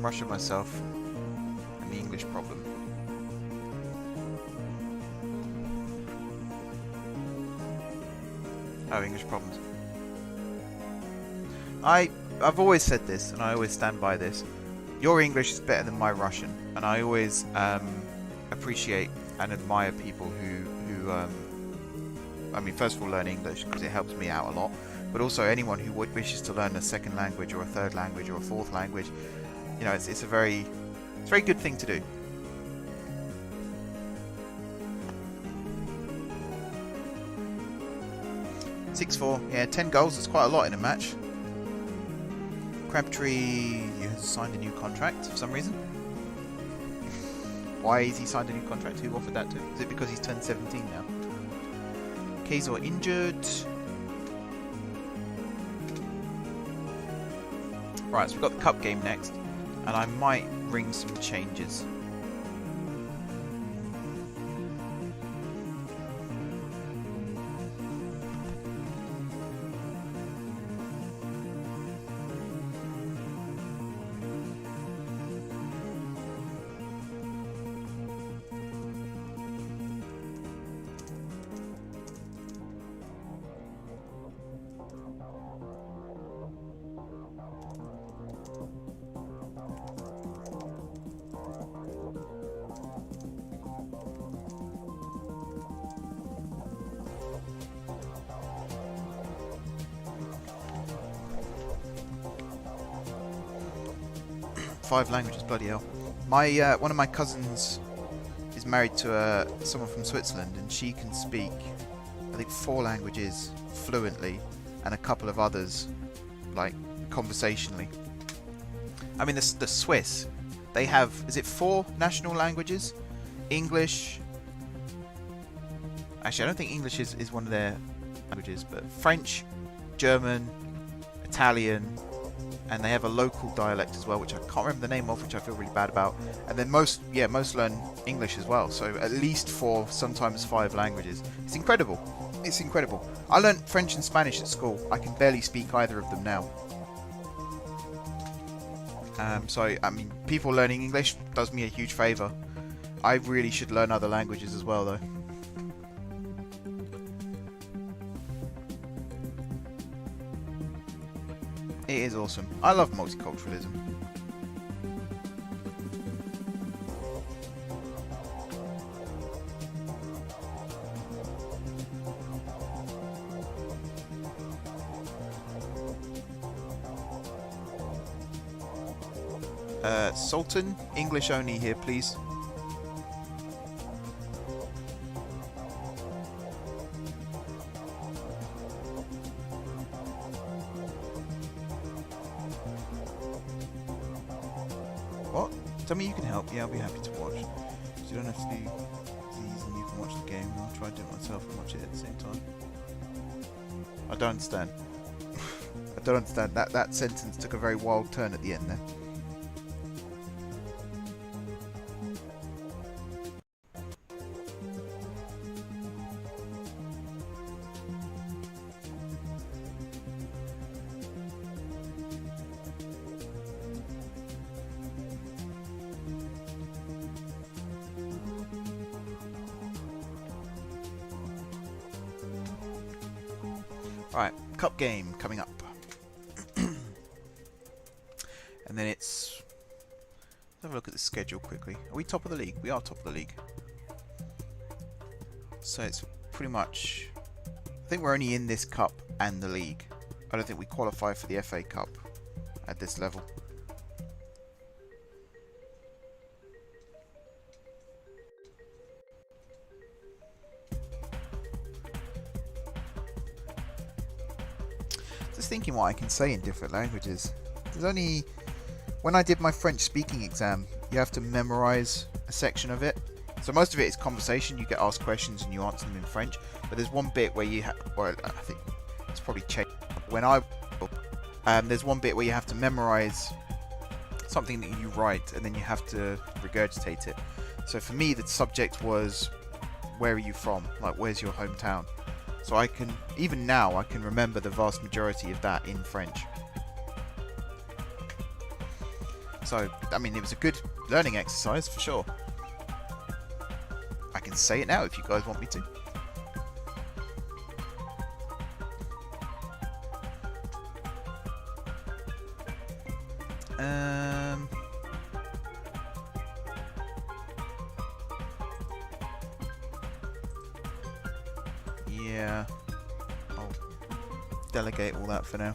Russia myself and the English problem. Oh, English problems. I've always said this, and I always stand by this. Your English is better than my Russian, and I always appreciate and admire people who I mean, first of all, learn English because it helps me out a lot, but also anyone who wishes to learn a second language or a third language or a fourth language. You know, it's a very good thing to do. (6-4), yeah, 10 goals is quite a lot in a match. Crabtree has signed a new contract for some reason. Why has he signed a new contract? Who offered that to him? Is it because he's turned 17 now? Kazor injured. Right, so we've got the cup game next. And I might bring some changes. Five languages, bloody hell. My one of my cousins is married to someone from Switzerland, and she can speak, I think, 4 languages fluently, and a couple of others, like, conversationally. I mean, the Swiss, they have, is it 4 national languages? English. Actually, I don't think English is one of their languages, but French, German, Italian, and they have a local dialect as well, which I can't remember the name of, which I feel really bad about. And then most learn English as well, so at least 4, sometimes 5 languages. It's incredible. It's incredible. I learnt French and Spanish at school. I can barely speak either of them now. So, I mean, people learning English does me a huge favour. I really should learn other languages as well, though. It is awesome. I love multiculturalism. Sultan, English only here, please. What? Tell me you can help. Yeah, I'll be happy to watch. So you don't have to do these and you can watch the game. I'll try to do it myself and watch it at the same time. I don't understand. I don't understand. That sentence took a very wild turn at the end there. Right, cup game coming up. And then it's... Let's have a look at the schedule quickly. Are we top of the league? We are top of the league. So it's pretty much... I think we're only in this cup and the league. I don't think we qualify for the FA Cup at this level. Just thinking what I can say in different languages. There's only... When I did my French speaking exam, you have to memorize a section of it. So most of it is conversation. You get asked questions and you answer them in French. But there's one bit where you have... Well, I think it's probably changed. When I... there's one bit where you have to memorize something that you write and then you have to regurgitate it. So for me, the subject was, where are you from? Like, where's your hometown? So I can, even now, I can remember the vast majority of that in French. So, I mean, it was a good learning exercise for sure. I can say it now if you guys want me to. Yeah, I'll delegate all that for now.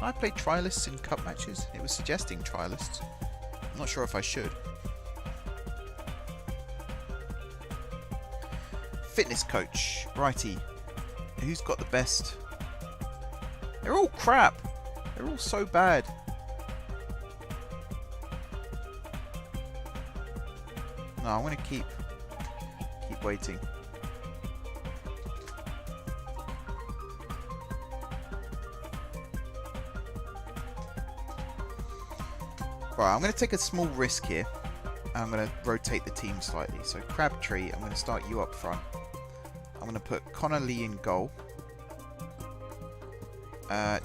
I played trialists in cup matches. It was suggesting trialists. I'm not sure if I should. Fitness coach, righty. Who's got the best? They're all crap. They're all so bad. No, I'm gonna keep waiting. Right, I'm going to take a small risk here. I'm going to rotate the team slightly. So Crabtree, I'm going to start you up front. I'm going to put Connor Lee in goal.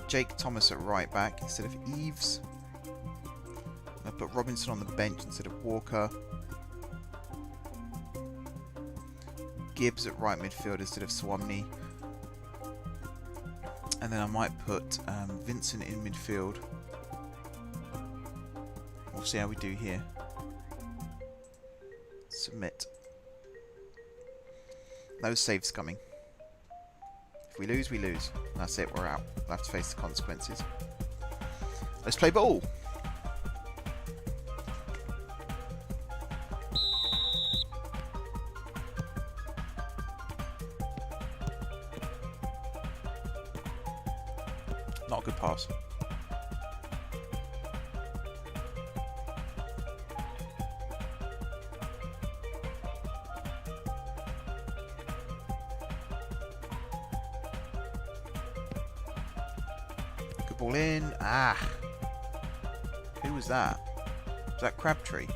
Jake Thomas at right back instead of Eves. I'm going to put Robinson on the bench instead of Walker. Gibbs at right midfield instead of Swamney. And then I might put Vincent in midfield. We'll see how we do here. Submit. No saves coming. If we lose, we lose. That's it, we're out. We'll have to face the consequences. Let's play ball! Not a good pass. ball in. Ah. Who was that? Was that Crabtree?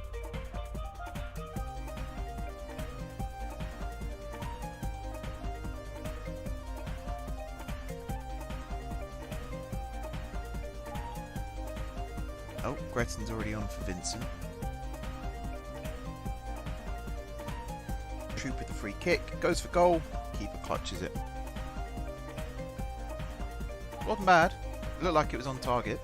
Oh, Gretton's already on for Vincent. Troop with the free kick. Goes for goal. Keeper clutches it. Wasn't bad. It looked like it was on target.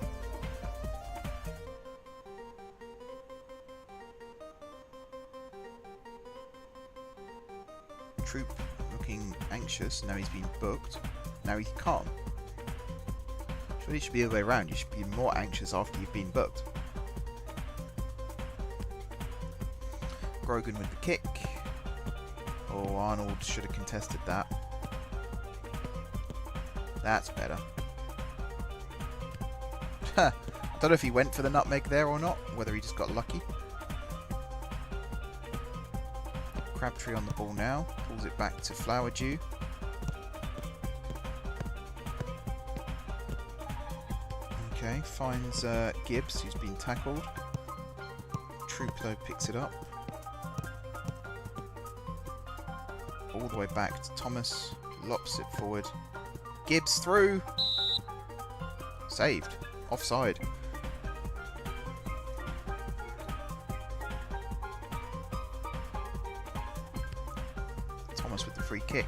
Troop looking anxious. Now he's been booked. Now he's calm. Surely it should be the other way around. You should be more anxious after you've been booked. Grogan with the kick. Oh, Arnold should have contested that. That's better. I don't know if he went for the nutmeg there or not, whether he just got lucky. Crabtree on the ball now. Pulls it back to Flowerdew. Okay, finds Gibbs, who's been tackled. Troop, though, picks it up. All the way back to Thomas. Lops it forward. Gibbs through. Saved. Offside. Thomas with the free kick.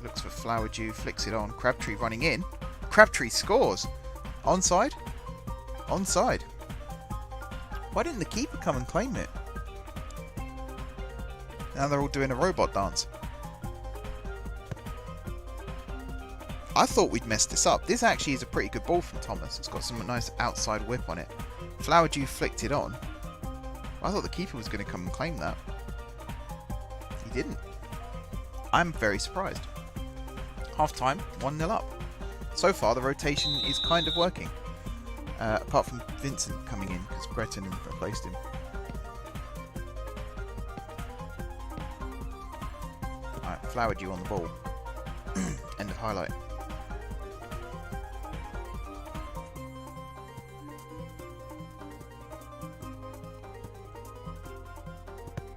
Looks for Flowerdew, flicks it on. Crabtree running in. Crabtree scores. Onside? Onside. Why didn't the keeper come and claim it? Now they're all doing a robot dance. I thought we'd messed this up. This actually is a pretty good ball from Thomas. It's got some nice outside whip on it. Flowerdew flicked it on. I thought the keeper was going to come and claim that. He didn't. I'm very surprised. Half time, 1-0 up. So far, the rotation is kind of working. Apart from Vincent coming in, because Breton replaced him. Alright, Flowerdew on the ball. End of highlight.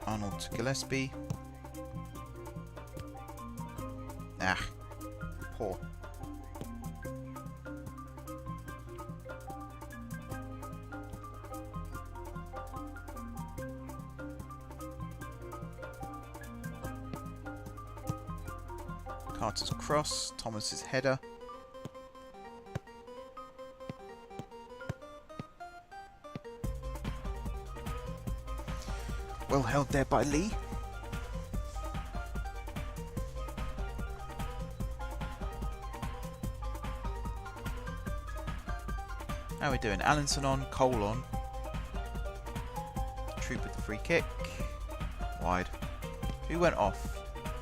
Arnold to Gillespie. Ah, poor. Carter's cross, Thomas's header. Well held there by Lee. How are we doing? Allinson on, Cole on. Troop with the free kick. Wide. Who went off?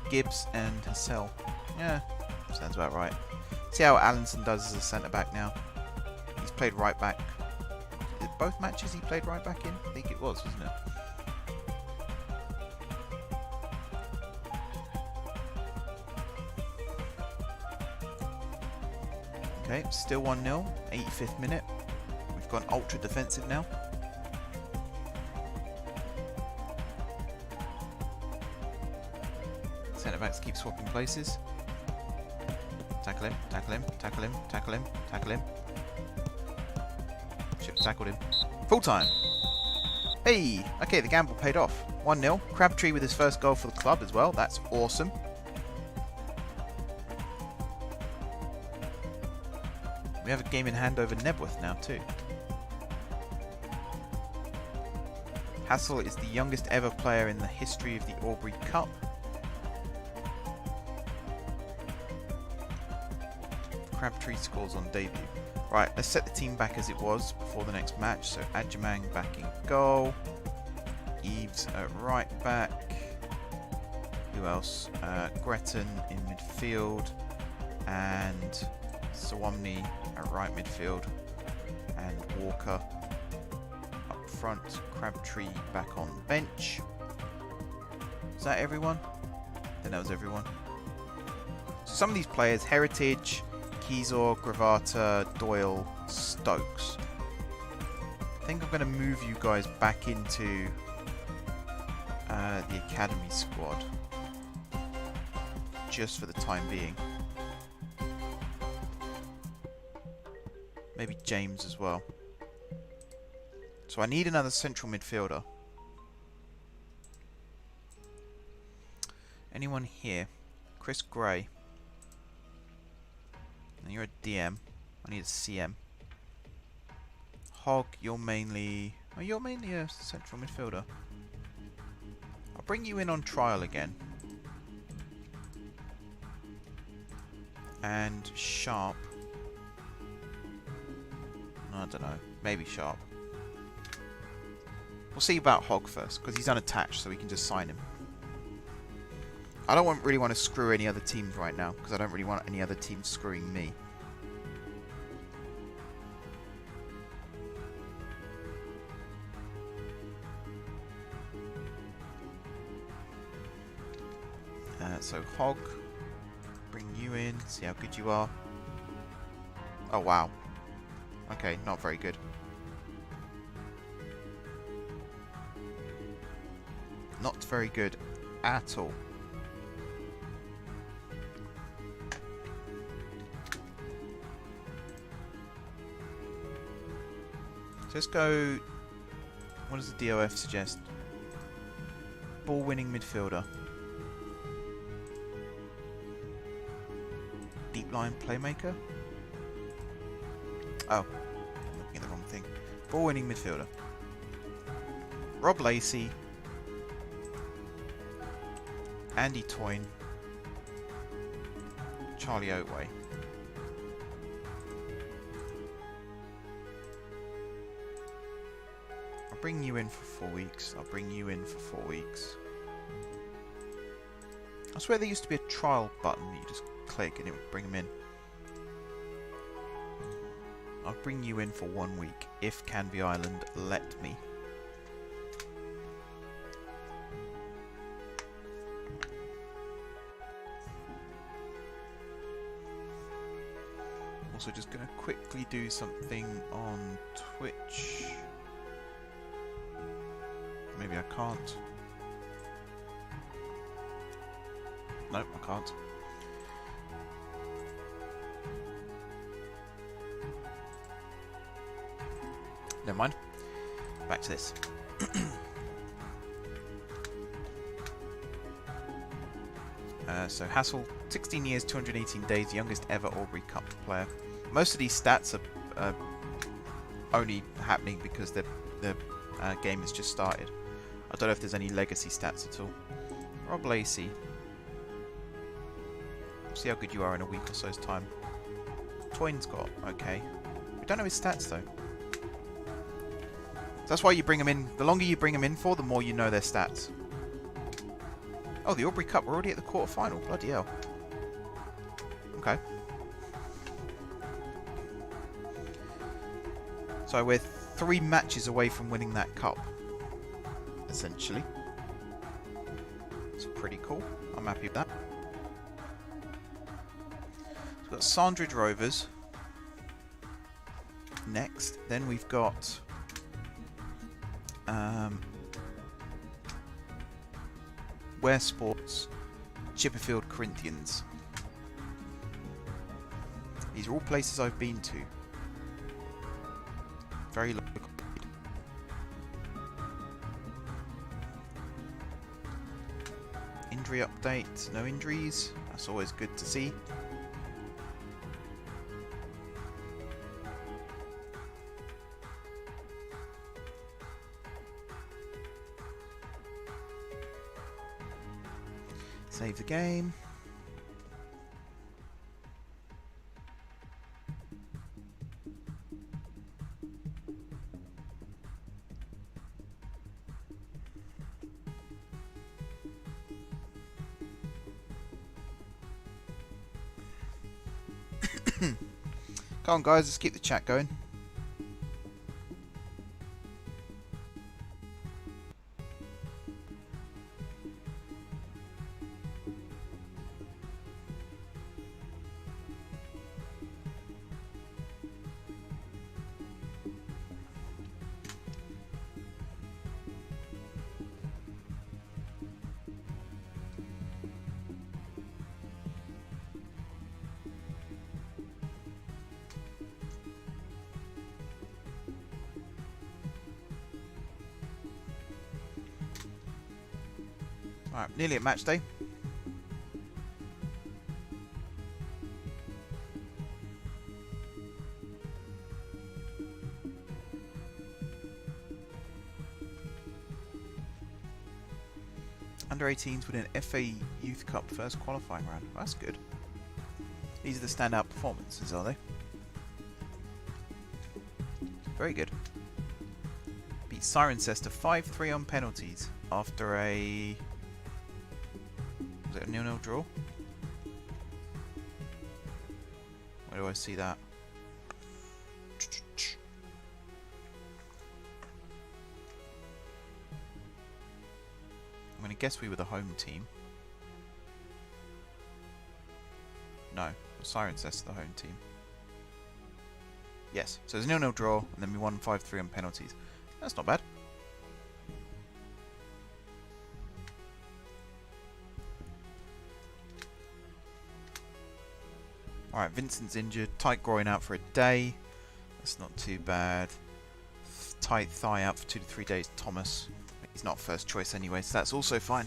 Gibbs and Hassel. Yeah, sounds about right. See how Allinson does as a centre-back now. He's played right back. Both matches he played right back in? I think it was, wasn't it? Okay, still 1-0, 85th minute. We've gone ultra defensive now. Centre-backs keep swapping places. Tackle him, tackle him, tackle him, tackle him, tackle him. Should have tackled him. Full time. Hey! Okay, the gamble paid off. 1-0. Crabtree with his first goal for the club as well. That's awesome. We have a game in hand over Nebworth now too. Hassel is the youngest ever player in the history of the Aubrey Cup. Crabtree scores on debut. Right, let's set the team back as it was before the next match. So Adjumang back in goal. Eves at right back. Who else? Gretton in midfield. And Sawamni at right midfield. And Walker up front. Crabtree back on the bench. Is that everyone? I think that was everyone. So some of these players, Heritage, Keysor, Gravata, Doyle, Stokes. I think I'm going to move you guys back into the academy squad just for the time being. Maybe James as well. So I need another central midfielder. Anyone here? Chris Gray. And you're a DM. I need a CM. Hog, you're mainly... Oh, you're mainly a central midfielder. I'll bring you in on trial again. And Sharp. I don't know. Maybe Sharp. We'll see about Hog first, because he's unattached, so we can just sign him. I don't really want to screw any other teams right now, because I don't really want any other teams screwing me. So Hog, bring you in, see how good you are. Oh wow. Okay, not very good. Not very good at all. So let's go... What does the DOF suggest? Ball winning midfielder. Deep line playmaker? Oh, I'm looking at the wrong thing. Ball winning midfielder. Rob Lacey. Andy Toyne. Charlie Oatway. I'll bring you in for 4 weeks. I'll bring you in for 4 weeks. I swear there used to be a trial button that you just click and it would bring them in. I'll bring you in for 1 week if Canvey Island let me. Also just going to quickly do something on Twitch. Maybe I can't. Nope, I can't. Never mind. Back to this. So Hassel, 16 years, 218 days, youngest ever Aubrey Cup player. Most of these stats are only happening because the game has just started. I don't know if there's any legacy stats at all. Rob Lacey. See how good you are in a week or so's time. Toyne's got, okay. We don't know his stats though. That's why you bring them in. The longer you bring them in for, the more you know their stats. Oh, the Aubrey Cup. We're already at the quarter-final. Bloody hell. Okay. So we're 3 matches away from winning that cup. Essentially. It's pretty cool. I'm happy with that. So we've got Sandridge Rovers. Next. Then we've got... Ware Sports, Chipperfield Corinthians. These are all places I've been to. Very local. Injury update, no injuries. That's always good to see. Save the game. Come on guys, let's keep the chat going. Alright, nearly at match day. Under 18s win an FA Youth Cup first qualifying round. That's good. These are the standout performances, are they? Very good. Beat Cirencester 5-3 on penalties after a... was it a 0-0 draw? Where do I see that? I'm going to guess we were the home team. No, Cirencester the home team. Yes, so there's a 0-0 draw, and then we won 5-3 on penalties. That's not bad. Alright, Vincent's injured. Tight groin out for a day. That's not too bad. Tight thigh out for 2 to 3 days. Thomas. He's not first choice anyway, so that's also fine.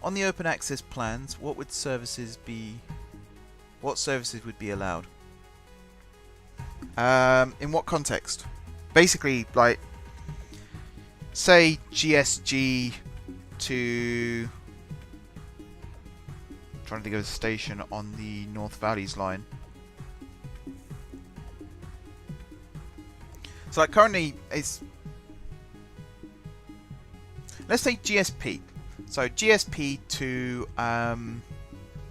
On the open access plans, what services would be allowed? In what context? Basically, like, say GSG to... trying to think of a station on the North Valleys line. So like currently it's... let's say GSP. So GSP to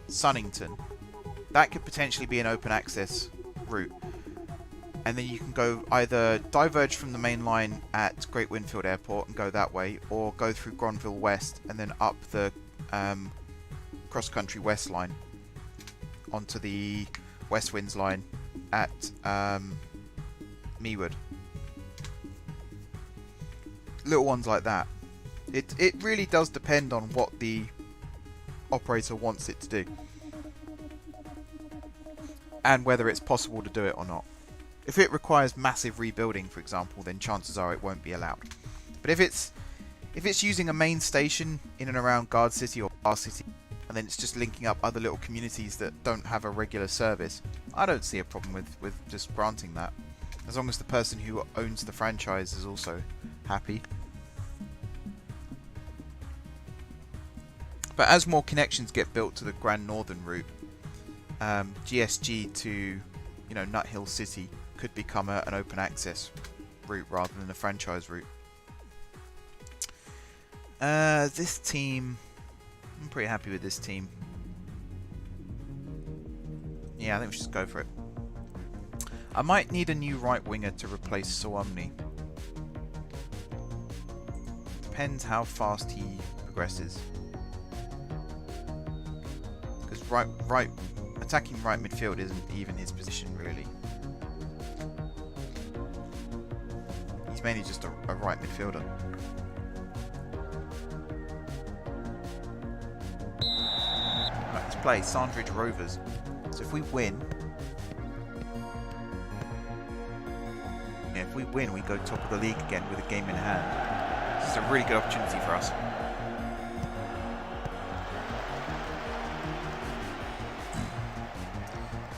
Sunnington. That could potentially be an open access route. And then you can go either diverge from the main line at Great Winfield Airport and go that way, or go through Gronville West and then up the cross-country west line onto the West Winds line at Mewood. Little ones like that. It really does depend on what the operator wants it to do and whether it's possible to do it or not. If it requires massive rebuilding, for example, then chances are it won't be allowed. But if it's using a main station in and around Guard City or Bar City, and then it's just linking up other little communities that don't have a regular service, I don't see a problem with just granting that, as long as the person who owns the franchise is also happy. But as more connections get built to the Grand Northern route, GSG to, Nut Hill City could become an open access route rather than a franchise route. This team, I'm pretty happy with this team. Yeah, I think we should just go for it. I might need a new right winger to replace Suwamni. Depends how fast he progresses. Because attacking right midfield isn't even his position really. He's mainly just a right midfielder. Right, let's play Sandridge Rovers. So if we win, we go top of the league again with a game in hand. This is a really good opportunity for us.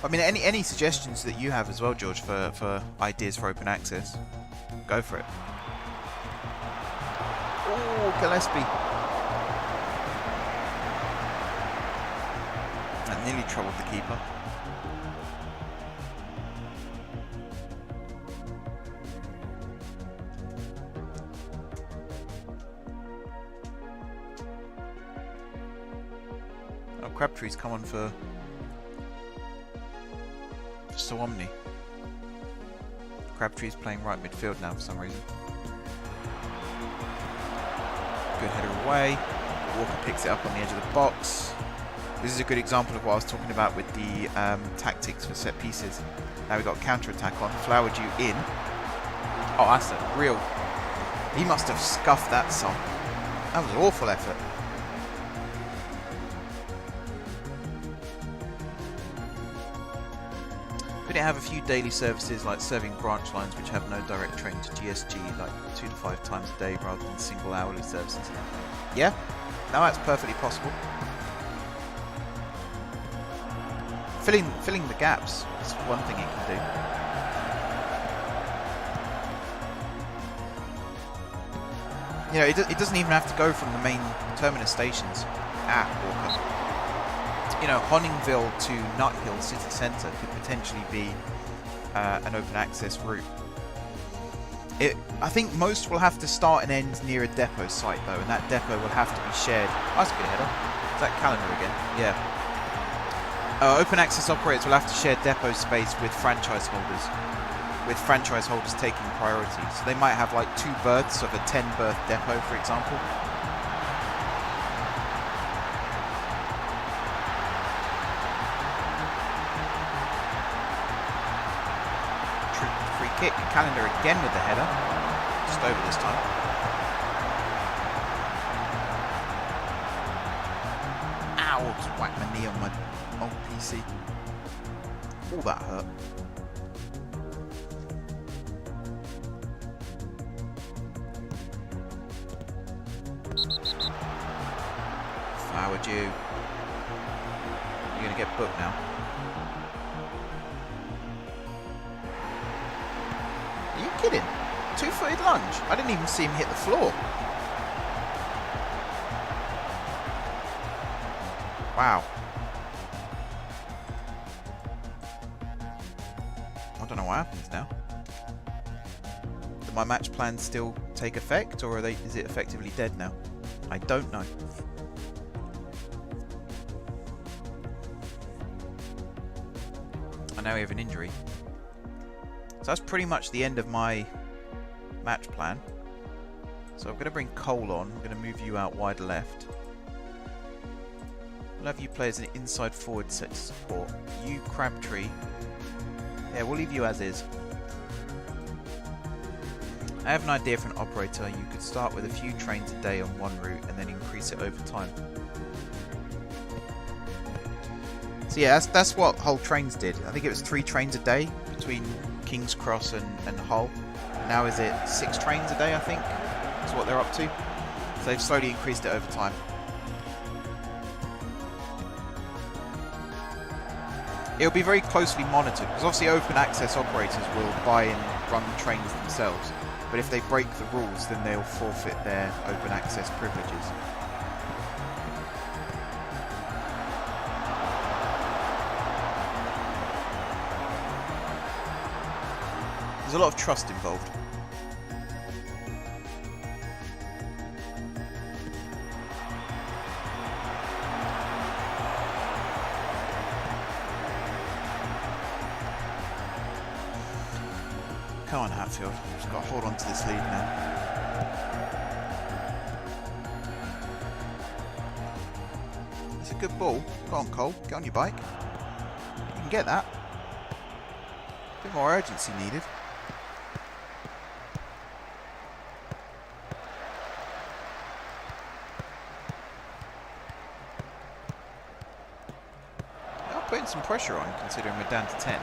I mean, any suggestions that you have as well, George, for ideas for open access, go for it. Oh, Gillespie. That nearly troubled the keeper. Oh, Crabtree's come on for Suwamni. Crabtree's playing right midfield now for some reason. Good header away. Walker picks it up on the edge of the box. This is a good example of what I was talking about with the tactics for set pieces. Now we've got counter-attack on. Flowerdew in. Oh, that's a real... He must have scuffed that song. That was an awful effort. But currently have a few daily services like serving branch lines which have no direct train to GSG, like 2 to 5 times a day rather than single hourly services. Yeah, now that's perfectly possible. Filling the gaps is one thing it can do. You know, it doesn't even have to go from the main terminus stations at Walker. You know, Honningville to Nut Hill City Centre could potentially be an open access route. I think most will have to start and end near a depot site though, and that depot will have to be shared. That's a good header. Is that calendar again? Yeah. Open access operators will have to share depot space with franchise holders, taking priority. So they might have like 2 berths of a 10 berth depot, for example. Free kick, calendar again with the header, just over this time. Ow, just whacked my knee on my old PC. All that hurt. How would you? You're gonna get booked now. Are you kidding? 2-footed lunge? I didn't even see him hit the floor. Wow. I don't know what happens now. Do my match plans still take effect, or is it effectively dead now? I don't know. And now we have an injury. So that's pretty much the end of my match plan. So I'm going to bring Cole on. I'm going to move you out wide left. We'll have you play as an inside forward set to support. You, Crabtree. Yeah, we'll leave you as is. I have an idea for an operator. You could start with a few trains a day on one route and then increase it over time. So yeah, that's what Hull Trains did. I think it was 3 trains a day between King's Cross and Hull. Now is it 6 trains a day, I think? That's what they're up to. So they've slowly increased it over time. It'll be very closely monitored, because obviously open access operators will buy and run the trains themselves. But if they break the rules, then they'll forfeit their open access privileges. There's a lot of trust involved. Come on, Hatfield. Just got to hold on to this lead now. It's a good ball. Go on, Cole. Get on your bike. You can get that. A bit more urgency needed. They are putting some pressure on, considering we're down to 10.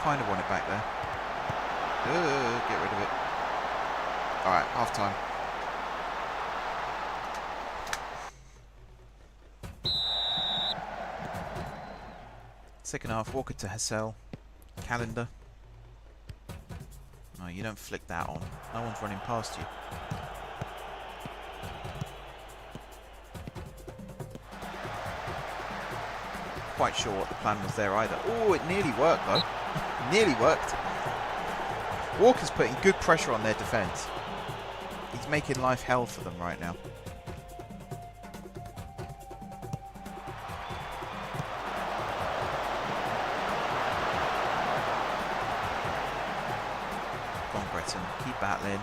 Kind of want it back there. Get rid of it. Alright, half time. Second half, Walker to Hassel. Calendar. No, you don't flick that on. No one's running past you. Quite sure what the plan was there either. Oh, it nearly worked though. Nearly worked. Walker's putting good pressure on their defence. He's making life hell for them right now. Go on, Breton. Keep battling.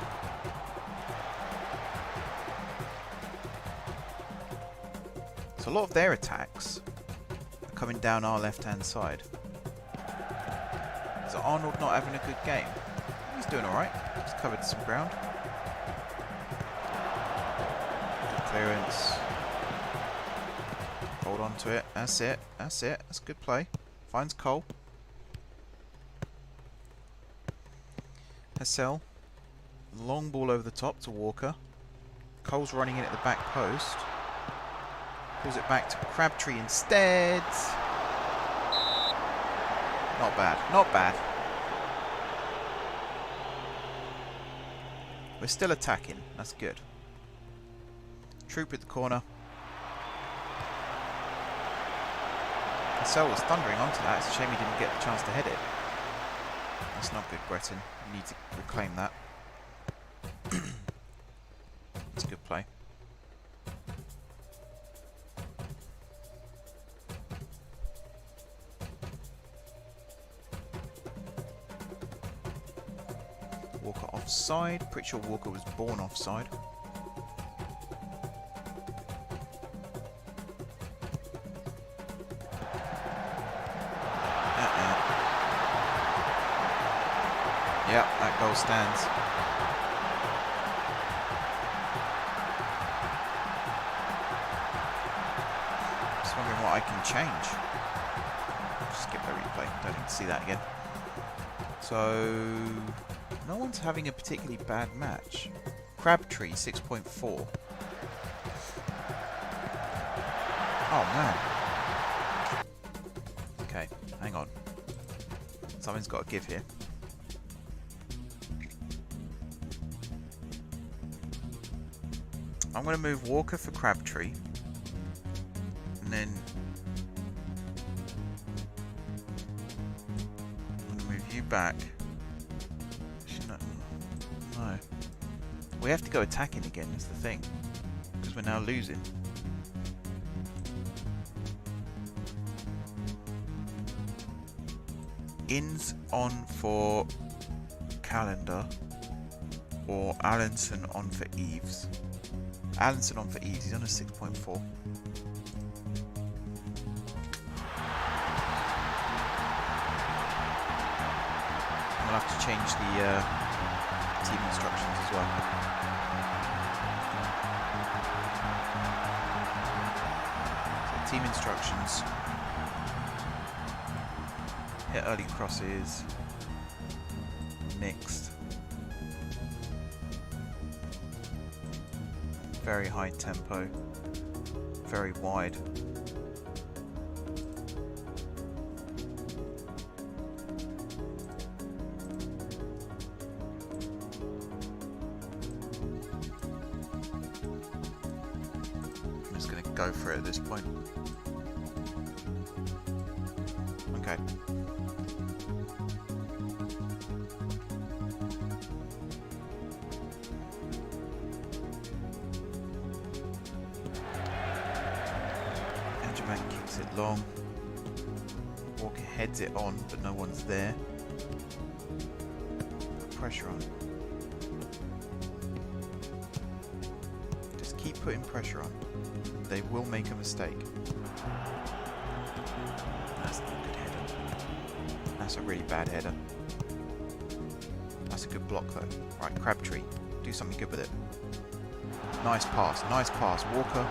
So a lot of their attacks are coming down our left-hand side. Is Arnold not having a good game? He's doing alright. He's covered some ground. clearance. Hold on to it. That's it. That's it. That's good play. Finds Cole. Hassel. Long ball over the top to Walker. Cole's running in at the back post. Pulls it back to Crabtree instead. Not bad. Not bad. We're still attacking. That's good. Troop at the corner. Hassel was thundering onto that. It's a shame he didn't get the chance to head it. That's not good, Breton. You need to reclaim that. It's a good play. Walker offside. Pretty sure Walker was born offside. Yeah, that goal stands. Just wondering what I can change. Skip that replay. Don't need to see that again. So, no one's having a particularly bad match. Crabtree, 6.4. Oh, man. Okay, hang on. Something's got to give here. I'm going to move Walker for Crabtree. And then I'm going to move you back. No. We have to go attacking again, that's the thing. Because we're now losing. Inns on for Calendar. Or Allenson on for Eves. Allenson on for Eves, he's on a 6.4. We'll have to change the team instructions as well. So team instructions. Hit early crosses. Mixed. Very high tempo, very wide. I'm just going to go for it at this point. Okay. Kicks it long. Walker heads it on, but no one's there. Put pressure on. Just keep putting pressure on. They will make a mistake. That's not a good header. That's a really bad header. That's a good block though. Right, Crabtree. Do something good with it. Nice pass. Nice pass. Walker.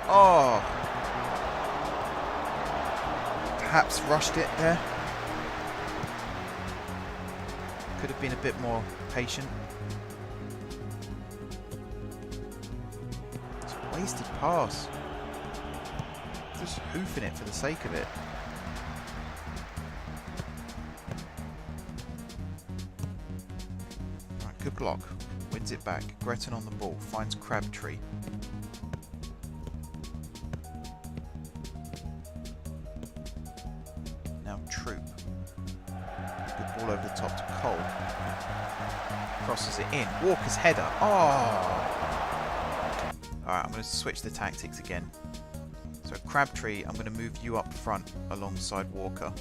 Oh! Perhaps rushed it there. Could have been a bit more patient. It's a wasted pass. Just hoofing it for the sake of it. Right, good block. Wins it back. Breton on the ball. Finds Crabtree. Troop. Good ball over the top to Cole. Crosses it in. Walker's header. Oh! Alright, I'm going to switch the tactics again. So Crabtree, I'm going to move you up front alongside Walker.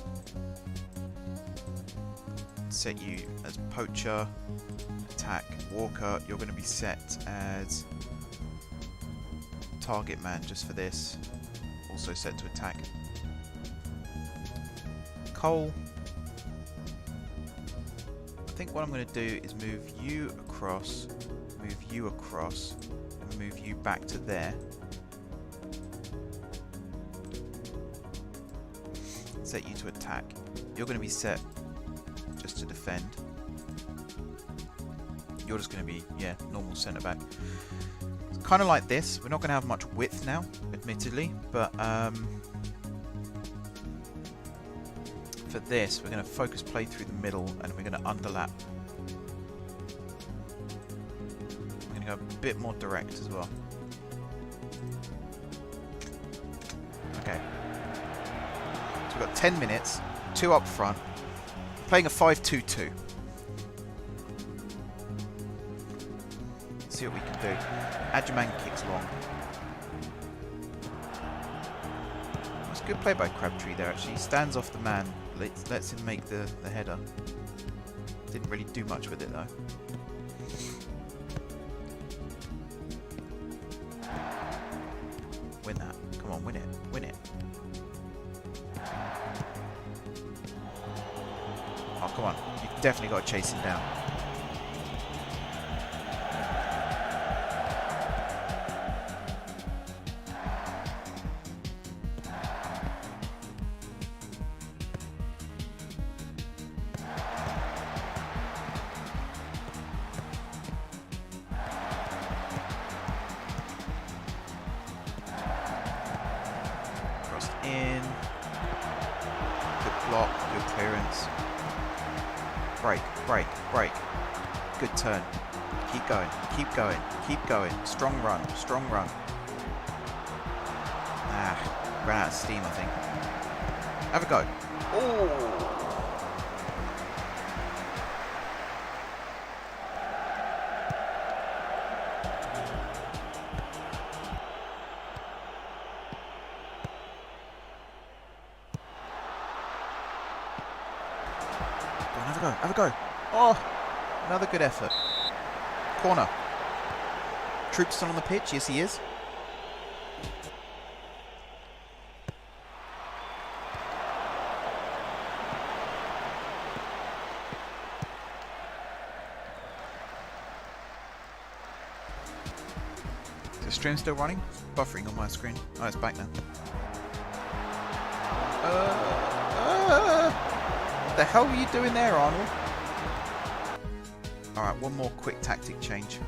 Set you as poacher. Attack. Walker, you're going to be set as target man just for this. Also set to attack. Cole, I think what I'm going to do is move you across, and move you back to there. set you to attack. You're going to be set just to defend. You're just going to be, yeah, normal centre back. It's kind of like this. We're not going to have much width now, admittedly, but for this, we're going to focus play through the middle, and we're going to underlap. We're going to go a bit more direct as well. Okay. So we've got 10 minutes, 2 up front, playing a 5-2-2. See what we can do. Adjaman kicks long. That's good play by Crabtree there, actually. He stands off the man, lets him make the header. Didn't really do much with it, though. Win that. Come on, win it. Win it. Oh, come on. You've definitely got to chase him down. In. Good block, good clearance. Break, break, break. Good turn. Keep going, keep going, keep going. Strong run, strong run. Ah, ran out of steam, I think. Have a go. Oh! Have a go, have a go. Oh, another good effort. Corner. Troop's still on the pitch. Yes, he is. Is the stream still running? It's buffering on my screen. Oh, it's back now. What the hell were you doing there, Arnold? Alright, one more quick tactic change.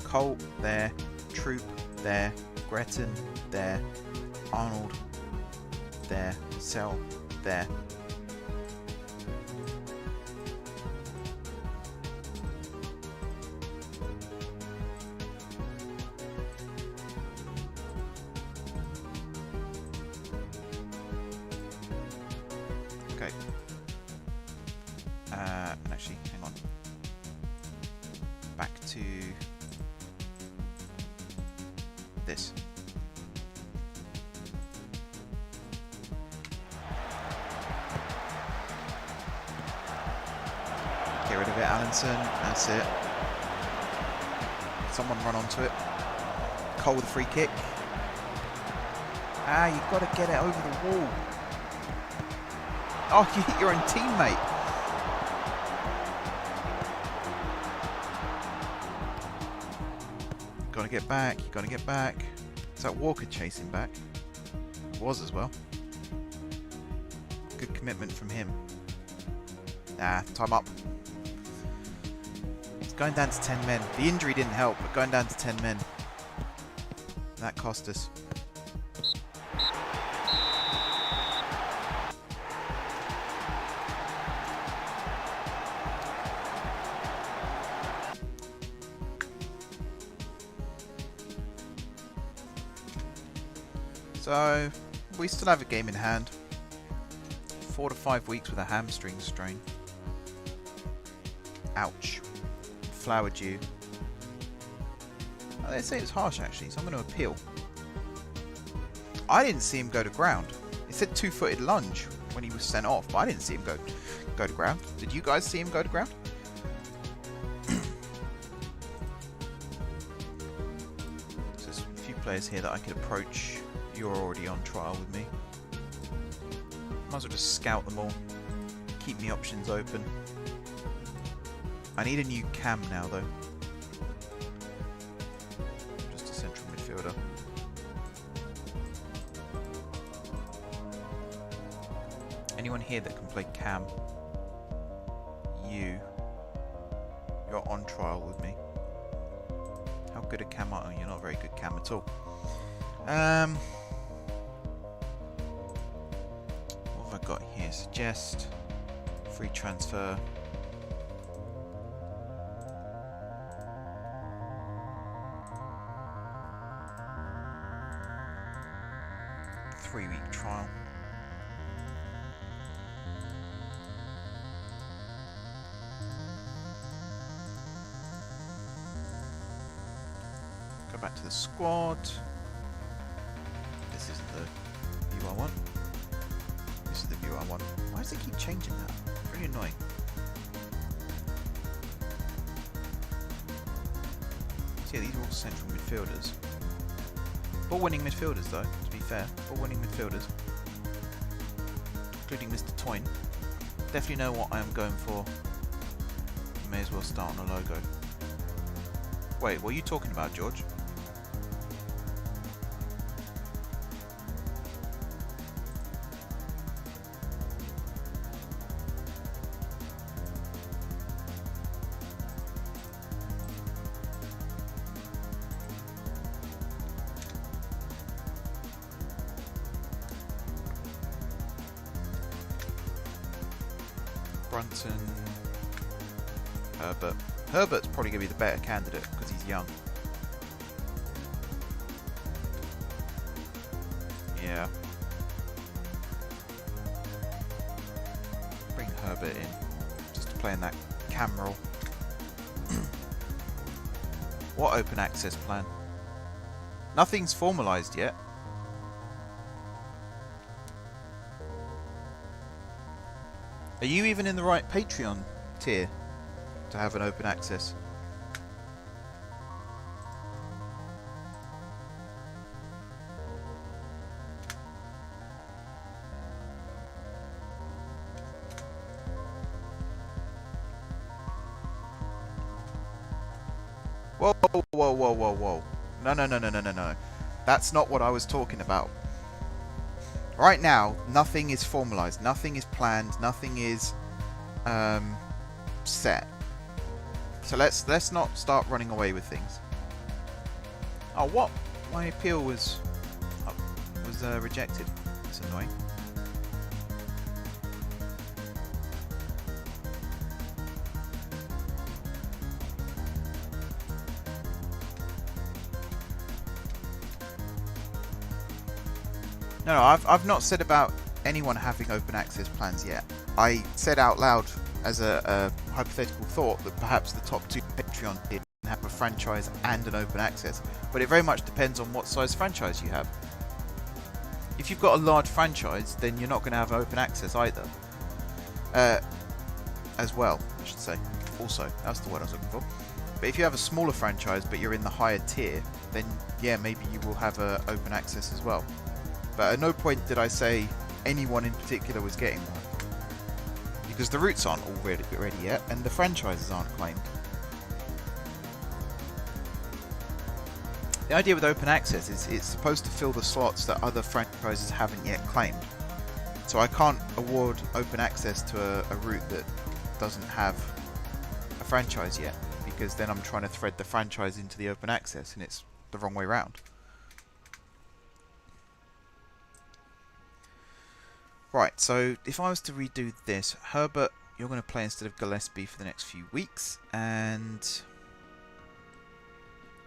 Colt there, Troop there, Gretton there, Arnold there, Cell there. Okay. And actually, hang on. Back to this. Get rid of it, Allenson. That's it. Someone run onto it. Cole with a free kick. Ah, you've got to get it over the wall. Oh, you hit your own teammate. Gotta get back, you gotta get back. Is that Walker chasing back? It was as well. Good commitment from him. Ah, time up. It's going down to 10 men. The injury didn't help, but going down to 10 men. That cost us. So, we still have a game in hand. 4 to 5 weeks with a hamstring strain. Ouch. Flower dew. Oh, they say it's harsh actually, so I'm going to appeal. I didn't see him go to ground. It said 2-footed lunge when he was sent off, but I didn't see him go to ground. Did you guys see him go to ground? So there's a few players here that I could approach. You're already on trial with me. Might as well just scout them all. Keep my options open. I need a new cam now though. Just a central midfielder. Anyone here that can play cam? You're on trial with me. How good a cam are you? You're not very good cam at all. What have I got here? Suggest. Free transfer. Three-week trial. Go back to the squad. This isn't the view I want. This is the view I want. Why does it keep changing that? Very annoying. So yeah, these are all central midfielders. Ball-winning midfielders, though, to be fair. Ball-winning midfielders. Including Mr. Toyn. Definitely know what I am going for. May as well start on a logo. Wait, what are you talking about, George? Brunton, Herbert. Herbert's probably going to be the better candidate because he's young. Yeah. Bring Herbert in just to play in that cam role. What open access plan? Nothing's formalised yet. Are you even in the right Patreon tier to have an open access? Whoa, whoa, whoa, whoa, whoa. No. That's not what I was talking about. Right now, nothing is formalized, nothing is planned, nothing is set. So let's not start running away with things. Oh, what? My appeal was rejected. That's annoying. No, I've not said about anyone having open access plans yet. I said out loud as a hypothetical thought that perhaps the top two Patreon tiers can have a franchise and an open access, but it very much depends on what size franchise you have. If you've got a large franchise, then you're not going to have open access either. As well, I should say. Also, that's the word I was looking for. But if you have a smaller franchise, but you're in the higher tier, then yeah, maybe you will have open access as well. But at no point did I say anyone in particular was getting one. Because the routes aren't all ready yet, and the franchises aren't claimed. The idea with open access is it's supposed to fill the slots that other franchises haven't yet claimed. So I can't award open access to a route that doesn't have a franchise yet, because then I'm trying to thread the franchise into the open access, and it's the wrong way around. Right, so if I was to redo this, Herbert, you're going to play instead of Gillespie for the next few weeks, and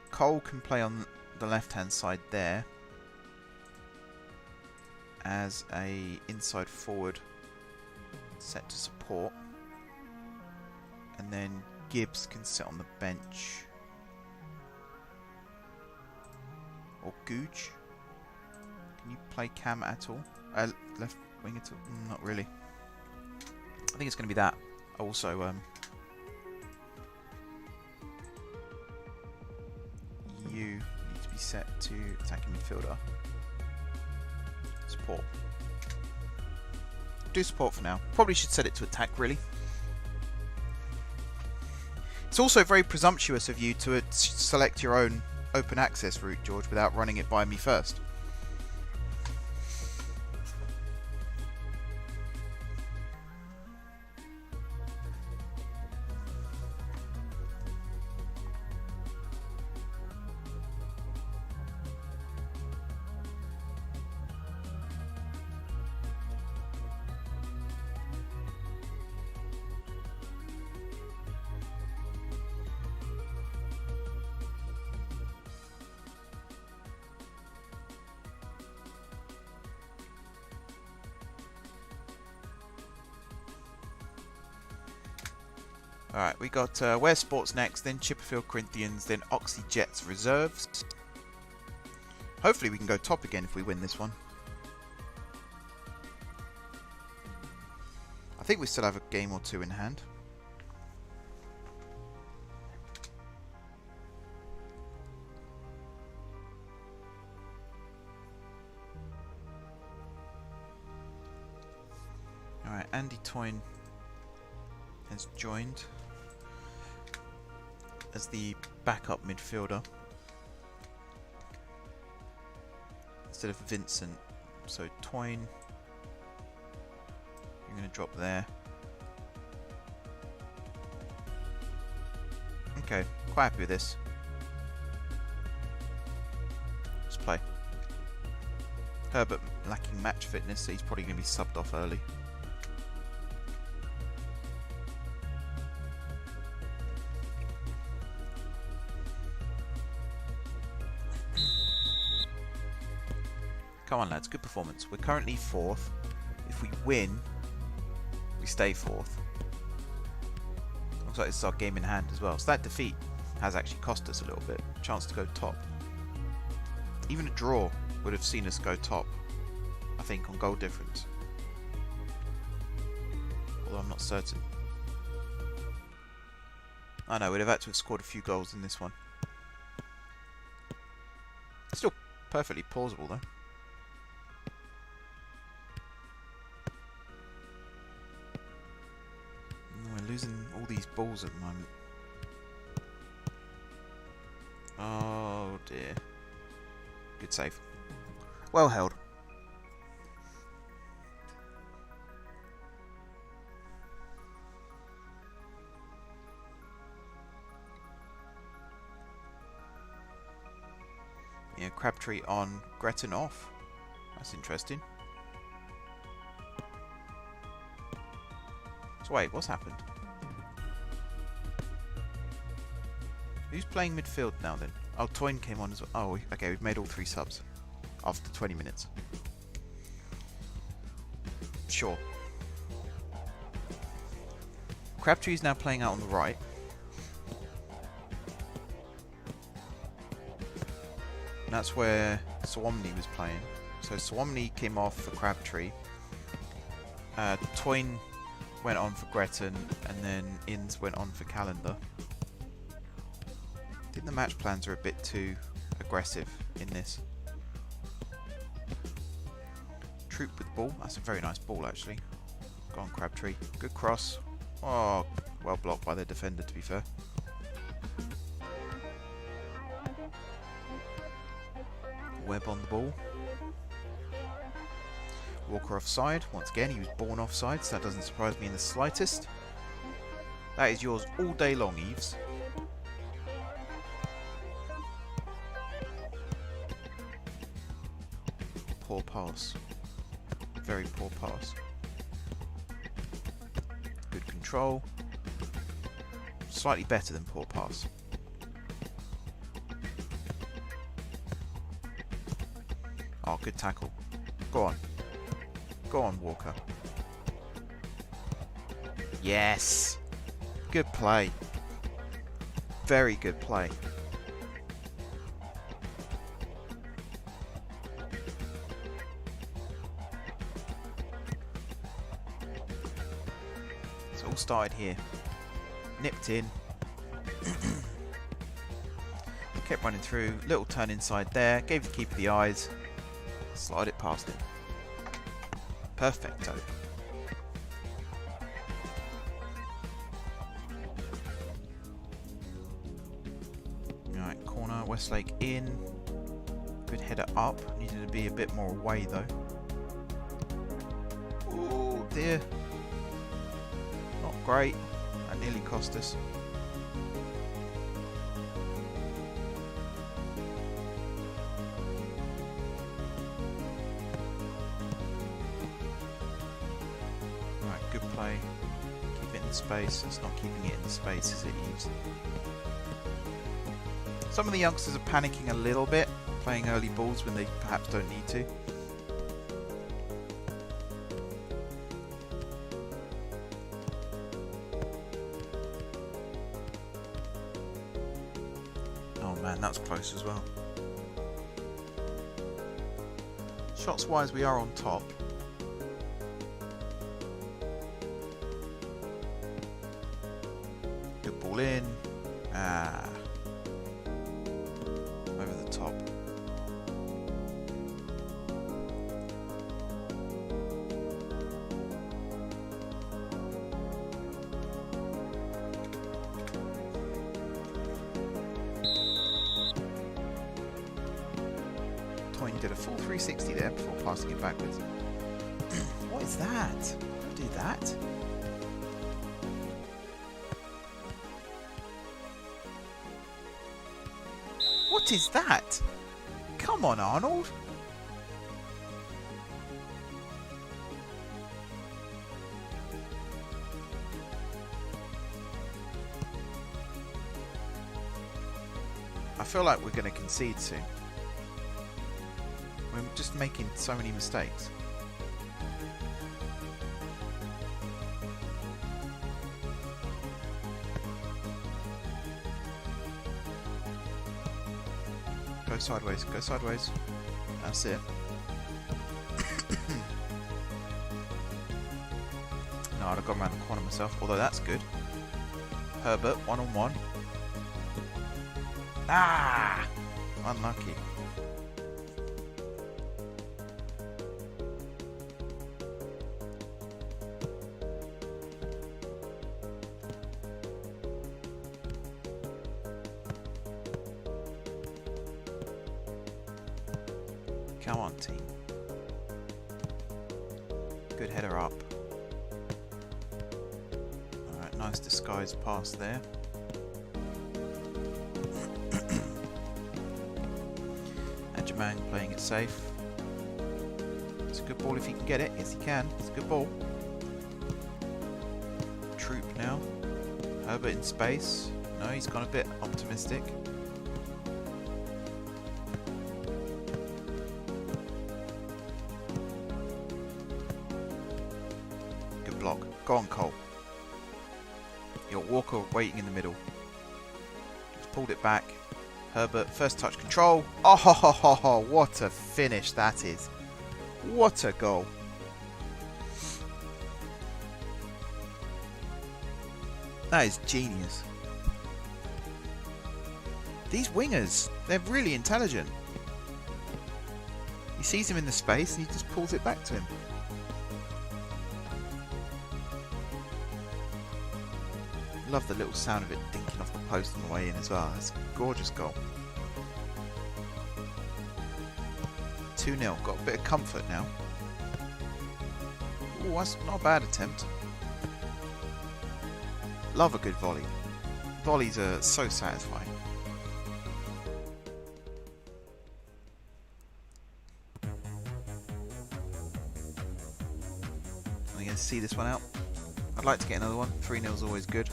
Cole can play on the left-hand side there as a inside forward set to support, and then Gibbs can sit on the bench, or Gooch. Can you play Cam at all? Left wing at all? Not really. I think it's going to be that. Also, you need to be set to attacking midfielder. Support. Do support for now. Probably should set it to attack, really. It's also very presumptuous of you to select your own open access route, George, without running it by me first. Alright, we got Ware Sports next, then Chipperfield Corinthians, then Oxley Jets Reserves. Hopefully we can go top again if we win this one. I think we still have a game or two in hand. Alright, Andy Toyne has joined as the backup midfielder instead of Vincent. So Toyne, you're going to drop there. Okay, quite happy with this. Let's play. Herbert lacking match fitness, so he's probably going to be subbed off early. Come on lads, good performance. We're currently 4th. If we win, we stay 4th. Looks like this is our game in hand as well. So that defeat has actually cost us a little bit. Chance to go top. Even a draw would have seen us go top, I think, on goal difference. Although I'm not certain. I know, we'd have had to have scored a few goals in this one. Still perfectly plausible though. We're losing all these balls at the moment. Oh dear. Good save. Well held. Yeah, Crabtree on, Gretton off. That's interesting. So wait, what's happened? Who's playing midfield now then? Oh, Toyne came on as well. Oh, okay, we've made all 3 subs after 20 minutes. Sure. Crabtree's now playing out on the right. And that's where Swamney was playing. So Swamney came off for Crabtree. Toyne went on for Gretton, and then Inns went on for Calendar. I think the match plans are a bit too aggressive in this. Troop with ball. That's a very nice ball actually. Go on Crabtree. Good cross. Oh, well blocked by the defender to be fair. Webb on the ball. Walker offside. Once again, he was born offside, so that doesn't surprise me in the slightest. That is yours all day long, Eves. Poor pass. Very poor pass. Good control. Slightly better than poor pass. Oh, good tackle. Go on. Go on, Walker. Yes! Good play. Very good play. It's all started here. Nipped in. Kept running through. Little turn inside there. Gave the keeper the eyes. Slide it past him. Perfecto. Alright, corner, Westlake in. Good header up. Needed to be a bit more away though. Oh dear. Not great. That nearly cost us. Space. It's not keeping it in the space as it is. Some of the youngsters are panicking a little bit, playing early balls when they perhaps don't need to. close as well. Shots wise, we are on top. Good ball in. Ah. Over the top. Did a full 360 there before passing it backwards. What is that? Don't do that. What is that? Come on, Arnold. I feel like we're going to concede soon. We're just making so many mistakes. Go sideways, go sideways. That's it. No, I'd have gone around the corner myself, although that's good. Herbert, one-on-one. Ah! Unlucky. Come on, team. Good header up. Alright, nice disguised pass there. Adjaman playing it safe. It's a good ball if he can get it. Yes, he can. It's a good ball. Troop now. Herbert in space. No, he's gone a bit optimistic. Block. Go on, Cole. You got Walker waiting in the middle. Just pulled it back. Herbert, first touch control. Oh, ho, ho, ho, ho. What a finish that is. What a goal. That is genius. These wingers, they're really intelligent. He sees him in the space and he just pulls it back to him. Love the little sound of it dinking off the post on the way in as well. That's a gorgeous goal. 2-0. Got a bit of comfort now. Ooh, that's not a bad attempt. Love a good volley. Volleys are so satisfying. I'm going to see this one out. I'd like to get another one. 3-0 is always good.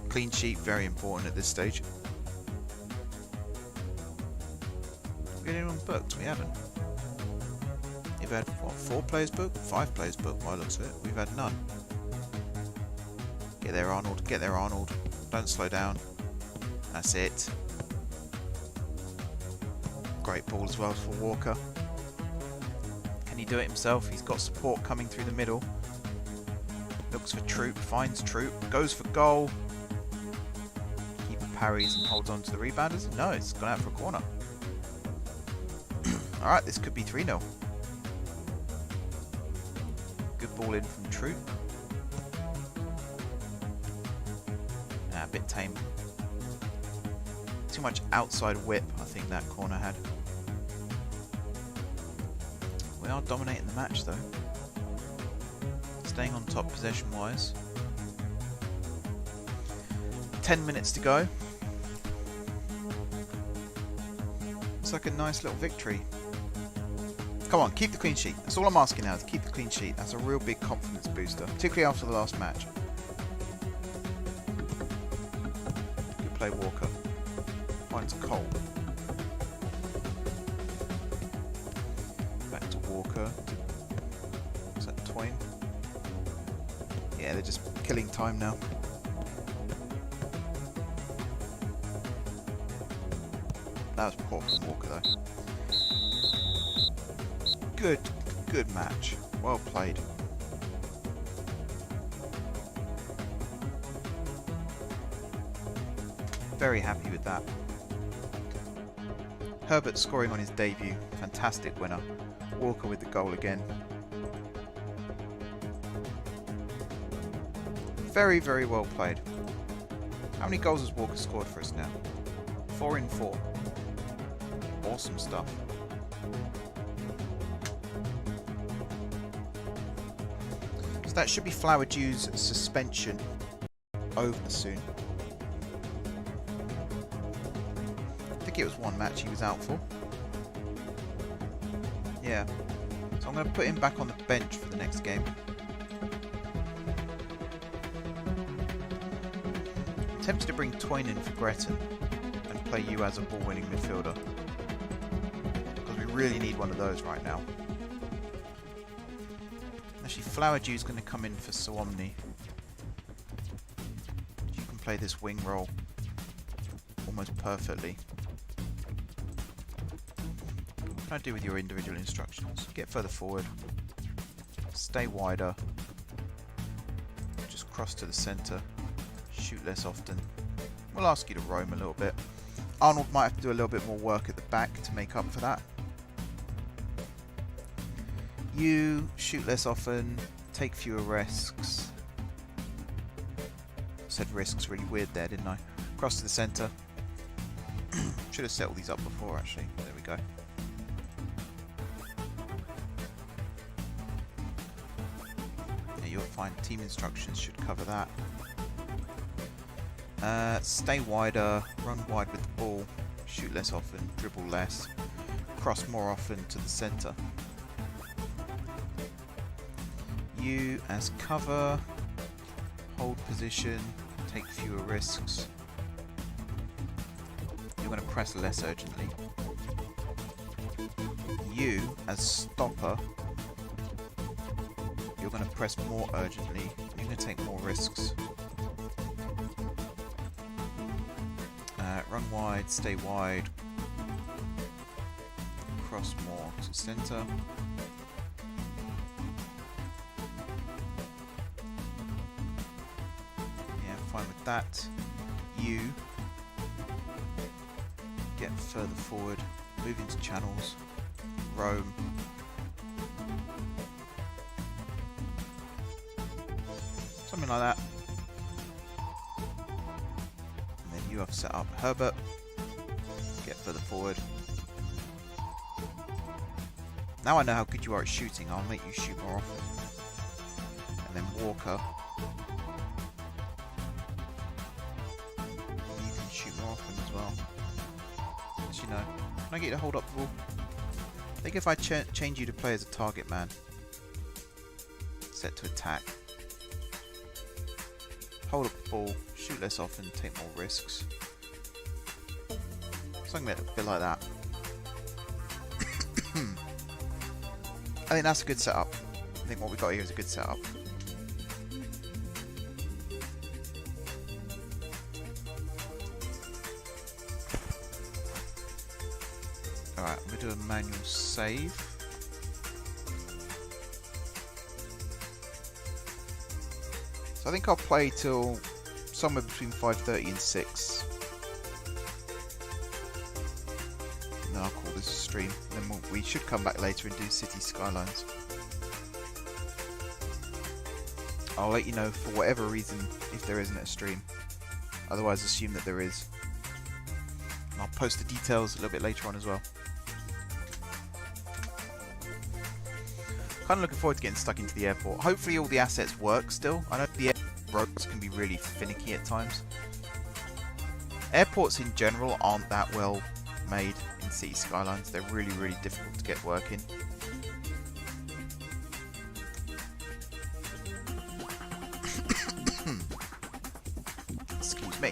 Clean sheet, very important at this stage. Have we got anyone booked? We haven't. We've had, what, 4 players booked? 5 players booked by the looks of it. We've had none. Get there, Arnold. Get there, Arnold. Don't slow down. That's it. Great ball as well for Walker. Can he do it himself? He's got support coming through the middle. Looks for Troop, finds Troop, goes for goal. Keeper parries and holds on to the rebounders. No, it's gone out for a corner. Alright, this could be 3-0. Good ball in from Troop. A bit tame. Too much outside whip, I think that corner had. We are dominating the match though. Staying on top possession wise. 10 minutes to go. Looks like a nice little victory. Come on, keep the clean sheet. That's all I'm asking now, is keep the clean sheet. That's a real big confidence booster, particularly after the last match. Good play, Walker. Finds Cole. Back to Walker. Is that Twain? Yeah, they're just killing time now. That was poor from Walker though. Good match. Well played. Very happy with that. Herbert scoring on his debut. Fantastic winner. Walker with the goal again. Very, very well played. How many goals has Walker scored for us now? 4 in 4. Awesome stuff. So that should be Flower Dew's suspension over soon. I think it was one match he was out for. Yeah. So I'm going to put him back on the bench for the next game. I'm tempted to bring Toyn in for Gretton and play you as a ball-winning midfielder. Because we really need one of those right now. Actually, Flower Dew's going to come in for Soomni. You can play this wing role almost perfectly. What can I do with your individual instructions? Get further forward. Stay wider. Just cross to the centre. Shoot less often. We'll ask you to roam a little bit. Arnold might have to do a little bit more work at the back to make up for that. You shoot less often. Take fewer risks. Said risks really weird there, didn't I? Cross to the centre. Should have set all these up before actually. There we go. You'll find team instructions should cover that. Stay wider, run wide with the ball, shoot less often, dribble less, cross more often to the centre. You as cover, hold position, take fewer risks. You're going to press less urgently. You as stopper, you're going to press more urgently. You're going to take more risks. Run wide, stay wide. Cross more to centre. Yeah, fine with that. You get further forward, move into channels, roam. Something like that. And then you have set up Herbert. Get further forward. Now I know how good you are at shooting, I'll make you shoot more often. And then Walker. You can shoot more often as well. As you know. Can I get you to hold up the ball? I think if I change you to play as a target man. Set to attack. Hold up the ball, shoot less often, take more risks. Something a bit like that. I think that's a good setup. I think what we got here is a good setup. Alright, I'm going to do a manual save. So I think I'll play till somewhere between 5:30 and 6. And then I'll call this a stream. And then we should come back later and do City Skylines. I'll let you know for whatever reason if there isn't a stream. Otherwise assume that there is. And I'll post the details a little bit later on as well. Kind of looking forward to getting stuck into the airport. Hopefully all the assets work still. I know the roads can be really finicky at times. Airports in general aren't that well made in City Skylines. They're really, really difficult to get working. Excuse me.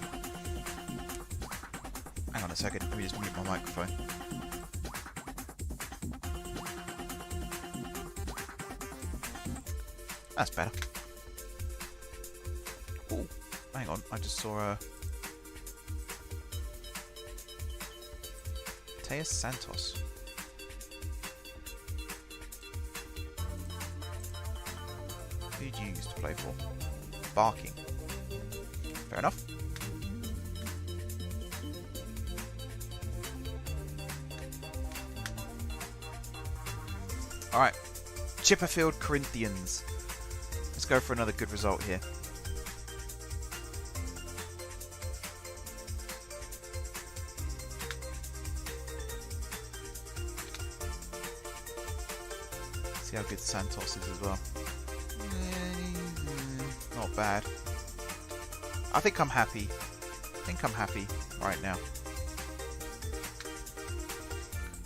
Hang on a second, let me just mute my microphone. That's better. Oh, hang on, I just saw a... Mateus Santos. Who did you used to play for? Barking. Fair enough. Alright. Chipperfield Corinthians. Let's go for another good result here. See how good Santos is as well. Not bad. I think I'm happy. Right now.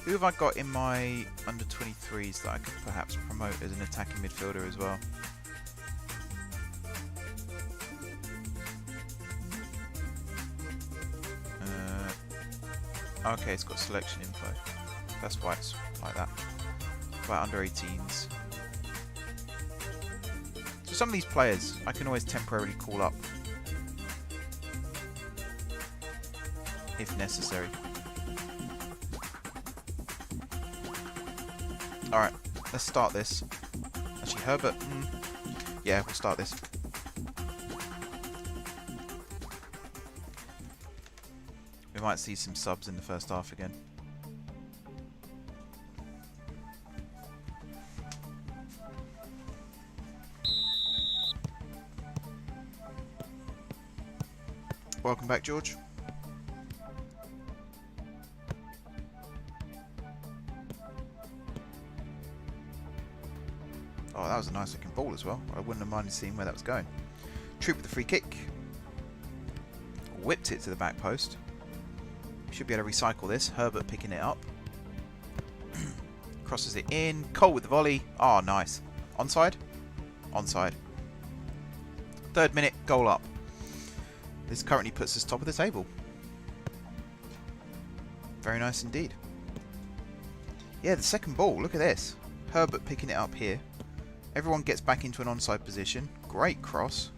Who have I got in my under 23s that I could perhaps promote as an attacking midfielder as well? Okay, it's got selection info. That's why it's like that. About under 18s. So some of these players I can always temporarily call up if necessary. Alright, let's start this. Actually, Herbert. Yeah, we'll start this. We might see some subs in the first half again. Welcome back, George. Oh, that was a nice looking ball as well. I wouldn't have minded seeing where that was going. Troop with the free kick. Whipped it to the back post. Should be able to recycle this. Herbert picking it up. Crosses it in. Cole with the volley. Oh, nice. Onside? Onside. 3rd minute, goal up. This currently puts us top of the table. Very nice indeed. Yeah, the second ball. Look at this. Herbert picking it up here. Everyone gets back into an onside position. Great cross.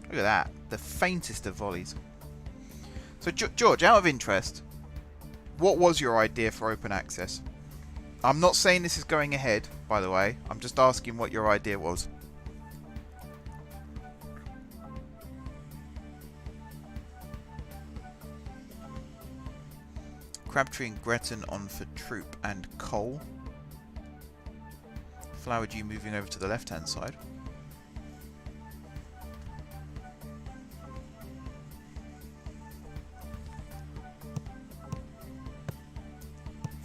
Look at that. The faintest of volleys. So, George, out of interest, what was your idea for open access? I'm not saying this is going ahead, by the way. I'm just asking what your idea was. Crabtree and Gretton on for Troop and Cole. Flowerdew moving over to the left-hand side.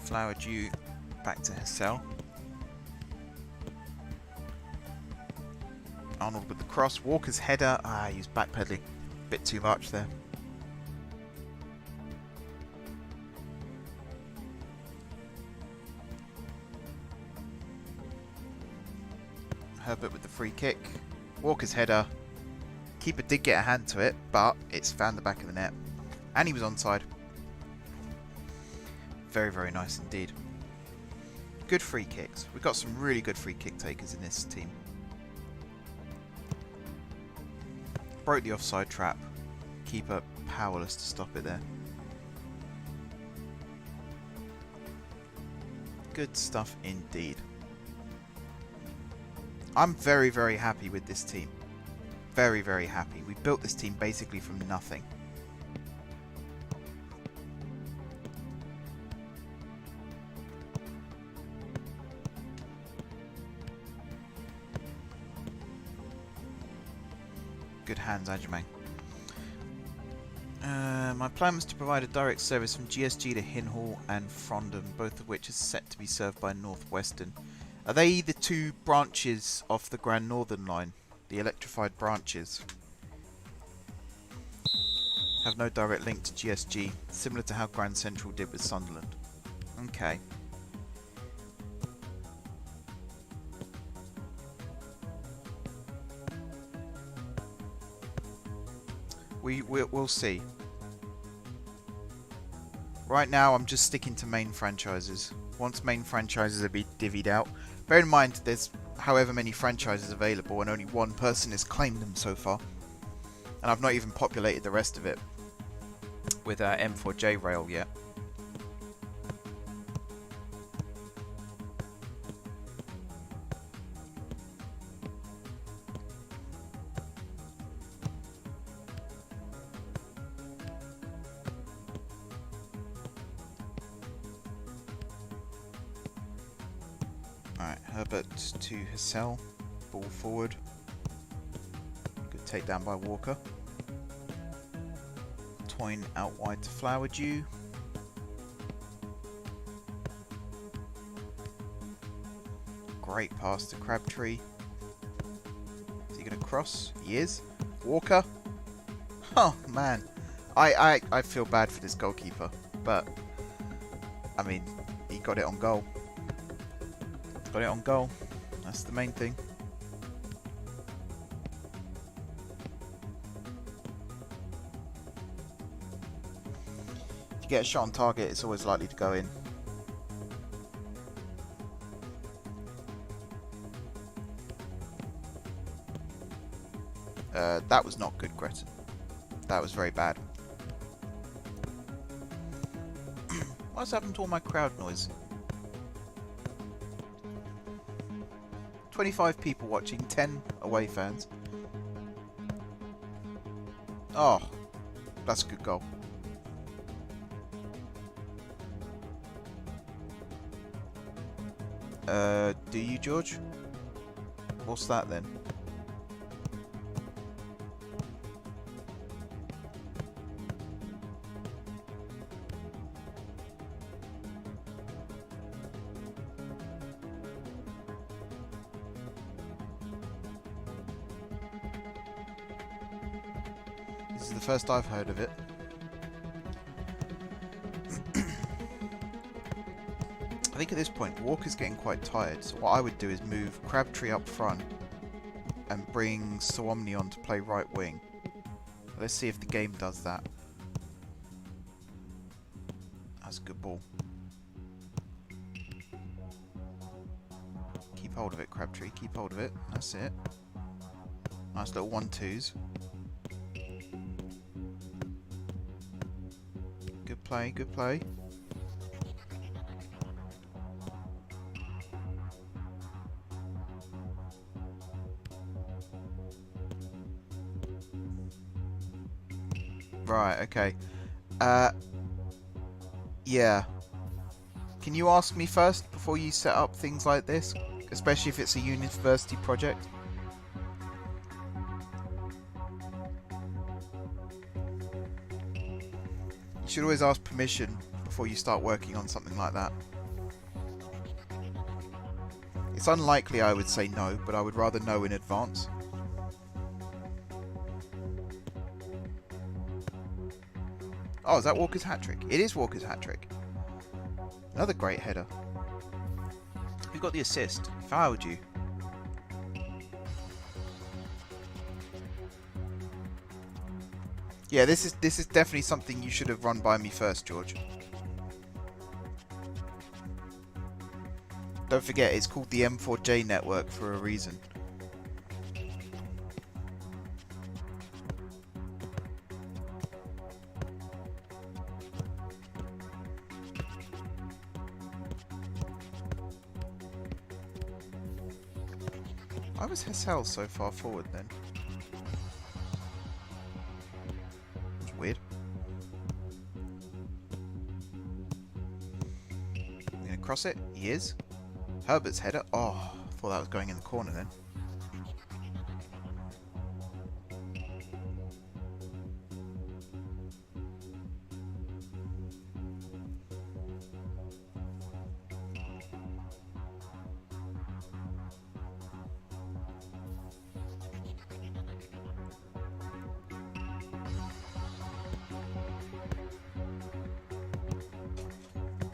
Flowerdew back to Hassel. Arnold with the cross. Walker's header. Ah, he's backpedaling. Bit too much there. Herbert with the free kick. Walker's header. Keeper did get a hand to it, but it's found the back of the net. And he was onside. Very, very nice indeed. Good free kicks. We've got some really good free kick takers in this team. Broke the offside trap. Keeper powerless to stop it there. Good stuff indeed. I'm very, very happy with this team. Very, very happy. We built this team basically from nothing. Good hands, Ajamang. My plan was to provide a direct service from GSG to Hinhall and Frondon, both of which is set to be served by Northwestern. Are they the two branches off the Grand Northern line? The electrified branches? Have no direct link to GSG, similar to how Grand Central did with Sunderland. Okay. We'll see. Right now I'm just sticking to main franchises. Once main franchises are divvied out, bear in mind there's however many franchises available and only one person has claimed them so far. And I've not even populated the rest of it with M4J rail yet. Alright, Herbert to Hassel. Ball forward. Good takedown by Walker. Toyne out wide to Flowerdew. Great pass to Crabtree. Is he going to cross? He is. Walker. Oh, man. I feel bad for this goalkeeper. But, I mean, he got it on goal. Got it on goal. That's the main thing. If you get a shot on target, it's always likely to go in. That was not good, Greta. That was very bad. What's happened to all my crowd noise? 25 people watching, 10 away fans. Oh, that's a good goal. Do you, George? What's that then? This is the first I've heard of it. I think at this point Walker's getting quite tired, so what I would do is move Crabtree up front and bring Soomni on to play right wing. Let's see if the game does that. That's a good ball. Keep hold of it, Crabtree, keep hold of it. That's it. Nice little 1-2s. Good play, good play. Right, okay. Yeah. Can you ask me first before you set up things like this? Especially if it's a university project? You should always ask permission before you start working on something like that. It's unlikely I would say no, but I would rather know in advance. Oh, is that Walker's hat-trick? It is Walker's hat-trick. Another great header. Who got the assist? Flowerdew. Yeah, this is definitely something you should have run by me first, George. Don't forget, it's called the M4J network for a reason. Why was Hassel so far forward then? It's weird. I'm going to cross it. He is. Herbert's header. Oh, I thought that was going in the corner then.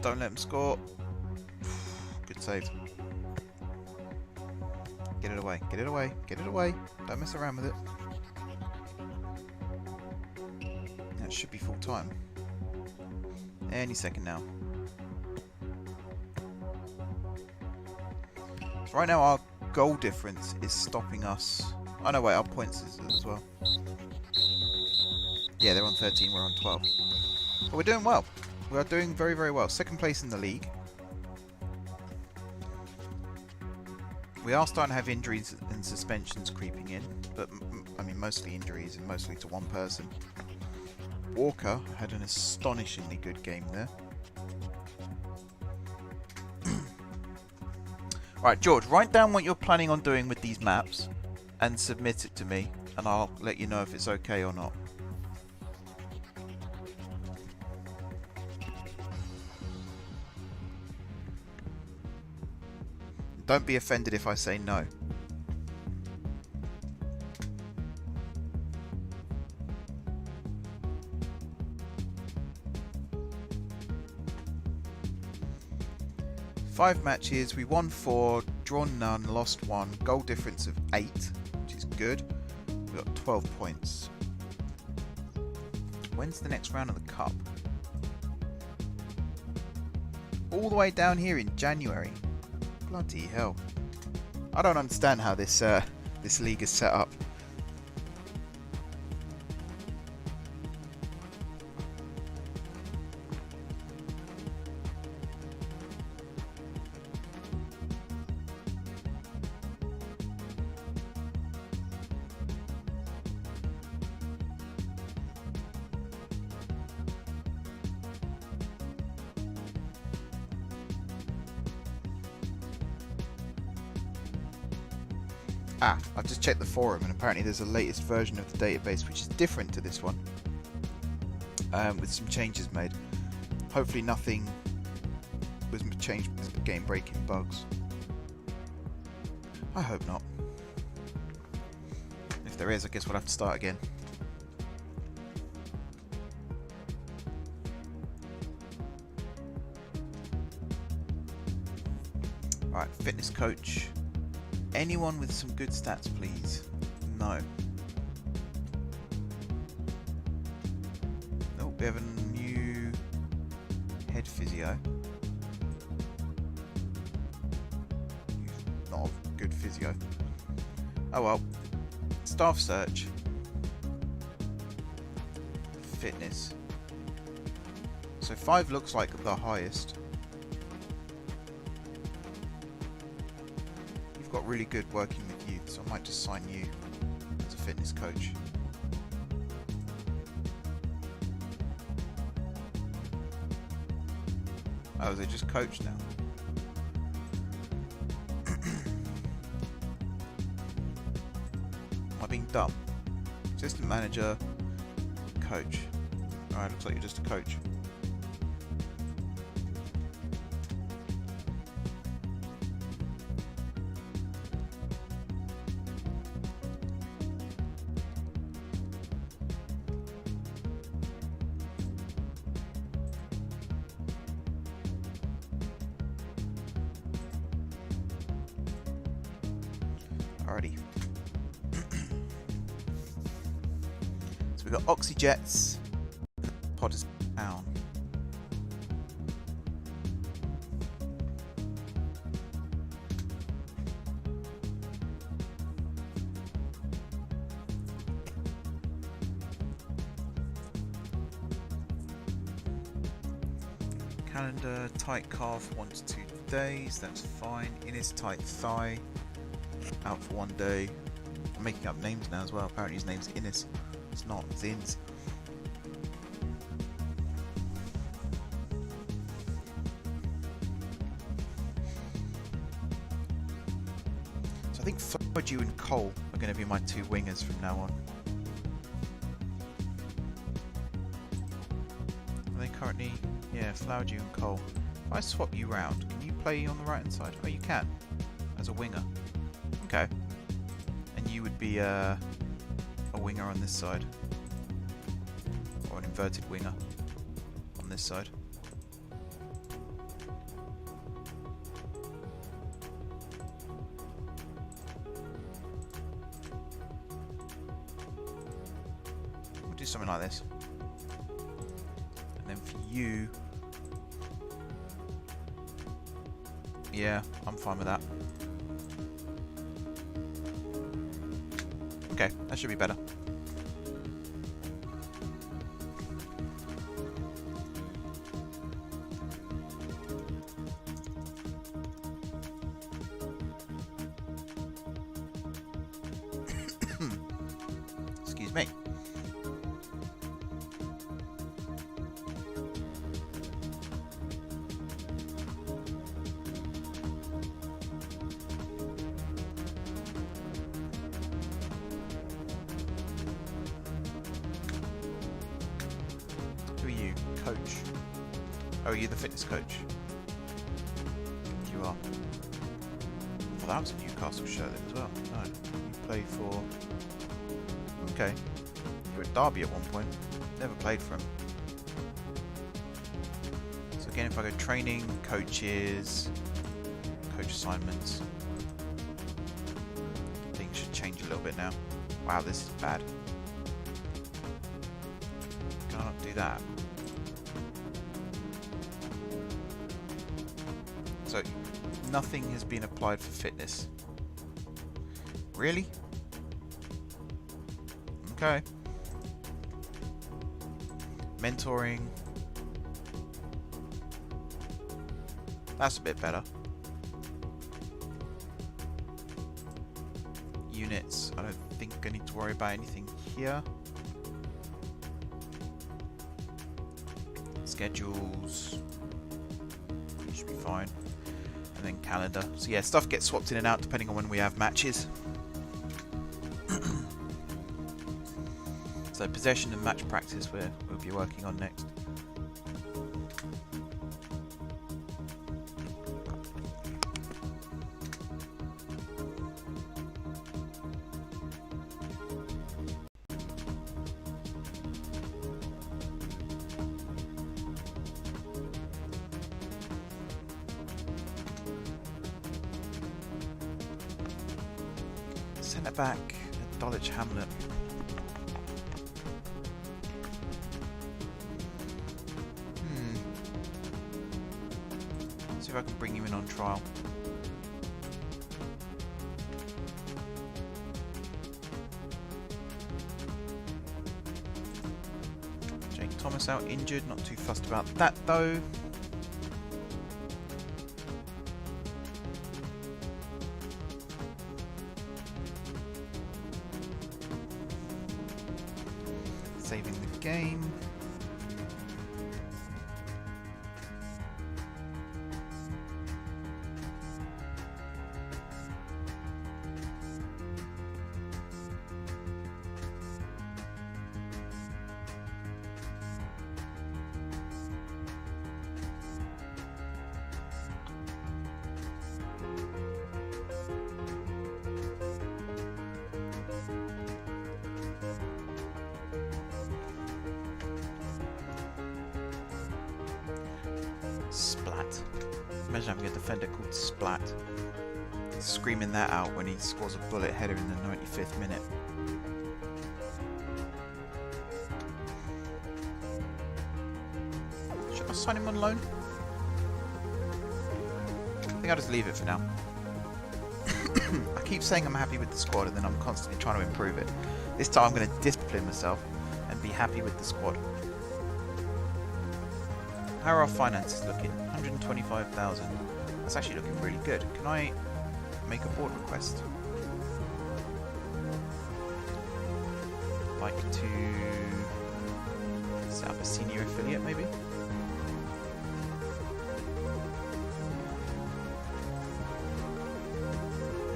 Don't let him score. Good save. Get it away. Get it away. Get it away. Don't mess around with it. That should be full time. Any second now. So right now our goal difference is stopping us. Oh no, wait, our points is as well. Yeah, they're on 13, we're on 12. But we're doing well. We are doing very, very well. Second place in the league. We are starting to have injuries and suspensions creeping in, but I mean mostly injuries and mostly to one person. Walker had an astonishingly good game there. Right, George, write down what you're planning on doing with these maps and submit it to me, and I'll let you know if it's okay or not. Don't be offended if I say no. Five matches, we won 4, drawn none, lost 1, goal difference of 8, which is good. We've got 12 points. When's the next round of the cup? All the way down here in January. Bloody hell. I don't understand how this this league is set up. I've just checked the forum and apparently there's a latest version of the database which is different to this one, with some changes made. Hopefully nothing was changed because of game breaking bugs. I hope not. If there is, I guess we'll have to start again. Alright, fitness coach. Anyone with some good stats, please? No. Oh, we have a new head physio. Not a good physio. Oh well. Staff search. Fitness. So 5 looks like the highest. Got really good working with youth, so I might just sign you as a fitness coach. Oh, they just coach now. Am I being dumb? Assistant manager, coach. Alright, looks like you're just a coach. Alrighty. So we've got Oxyjets, Potters Town. Calendar, tight calf, 1 to 2 days, that's fine. Innes tight thigh, out for 1 day. I'm making up names now as well. Apparently his name's Innes. It's not, it's Inns. So I think Flowedew and Cole are going to be my 2 wingers from now on. Are they currently... Yeah, Flowedew and Cole. If I swap you round, can you play on the right hand side? Oh, you can. As a winger. Okay. And you would be a winger on this side. Or an inverted winger on this side. We'll do something like this. And then for you... Yeah, I'm fine with that. Okay, that should be better. Excuse me. coach? Oh, are you the fitness coach? You are. Well, that was a Newcastle shirt then as well. No, you played for... Okay. You were at Derby at one point. Never played for him. So again, if I go training, coaches, coach assignments, things should change a little bit now. Wow, this is bad. Can I not do that? So, nothing has been applied for fitness. Really? Okay. Mentoring. That's a bit better. Units. I don't think I need to worry about anything here. Schedules. You should be fine. And then calendar. So yeah, stuff gets swapped in and out depending on when we have matches. So possession and match practice we'll be working on next. Centre back at Dulwich Hamlet. See if I can bring you in on trial. Jake Thomas out injured, not too fussed about that though. Saving the game. Splat. Imagine having a defender called Splat. Screaming that out when he scores a bullet header in the 95th minute. Should I sign him on loan? I think I'll just leave it for now. I keep saying I'm happy with the squad and then I'm constantly trying to improve it. This time I'm going to discipline myself and be happy with the squad. How are our finances looking? 125,000. That's actually looking really good. Can I make a board request? Like to set up a senior affiliate maybe?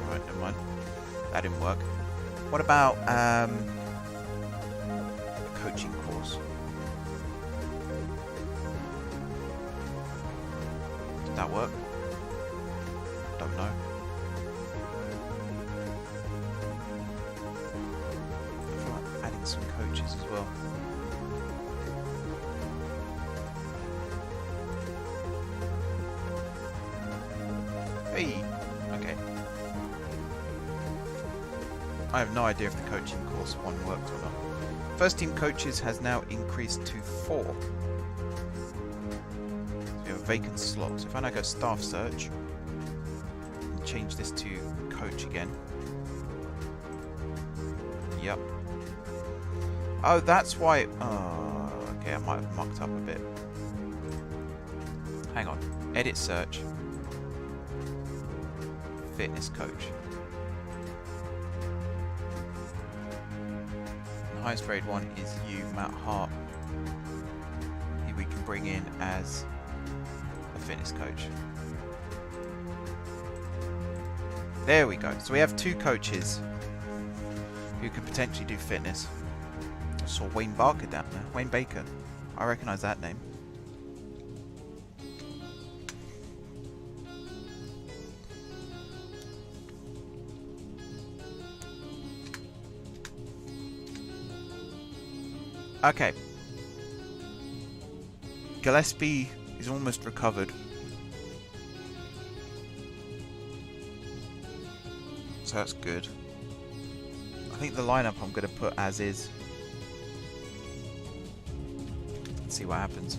Alright, never mind. That didn't work. What about a coaching course? Did that work? Don't know. I feel like adding some coaches as well. Hey! Okay. I have no idea if the coaching course one worked or not. First team coaches has now increased to 4. Vacant slot. So if I now go staff search and change this to coach again. Yep. Oh, that's why. Oh, okay, I might have mucked up a bit. Hang on. Edit search. Fitness coach. The highest grade one is you, Matt Hart. Who we can bring in as fitness coach. There we go. So we have 2 coaches who can potentially do fitness. I saw Wayne Barker down there. Wayne Baker. I recognise that name. Okay. Gillespie is almost recovered. So that's good. I think the lineup I'm going to put as is. Let's see what happens.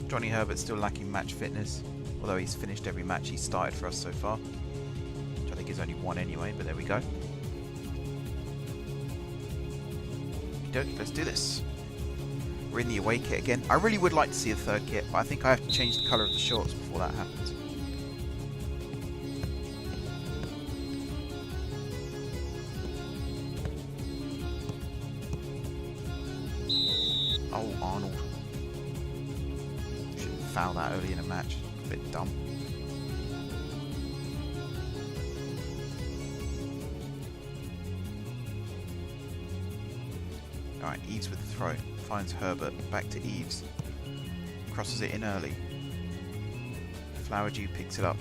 Johnny Herbert's still lacking match fitness, although he's finished every match he's started for us so far. Which I think is only one anyway, but there we go. Okey-dokey, let's do this. We're in the away kit again. I really would like to see a third kit, but I think I have to change the colour of the shorts before that happens. Oh, Arnold. Shouldn't foul that early in a match. A bit dumb. Alright, Eves with the throw. Finds Herbert. Back to Eves. Crosses it in early. Flowerdew picks it up.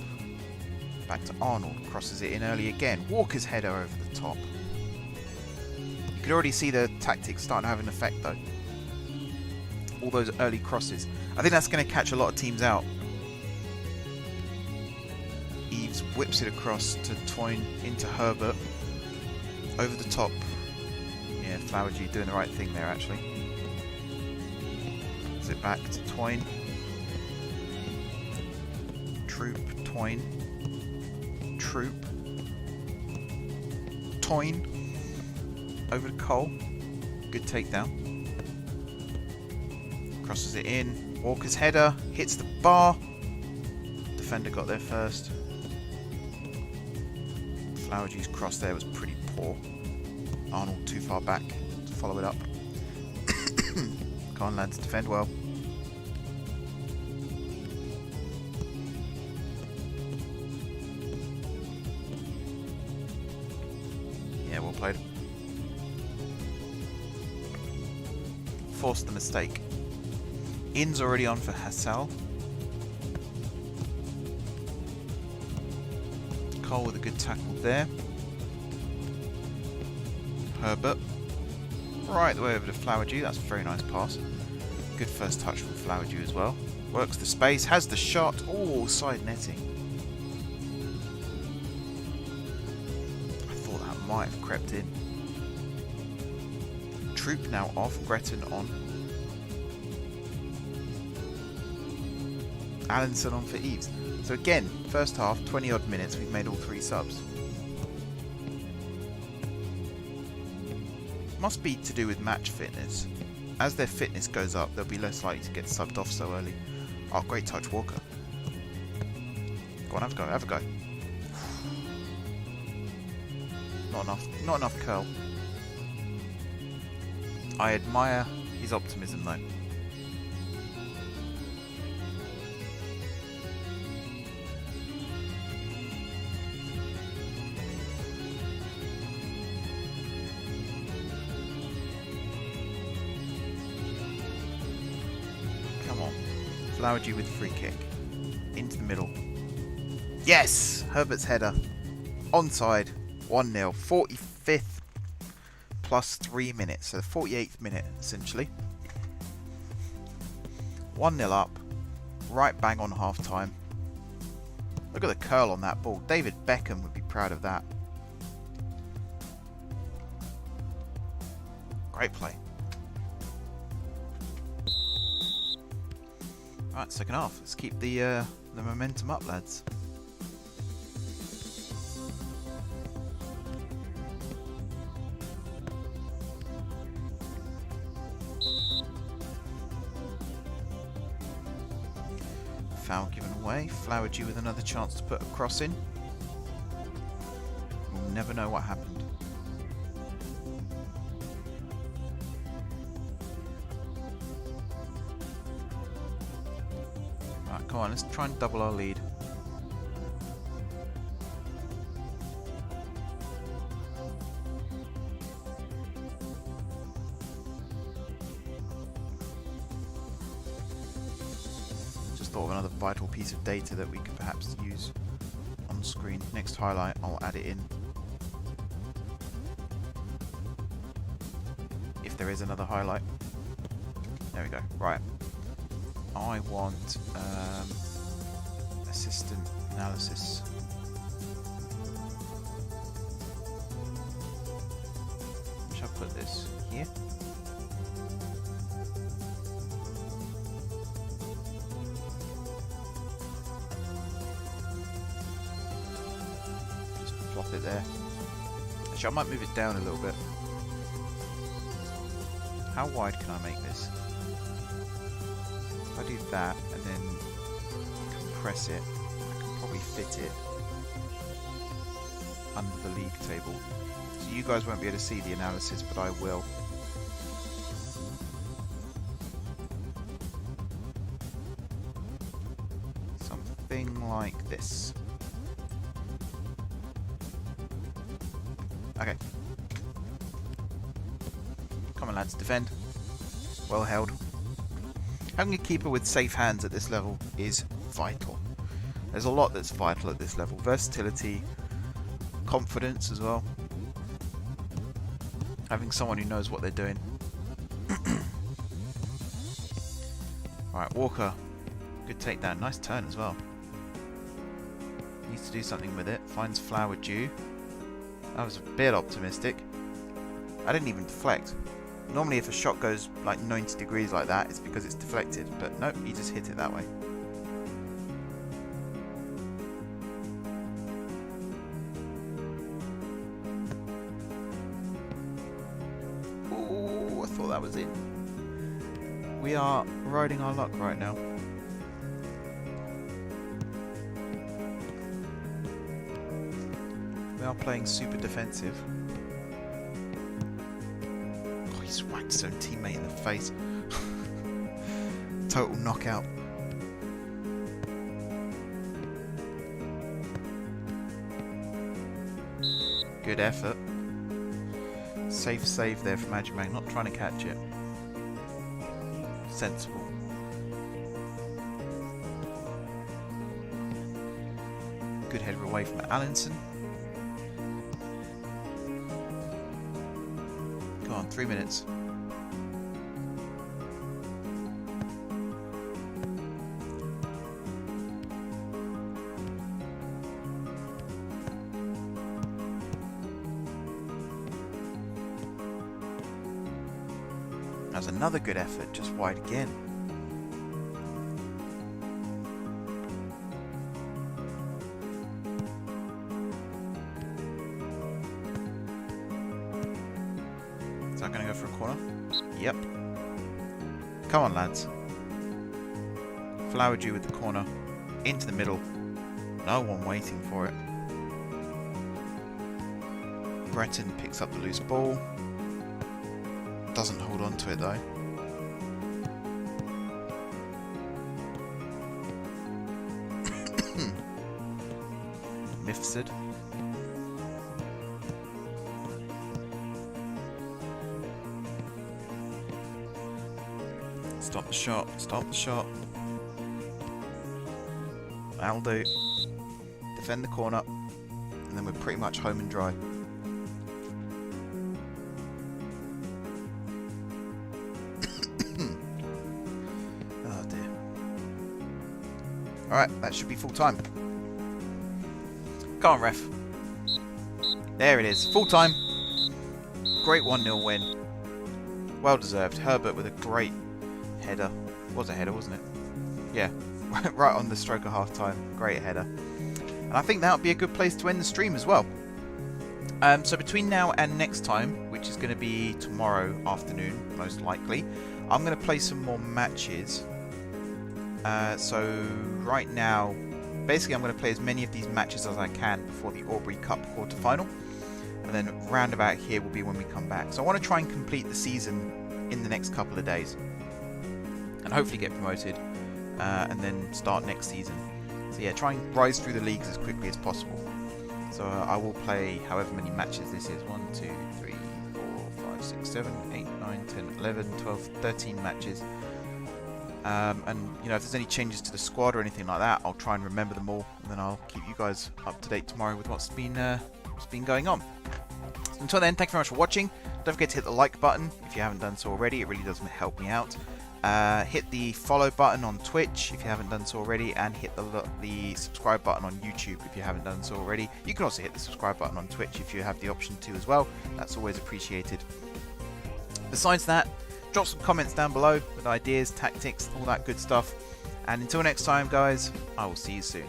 Back to Arnold. Crosses it in early again. Walker's header over the top. You can already see the tactics starting to have an effect though. All those early crosses. I think that's going to catch a lot of teams out. Eves whips it across to Toyne into Herbert. Over the top. Yeah, Flowerdew doing the right thing there actually. Gives it back to Toyne. Troop, Toyne. Troop. Toyne. Over to Cole. Good takedown. Crosses it in. Walker's header. Hits the bar. Defender got there first. Flowerdew's cross there was pretty poor. Arnold too far back to follow it up. Come on lads, defend well. Yeah, well played. Forced the mistake. In's already on for Hassel. Cole with a good tackle there. Herbert. Right the way over to Flowerdew. That's a very nice pass. Good first touch from Flowerdew as well. Works the space. Has the shot. Oh, side netting. I thought that might have crept in. Troop now off. Gretton on. Allenson on for Eves. So again, first half, 20 odd minutes, we've made all 3 subs. Must be to do with match fitness. As their fitness goes up, they'll be less likely to get subbed off so early. Oh, great touch, Walker. Go on, have a go, have a go. Not enough curl. I admire his optimism though. Flowerdew with free kick. Into the middle. Yes! Herbert's header. Onside. 1-0. 45th plus 3 minutes. So the 48th minute, essentially. 1-0 up. Right bang on half time. Look at the curl on that ball. David Beckham would be proud of that. Great play. Right, second half. Let's keep the momentum up, lads. Foul given away. Flowerdew with another chance to put a cross in. We'll never know what happened. Come on, let's try and double our lead. Just thought of another vital piece of data that we could perhaps use on screen. Next highlight, I'll add it in. If there is another highlight. There we go. Right. I want assistant analysis. Shall I put this here? Just plop it there. Actually, I might move it down a little bit. How wide can I make this? If I do that and then compress it, I can probably fit it under the league table. So you guys won't be able to see the analysis, but I will. Something like this. Okay. Come on lads, defend. Well held. Having a keeper with safe hands at this level is vital. There's a lot that's vital at this level. Versatility, confidence as well. Having someone who knows what they're doing. Alright, Walker. Good takedown. Nice turn as well. Needs to do something with it. Finds Flower Dew. That was a bit optimistic. I didn't even deflect. Normally if a shot goes like 90 degrees like that, it's because it's deflected. But nope, he just hit it that way. Ooh, I thought that was it. We are riding our luck right now. We are playing super defensive. Oh, he's whacked his own teammate in the face. Total knockout. Good effort. Safe save there from Ajimang, not trying to catch it. Sensible. Good header away from Allinson. Come on, 3 minutes. That was another good effort, just wide again. Is that going to go for a corner? Yep. Come on, lads. Flower Dew with the corner. Into the middle. No one waiting for it. Breton picks up the loose ball. Doesn't hold on to it though. Mifsud. Stop the shot, stop the shot. That'll do. Defend the corner, and then we're pretty much home and dry. Alright, that should be full time. Come on, ref. There it is. Full time. Great 1-0 win. Well deserved. Herbert with a great header. It was a header, wasn't it? Yeah. Right on the stroke of half time. Great header. And I think that would be a good place to end the stream as well. So between now and next time, which is going to be tomorrow afternoon, most likely, I'm going to play some more matches. So right now, basically I'm going to play as many of these matches as I can before the Aubrey Cup quarter-final, and then roundabout here will be when we come back. So I want to try and complete the season in the next couple of days, and hopefully get promoted, and then start next season. So yeah, try and rise through the leagues as quickly as possible. So I will play however many matches this is, 1, 2, 3, 4, 5, 6, 7, 8, 9, 10, 11, 12, 13 matches. And you know, if there's any changes to the squad or anything like that, I'll try and remember them all, and then I'll keep you guys up to date tomorrow with what's been going on. Until then, thank you very much for watching. Don't forget to hit the like button if you haven't done so already. It really does help me out. Hit the follow button on Twitch if you haven't done so already, and hit the subscribe button on YouTube if you haven't done so already. You can also hit the subscribe button on Twitch if you have the option to as well. That's always appreciated. Besides that, drop some comments down below with ideas, tactics, all that good stuff. And until next time, guys, I will see you soon.